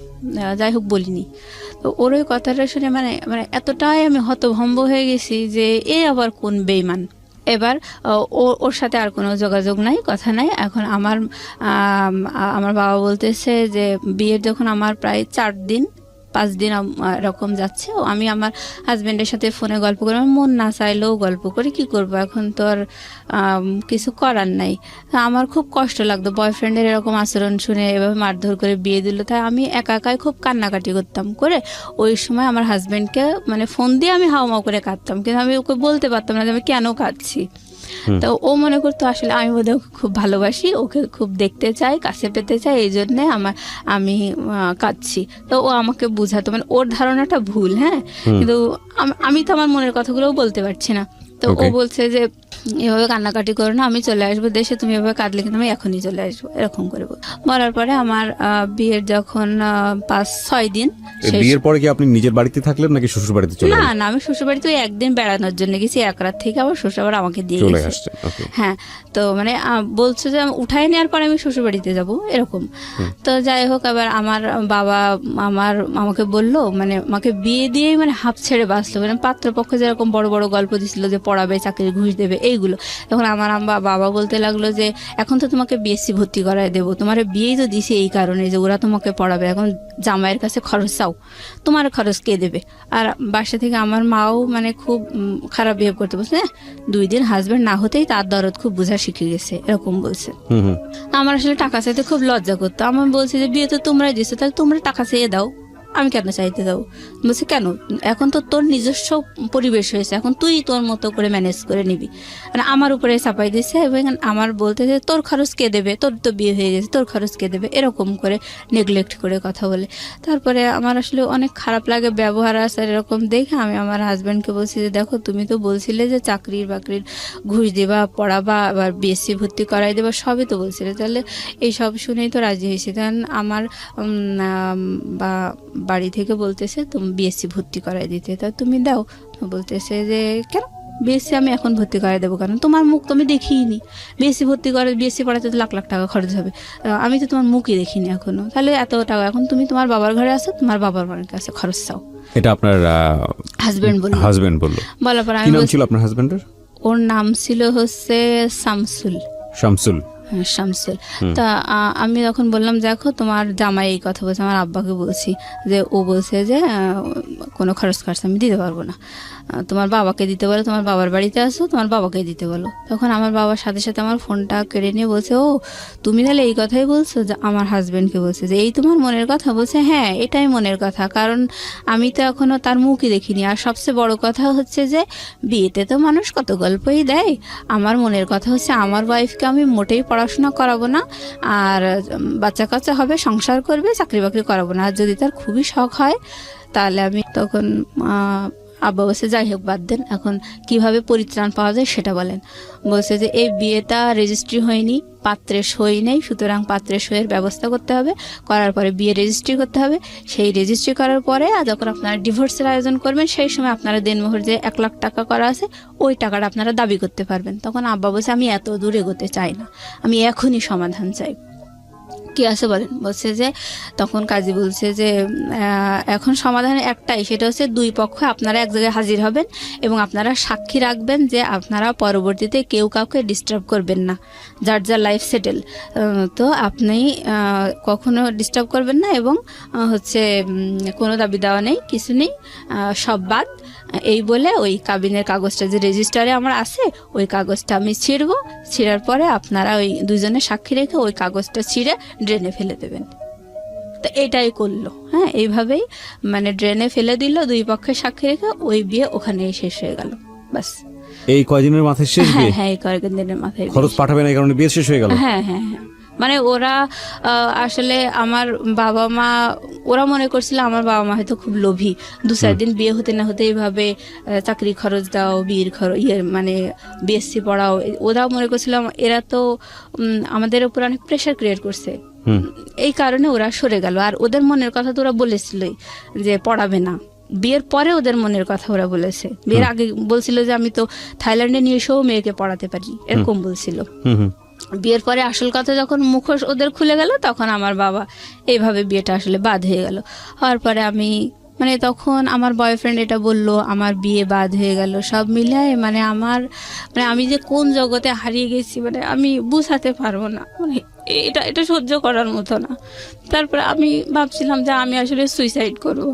যাই হোক, বলিনি। তো ওর ওই কথাটা শুনে মানে মানে এতটাই আমি হতভম্ব হয়ে গেছি যে এ আবার কোন বেইমান। এবার ওর সাথে আর কোনো যোগাযোগ নাই, কথা নাই। এখন আমার বাবা বলতেছে যে বিয়ের যখন আমার প্রায় 5 দিন এরকম যাচ্ছে, আমি আমার হাজবেন্ডের সাথে ফোনে গল্প করি, আমার মন না চাইলেও গল্প করি, কি করব, এখন তো আর কিছু করার নাই। আমার খুব কষ্ট লাগতো বয়ফ্রেন্ডের এরকম আচরণ শুনে, এভাবে মারধর করে বিয়ে দিল। তাই আমি একা একাই খুব কান্নাকাটি করতাম, করে ওই সময় আমার হাজবেন্ডকে মানে ফোন দিয়ে আমি হাওমাও করে কাঁদতাম, কিন্তু আমি ওকে বলতে পারতাম না যে আমি কেন কাঁদছি। তো ও মনে করতো আসলে আমি বোধহয় ওকে খুব ভালোবাসি, ওকে খুব দেখতে চাই, কাছে পেতে চাই, এই জন্যে আমি কাঁদছি। তো ও আমাকে বুঝাতো, মানে ওর ধারণাটা ভুল। হ্যাঁ, কিন্তু আমি তো আমার মনের কথাগুলোও বলতে পারছি না। তো ও বলছে যে এভাবে কান্নাকাটি করো না, আমি চলে আসবো দেশে, তুমি এভাবে কাঁদলে কিন্তু আমি এখনই চলে আসবো, এরকম করে বলার পরে আমার বিয়ের যখন 5-6 দিন, বিয়ের পরে কি আপনি নিজের বাড়িতে থাকলেন নাকি শ্বশুর বাড়িতে চলে না না, আমি শ্বশুর বাড়িতে ওই একদিন বেড়ানোর জন্য গেছি, এক রাত থেকে আবার শ্বশুর আবার আমাকে দিয়ে চলে গেছে। আসছেন? হ্যাঁ, তো মানে বলছে যে উঠাই নেওয়ার পরে আমি শ্বশুর বাড়িতে যাবো, এরকম। তো যাই হোক, আবার আমার বাবা আমাকে বললো, মানে আমাকে বিয়ে দিয়েই মানে হাফ ছেড়ে বাঁচলো, মানে পাত্রপক্ষ যেরকম বড় বড় গল্প দিছিল যে পড়াবে, চাকরি, ঘুষ দেবে, এইগুলো। তখন আমার বাবা বলতে লাগলো যে এখন তো তোমাকে বিএসসি ভর্তি করায় দেবো, তোমার বিয়েই তো দিছে এই কারণে যে ওরা তোমাকে পড়াবে, এখন জামাইয়ের কাছে খরচ চাও, তোমার খরচ কে দেবে? আর বাসা থেকে আমার মাও মানে খুব খারাপ বিহেভ করতে বলছে, 2 দিন হাজবেন্ড না হতেই তার দরদ খুব বোঝা শিখে গেছে, এরকম বলছে। আমার আসলে টাকা চাইতে খুব লজ্জা করতো। আমার বলছে যে বিয়ে তো তোমরাই দিছো, তাহলে তোমরা টাকা চেয়ে দাও, আমি কেন চাইতে দাও? বলছে কেন, এখন তো তোর নিজস্ব পরিবেশ হয়েছে, এখন তুই তোর মতো করে ম্যানেজ করে নিবি। মানে আমার উপরে চাপাই দিয়েছে, এবং আমার বলতে যে তোর খরচ কে দেবে, তোর তো বিয়ে হয়ে গেছে, তোর খরচ কে দেবে, এরকম করে নেগলেক্ট করে কথা বলে। তারপরে আমার আসলে অনেক খারাপ লাগে ব্যবহার আসার এরকম দেখে। আমি আমার হাজব্যান্ডকে বলছি যে দেখো, তুমি তো বলছিলে যে চাকরির বাকরির ঘুষ দেবা, পড়াবা, আবার বিএসসি ভর্তি করাই দেবা, সবই তো বলছিলে, তাহলে এইসব শুনেই তো রাজি হয়েছি। তখন আমার বাড়ি থেকে বলতেছে তুমি বিএসসি ভর্তি করাই দিতে, তা তুমি দাও। বলতেছে যে কেন বিএসসি আমি এখন ভর্তি করাই দেবো, কারণ তোমার মুখ তো আমি দেখিনি, বিএসসি পড়াতে তো লাখ লাখ টাকা খরচ হবে, আমি তো তোমার মুখই দেখিনি এখনো, তাহলে এত টাকা এখন তুমি তোমার বাবার ঘরে আসো, তোমার বাবার বাড়ির কাছে খরচ চাও। এটা আপনার হাজবেন্ড বললো? বলার পর আমি, কি নাম ছিল আপনার হাজবেন্ডের? ওর নাম ছিল হচ্ছে শামসুল। হ্যাঁ, শামসুল। তা আমি তখন বললাম দেখো, তোমার জামাই এই কথা বলছে, আমার আব্বাকে বলছি যে ও বলছে যে কোনো খরচ আমি দিতে পারবো না, তোমার বাবাকে দিতে বলো, তোমার বাবার বাড়িতে আসো, তোমার বাবাকে দিতে বলো। তখন আমার বাবার সাথে সাথে আমার ফোনটা কেড়ে নিয়ে বলছে, ও তুমি তাহলে এই কথাই বলছো? যে আমার হাজবেন্ডকে বলছে যে এই তোমার মনের কথা? বলছে হ্যাঁ, এটাই মনের কথা, কারণ আমি তো এখনো তার মুখই দেখিনি। আর সবচেয়ে বড় কথা হচ্ছে যে বিয়েতে তো মানুষ কত গল্পই দেয়, আমার মনের কথা হচ্ছে আমার ওয়াইফকে আমি মোটেই পড়াশোনা করাবো না, আর বাচ্চা কাচ্চা হবে, সংসার করবে, চাকরি বাকরি করাবো না। আর যদি তার খুবই শখ হয় তাহলে আমি, তখন আব্বা বলছে যাই হোক বাদ দেন, এখন কিভাবে পরিত্রাণ পাওয়া যায় সেটা বলেন। বলছে যে এই বিয়েটা রেজিস্ট্রি হয়নি, পাত্রের সই নেই, সুতরাং পাত্রের সইয়ের ব্যবস্থা করতে হবে, করার পরে বিয়ে রেজিস্ট্রি করতে হবে, সেই রেজিস্ট্রি করার পরে যখন আপনারা ডিভোর্সের আয়োজন করবেন সেই সময় আপনারা দেনমোহর যে 1 লাখ টাকা করা আছে ওই টাকাটা আপনারা দাবি করতে পারবেন। তখন আব্বা বলছে আমি এত দূর এগোতে চাই না, আমি এখনই সমাধান চাই। কি আছে বলেন? বলছে যে তখন কাজী বলছে যে এখন সমাধান একটাই, সেটা হচ্ছে 2 পক্ষ আপনারা এক জায়গায় হাজির হবেন এবং আপনারা সাক্ষী রাখবেন যে আপনারা পরবর্তীতে কেউ কাউকে ডিস্টার্ব করবেন না, যার যার লাইফ সেটেল, তো আপনি কখনো ডিস্টার্ব করবেন না, এবং হচ্ছে কোনো দাবি দেওয়া নেই, কিছু নেই, সব বাদ। এই বলে ওই কাবিনের কাগজটা যে রেজিস্টারে আমার আছে ওই কাগজটা আমি ছিঁড়ার পরে আপনারা ওই 2 জনের সাক্ষী রেখে ওই কাগজটা ছিঁড়ে ড্রেনে ফেলে দেবেন। তো এটাই করলো। হ্যাঁ, এইভাবেই মানে ড্রেনে ফেলে দিল 2 পক্ষের সাক্ষী রেখে, ওই বিয়ে ওখানেই শেষ হয়ে গেল। বাস এই কয়দিনের মাথায় শেষ বিয়ে? হ্যাঁ, এই কয়েকদিনের মাথায় খরচ পাঠাবে না এই কারণে বিয়ে শেষ হয়ে গেল? হ্যাঁ হ্যাঁ হ্যাঁ, মানে ওরা আসলে আমার বাবা মা, ওরা মনে করছিল আমার বাবা মা হয়তো খুব লোভী, 2-4 দিন বিয়ে হতে না হতে এইভাবে চাকরি খরচ দাও, বিয়ের খরচ, মানে বিএসসি পড়াও, ওরা মনে করছিল এরা তো আমাদের উপর অনেক প্রেশার ক্রিয়েট করছে, এই কারণে ওরা সরে গেল। আর ওদের মনের কথা তো ওরা বলেছিলই যে পড়াবে না। বিয়ের পরে ওদের মনের কথা ওরা বলেছে, বিয়ের আগে বলছিল যে আমি তো থাইল্যান্ডে নিয়ে এসেও মেয়েকে পড়াতে পারি, এরকম বলছিল। বিয়ের পরে আসল কথা যখন মুখোশ ওদের খুলে গেল, তখন আমার বাবা এইভাবে বিয়েটা আসলে বাদ হয়ে গেল। হওয়ার পরে আমি মানে তখন আমার বয়ফ্রেন্ড এটা বলল, আমার বিয়ে বাদ হয়ে গেল, সব মিলায় মানে আমার মানে আমি যে কোন জগতে হারিয়ে গেছি মানে আমি বুঝাতে পারবো না, মানে এটা এটা সহ্য করার মতো না। তারপরে আমি ভাবছিলাম যে আমি আসলে সুইসাইড করবো।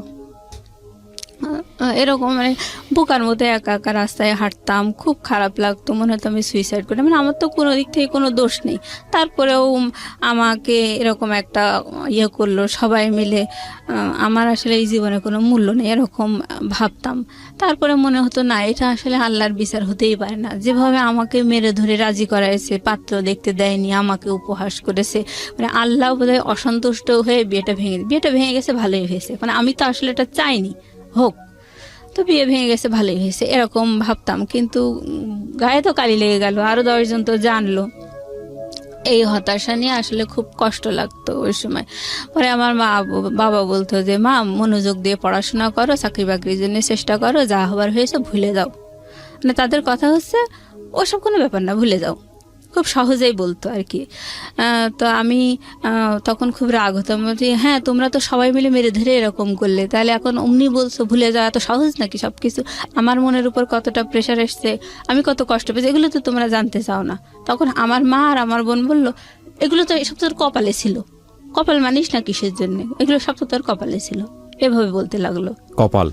এরকম মানে বোকার মতো একা একা রাস্তায় হাঁটতাম, খুব খারাপ লাগতো, মনে হতো আমি সুইসাইড করি। মানে আমার তো কোনো দিক থেকে কোনো দোষ নেই, তারপরেও আমাকে এরকম একটা ইয়ে করলো সবাই মিলে। আমার আসলে এই জীবনে কোনো মূল্য নেই এরকম ভাবতাম। তারপরে মনে হতো না, এটা আসলে আল্লাহর বিচার হতেই পারে না। যেভাবে আমাকে মেরে ধরে রাজি করাইছে, পাত্র দেখতে দেয়নি, আমাকে উপহাস করেছে, মানে আল্লাহ বোধহয় অসন্তুষ্ট হয়ে বিয়েটা ভেঙে গেছে, ভালোই হয়েছে। মানে আমি তো আসলে এটা চাইনি হোক, তো বিয়ে ভেঙে গেছে, ভালোই হয়েছে এরকম ভাবতাম। কিন্তু গায়ে তো কালি লেগে গেল, আরো 10 জন তো জানলো। এই হতাশা নিয়ে আসলে খুব কষ্ট লাগতো ওই সময়। পরে আমার বাবা বলতো যে মা, মনোযোগ দিয়ে পড়াশোনা করো, চাকরি বাকরির জন্য চেষ্টা করো, যা হবার হয়েছে ভুলে যাও। মানে তাদের কথা হচ্ছে ওসব কোনো ব্যাপার না, ভুলে যাও, খুব সহজেই বলতো আর কি। তো আমি তখন খুব রাগ হতাম যে হ্যাঁ, তোমরা তো সবাই মিলে মেরে ধরে এরকম করলে, তাহলে এখন অমনি বলছো ভুলে যাওয়া এত সহজ নাকি সব কিছু? আমার মনের উপর কতটা প্রেশার এসছে, আমি কত কষ্ট পেয়েছি, এগুলো তো তোমরা জানতে চাও না। তখন আমার মা আর আমার বোন বলল, এগুলো তো এসব তোর কপালে ছিল, কপাল মানিস না কিসের জন্য, এগুলো সব তো তোর কপালে ছিল, এভাবে বলতে লাগলো। কপাল।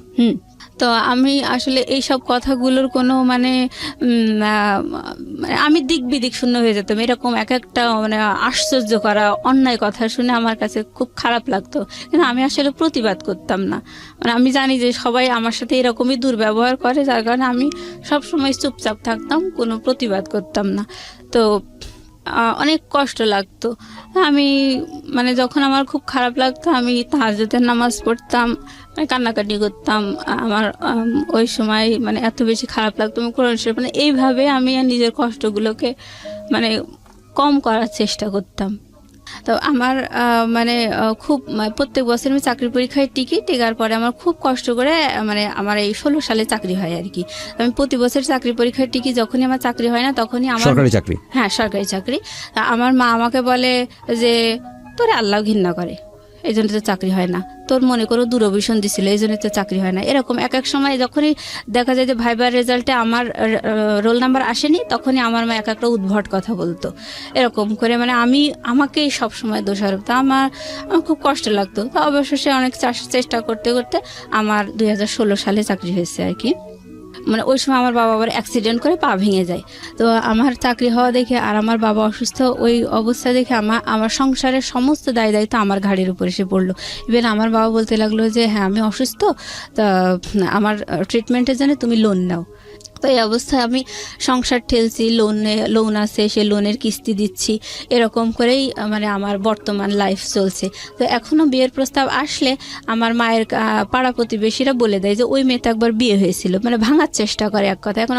তো আমি আসলে এইসব কথাগুলোর কোনো মানে আমি দিক বিদিক শূন্য হয়ে যেতাম। এরকম এক একটা মানে আশ্চর্য করা অন্যায় কথা শুনে আমার কাছে খুব খারাপ লাগতো, কিন্তু আমি আসলে প্রতিবাদ করতাম না। মানে আমি জানি যে সবাই আমার সাথে এরকমই দুর্ব্যবহার করে, যার কারণে আমি সবসময় চুপচাপ থাকতাম, কোনো প্রতিবাদ করতাম না। তো অনেক কষ্ট লাগতো। আমি মানে যখন আমার খুব খারাপ লাগতো, আমি তাহাজ্জুদের নামাজ পড়তাম, মানে কান্নাকাটি করতাম। আমার ওই সময় মানে এত বেশি খারাপ লাগতো, আমি কোরআন শরীফ মানে এইভাবে আমি নিজের কষ্টগুলোকে মানে কম করার চেষ্টা করতাম। তো আমার মানে খুব প্রত্যেক বছর আমি চাকরি পরীক্ষায় টিকার পরে আমার খুব কষ্ট করে মানে আমার এই 16 সালে চাকরি হয় আর কি। আমি প্রতি বছর চাকরি পরীক্ষায় টিকি, যখনই আমার চাকরি হয় না তখনই আমার সরকারি চাকরি, হ্যাঁ সরকারি চাকরি। আমার মা আমাকে বলে যে তোরে আল্লাহ ঘৃণা করে, এই জন্য তো চাকরি হয় না, তোর মনে করো দূরভিশন দিছিল, এই জন্য তো চাকরি হয় না। এরকম এক এক সময় যখনই দেখা যায় যে ভাইবার রেজাল্টে আমার রোল নাম্বার আসেনি, তখনই আমার মা এক একটা উদ্ভট কথা বলতো, এরকম করে মানে আমাকেই সবসময় দোষারোপ। তো আমার খুব কষ্ট লাগতো। তো অবশেষে অনেক চেষ্টা করতে করতে আমার 2016 সালে চাকরি হয়েছে আর কি। মানে ওই সময় আমার বাবা আবার অ্যাক্সিডেন্ট করে পা ভেঙে যায়। তো আমার চাকরি হওয়া দেখে আর আমার বাবা অসুস্থ, ওই অবস্থা দেখে আমার সংসারের সমস্ত দায়িত্ব আমার ঘাড়ের উপর এসে পড়লো। ইভেন আমার বাবা বলতে লাগলো যে হ্যাঁ আমি অসুস্থ, তা আমার ট্রিটমেন্টের জন্য তুমি লোন নাও। তো এই অবস্থায় আমি সংসার ঠেলছি, লোন আছে, সে লোনের কিস্তি দিচ্ছি, এরকম করেই মানে আমার বর্তমান লাইফ চলছে। তো এখনও বিয়ের প্রস্তাব আসলে আমার মায়ের পাড়া প্রতিবেশীরা বলে দেয় যে ওই মেয়ে তো একবার বিয়ে হয়েছিল, মানে ভাঙার চেষ্টা করে এক কথা। এখন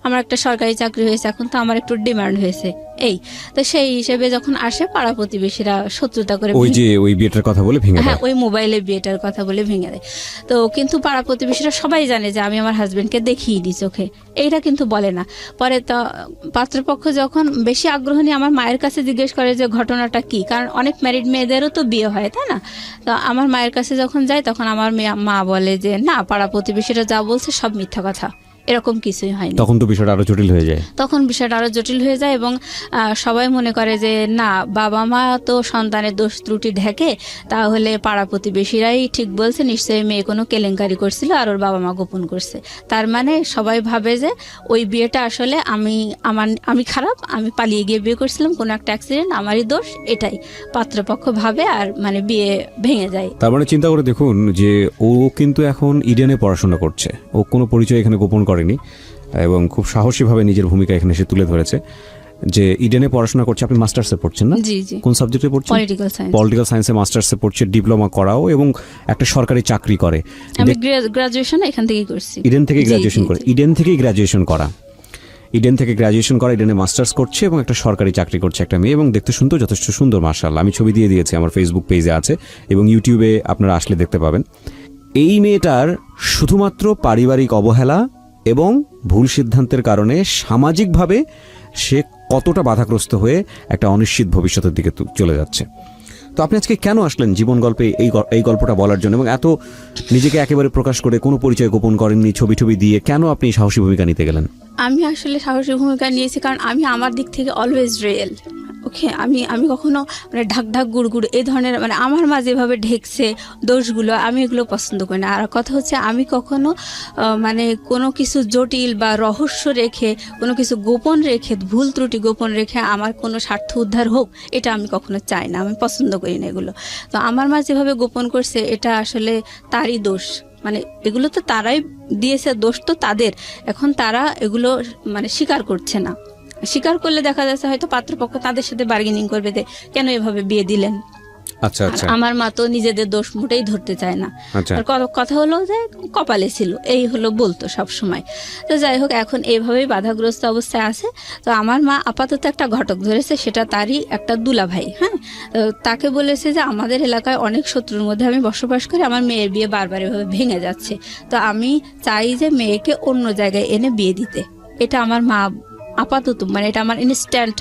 আমার একটা সরকারি চাকরি হয়েছে, এখন তো আমার একটু ডিমান্ড হয়েছে এই। তো সেই হিসেবে যখন আসে পাড়া প্রতিবেশীরা শত্রুতা করে ওই বিয়েটার কথা বলে ভেঙে দেয়। হ্যাঁ, ওই মোবাইলে বিয়েটার কথা বলে ভেঙে দেয়। তো কিন্তু পাড়া প্রতিবেশীরা সবাই জানে যে আমি আমার হাজবেন্ডকে দেখিয়ে দিই চোখে, এইটা কিন্তু বলে না। পরে তো পাত্রপক্ষ যখন বেশি আগ্রহ নিয়ে আমার মায়ের কাছে জিজ্ঞেস করে যে ঘটনাটা কি, কারণ অনেক ম্যারিড মেয়েদেরও তো বিয়ে হয়, তাই না? তো আমার মায়ের কাছে যখন যায় তখন আমার মা বলে যে না, পাড়া প্রতিবেশীরা যা বলছে সব মিথ্যা কথা, এরকম কিছুই হয়নি। তখন তো বিষয়টা আরো জটিল হয়ে যায়। এবং সবাই মনে করে যে না, বাবা মা তো সন্তানের দোষ ত্রুটি ঢেকে, তাহলে পাড়া প্রতিবেশীরাই ঠিক বলছে, নিশ্চয়ই মেয়ে কোনো কেলেঙ্কারি করছিল আর ওর বাবা মা গোপন করছে। তার মানে সবাই ভাবে যে ওই বিয়েটা আসলে আমি খারাপ, আমি পালিয়ে গিয়ে বিয়ে করছিলাম, কোনো একটা অ্যাক্সিডেন্ট, আমারই দোষ, এটাই পাত্রপক্ষ ভাবে, আর মানে বিয়ে ভেঙে যায়। তার মানে চিন্তা করে দেখুন যে ও কিন্তু এখন ইডেনে পড়াশোনা করছে, ও কোনো পরিচয় এখানে গোপন করেনি এবং খুব সাহসীভাবে নিজের ভূমিকা এখানে এসে তুলে ধরেছে যে ইডেনে পড়াশোনা করছে। আপনি মাস্টার্সে পড়ছেন না? জি জি। কোন সাবজেক্টে পড়ছেন? পলিটিক্যাল সায়েন্সে মাস্টার্সে পড়ছে, ডিপ্লোমা করাও এবং একটা সরকারি চাকরি করে। আমি গ্রাজুয়েশন এখান থেকেই করছি, ইডেন থেকে গ্রাজুয়েশন করে। ইডেন থেকে গ্রাজুয়েশন করা, ইডেনে মাস্টার্স করছে এবং একটা সরকারি চাকরি করছে একটা মেয়ে, এবং দেখতে শুনতে যথেষ্ট সুন্দর, মাশাআল্লাহ। আমি ছবি দিয়ে দিয়েছি, আমার ফেসবুক পেজে আছে এবং ইউটিউবে আপনারা আসলে দেখতে পাবেন। এই মেয়েটার শুধুমাত্র পারিবারিক অবহেলা এবং ভুল সিদ্ধান্তের কারণে সামাজিকভাবে সে কতটা বাধাগ্রস্ত হয়ে একটা অনিশ্চিত ভবিষ্যতের দিকে চলে যাচ্ছে। তো আপনি আজকে কেন আসলেন জীবন গল্পে এই গল্পটা বলার জন্য, এবং এত নিজেকে একেবারে প্রকাশ করে কোনো পরিচয় গোপন করেননি, ছবি দিয়ে কেন আপনি সাহসী ভূমিকা নিতে গেলেন? আমি আসলে সাহসী ভূমিকা নিয়েছি কারণ আমি আমার দিক থেকে অলওয়েজ রিয়েল। ওকে, আমি কখনো মানে ঢাক গুড় এই ধরনের মানে আমার মা যেভাবে ঢেকছে দোষগুলো, আমি এগুলো পছন্দ করি না। আর কথা হচ্ছে আমি কখনো মানে কোনো কিছু জটিল বা রহস্য রেখে, কোনো কিছু গোপন রেখে, ভুল ত্রুটি গোপন রেখে আমার কোনো স্বার্থ উদ্ধার হোক, এটা আমি কখনো চাই না, আমি পছন্দ করি না এগুলো। তো আমার মা যেভাবে গোপন করছে এটা আসলে তারই দোষ, মানে এগুলো তো তারাই দিয়েছে, দোষ তো তাদের। এখন তারা এগুলো মানে স্বীকার করছে না। স্বীকার করলে দেখা যাচ্ছে হয়তো পাত্রপক্ষ তাদের সাথে বার্গেনিং করবে যে কেন এভাবে বিয়ে দিলেন। আচ্ছা আচ্ছা। আমার মা তো নিজেদের দোষ মোটেই ধরতে চায় না। আর কথা হলো যে কপালে ছিল, এই হলো বলতো সব সময়। তো যাই হোক, এখন এইভাবেই বাধাগ্রস্ত অবস্থায় আছে। তো আমার মা আপাতত একটা ঘটক ধরেছে, সেটা তারই একটা দুলা ভাই। হ্যাঁ, তাকে বলেছে যে আমাদের এলাকায় অনেক শত্রুর মধ্যে আমি বসবাস করি, আমার মেয়ের বিয়ে বারবার এভাবে ভেঙে যাচ্ছে, তো আমি চাই যে মেয়েকে অন্য জায়গায় এনে বিয়ে দিতে। এটা আমার মা আপাতত মানে এটা আমার ইনস্ট্যান্ট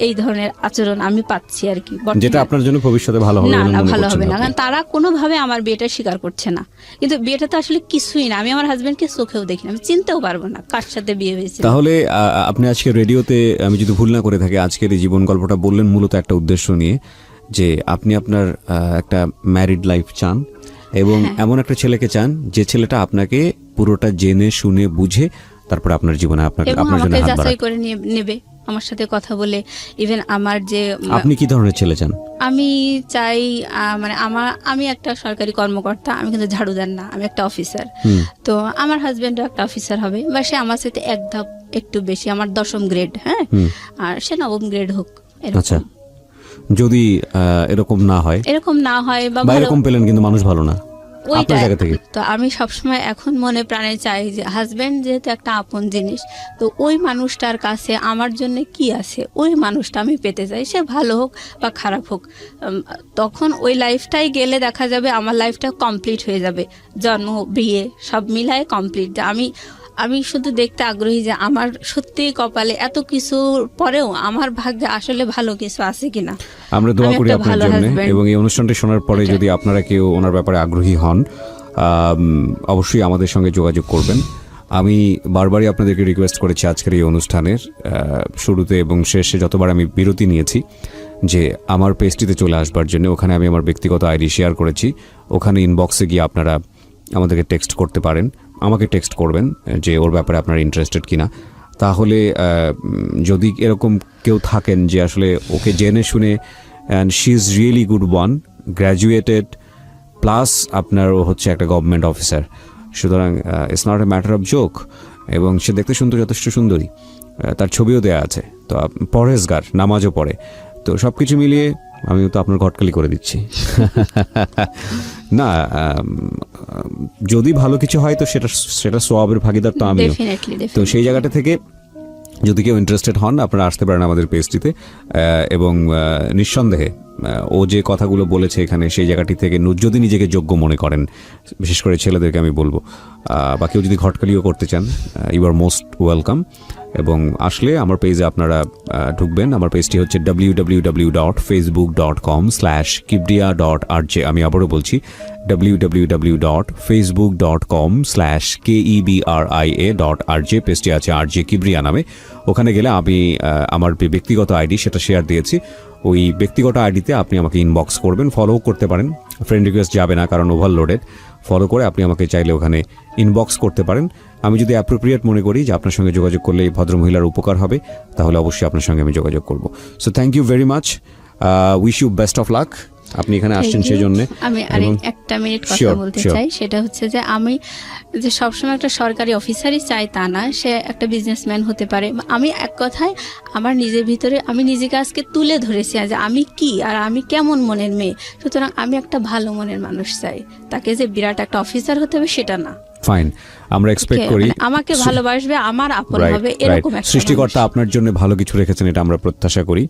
এই ধরনের আচরণ আমি পাচ্ছি আর কি, যেটা আপনার জন্য ভবিষ্যতে ভালো হবে না না, ভালো হবে না, কারণ তারা কোনোভাবে আমার বিয়েটা স্বীকার করছে না। কিন্তু বিয়েটা তো আসলে কিছুই না, আমি আমার হাজবেন্ডকে চোখেও দেখি না, আমি চিনতেও পারবো না কার সাথে বিয়ে হয়েছে। তাহলে আপনি আজকে রেডিওতে, আমি যদি ভুল না করে থাকি, আজকের এই জীবন গল্পটা বললেন মূলত একটা উদ্দেশ্য নিয়ে, যে আপনি আপনার একটা ম্যারিড লাইফ চান এবং এমন একটা ছেলেকে চান যে ছেলেটা আপনাকে পুরোটা জেনে শুনে বুঝে তারপর আপনার জীবনে আপনার জন্য হাত যাচাই করে নেবে, আমার সাথে কথা বলে। ইভেন আমার যে আপনি কি ধরনের ছেলে চান? আমি চাই মানে আমি একটা সরকারি কর্মকর্তা, আমি কিন্তু ঝাড়ুদার না, আমি একটা অফিসার। তো আমার হাজবেন্ডও একটা অফিসার হবে, বা সে আমার সাথে এক ধাপ একটু বেশি, আমার 10ম গ্রেড, হ্যাঁ, আর সে 9ম গ্রেড হোক। আচ্ছা, যদি এরকম না হয় বা এরকম পেলেন কিন্তু মানুষ ভালো না, আপনার জায়গা থেকে, তো আমি সবসময় এখন মনে প্রাণে চাই যে হাজবেন্ড যেহেতু একটা আপন জিনিস, তো ওই মানুষটার কাছে আমার জন্য কি আছে ওই মানুষটা আমি পেতে চাই, সে ভালো হোক বা খারাপ হোক। তখন ওই লাইফটাই গেলে দেখা যাবে আমার লাইফটা কমপ্লিট হয়ে যাবে, জন্ম বিয়ে সব মিলায় কমপ্লিট। আমি শুধু দেখতে আগ্রহী যে আমার সত্যিই কপালে এত কিছু পরেও আমার ভাগ্যে আসলে ভালো কিছু আছে কিনা। আমরা দোয়া করি আপনার জন্য, এবং এই অনুষ্ঠানটি শোনার পরে যদি আপনারা কেউ ওনার ব্যাপারে আগ্রহী হন, অবশ্যই আমাদের সঙ্গে যোগাযোগ করবেন। আমি বারবারই আপনাদেরকে রিকোয়েস্ট করেছি আজকের এই অনুষ্ঠানের শুরুতে এবং শেষে যতবার আমি বিরতি নিয়েছি, যে আমার পেজটিতে চলে আসবার জন্য। ওখানে আমি আমার ব্যক্তিগত আইডি শেয়ার করেছি, ওখানে ইনবক্সে গিয়ে আপনারা আমাদেরকে টেক্সট করতে পারেন, আমাকে টেক্সট করবেন যে ওর ব্যাপারে আপনারা ইন্টারেস্টেড কিনা। তাহলে যদি এরকম কেউ থাকেন যে আসলে ওকে জেনে শুনে, and she is really good one, graduated, plus আপনার ও হচ্ছে একটা গভর্নমেন্ট অফিসার, সুতরাং it's not a matter of joke, এবং সে দেখতে যথেষ্ট সুন্দরী, তার ছবিও দেওয়া আছে, তো পরহেজগার, নামাজও পড়ে, তো সব কিছু মিলিয়ে আমি তো আপনার ঘটকালি করে দিচ্ছি। না, যদি ভালো কিছু হয় তো সেটা সওয়াবের ভাগিদার তো আমিও। তো সেই জায়গাটা থেকে যদি কেউ ইন্টারেস্টেড হন, আপনারা আসতে পারেন আমাদের পেজটিতে, এবং নিঃসন্দেহে ও যে কথাগুলো বলেছে এখানে, সেই জায়গাটি থেকে যদি নিজেকে যোগ্য মনে করেন, বিশেষ করে ছেলেদেরকে আমি বলবো, বা কেউ যদি ঘটকালিও করতে চান, ইউ আর মোস্ট ওয়েলকাম। এবং আসলে আমার পেজে আপনারা ঢুকবেন, আমার পেজটি হচ্ছে www.facebook.com/kibria.rj। আমি আবারও বলছি www.facebook.com/kebria.rj, পেজটি আছে RJ কিবরিয়া নামে। ওখানে গেলে আমি আমার ব্যক্তিগত আইডি সেটা শেয়ার দিয়েছি, ওই ব্যক্তিগত আইডিতে আপনি আমাকে ইনবক্স করবেন, ফলো করতে পারেন, ফ্রেন্ড রিকোয়েস্ট যাবে না কারণ ওভারলোডেড, ফলো করে আপনি আমাকে চাইলে ওখানে ইনবক্স করতে পারেন। আমি যদি অ্যাপ্রোপ্রিয়েট মনে করি যে আপনার সঙ্গে যোগাযোগ করলে এই ভদ্রমহিলার উপকার হবে, তাহলে অবশ্যই আপনার সঙ্গে আমি যোগাযোগ করব। So thank you very much, wish you best of luck. আপনি এখানে আসছেন সেই জন্য। আমি একটা মিনিট কথা বলতে চাই, সেটা হচ্ছে যে আমি যে সবসময় একটা সরকারি অফিসারই চাই তা না, সে একটা বিজনেসম্যান হতে পারে। আমি এক কথায় আমার নিজের ভিতরে আমি নিজেকে আজকে তুলে ধরেছি যে আমি কি আর আমি কেমন মনের মেয়ে, সুতরাং আমি একটা ভালো মনের মানুষ চাই, তাকে যে বিরাট একটা অফিসার হতে হবে সেটা না। ফাইন, আমরা এক্সপেক্ট করি আমাকে ভালোবাসবে, আমার আপন হবে, এরকম একটা সৃষ্টিকর্তা আপনার জন্য ভালো কিছু রেখেছেন, এটা আমরা প্রত্যাশা করি।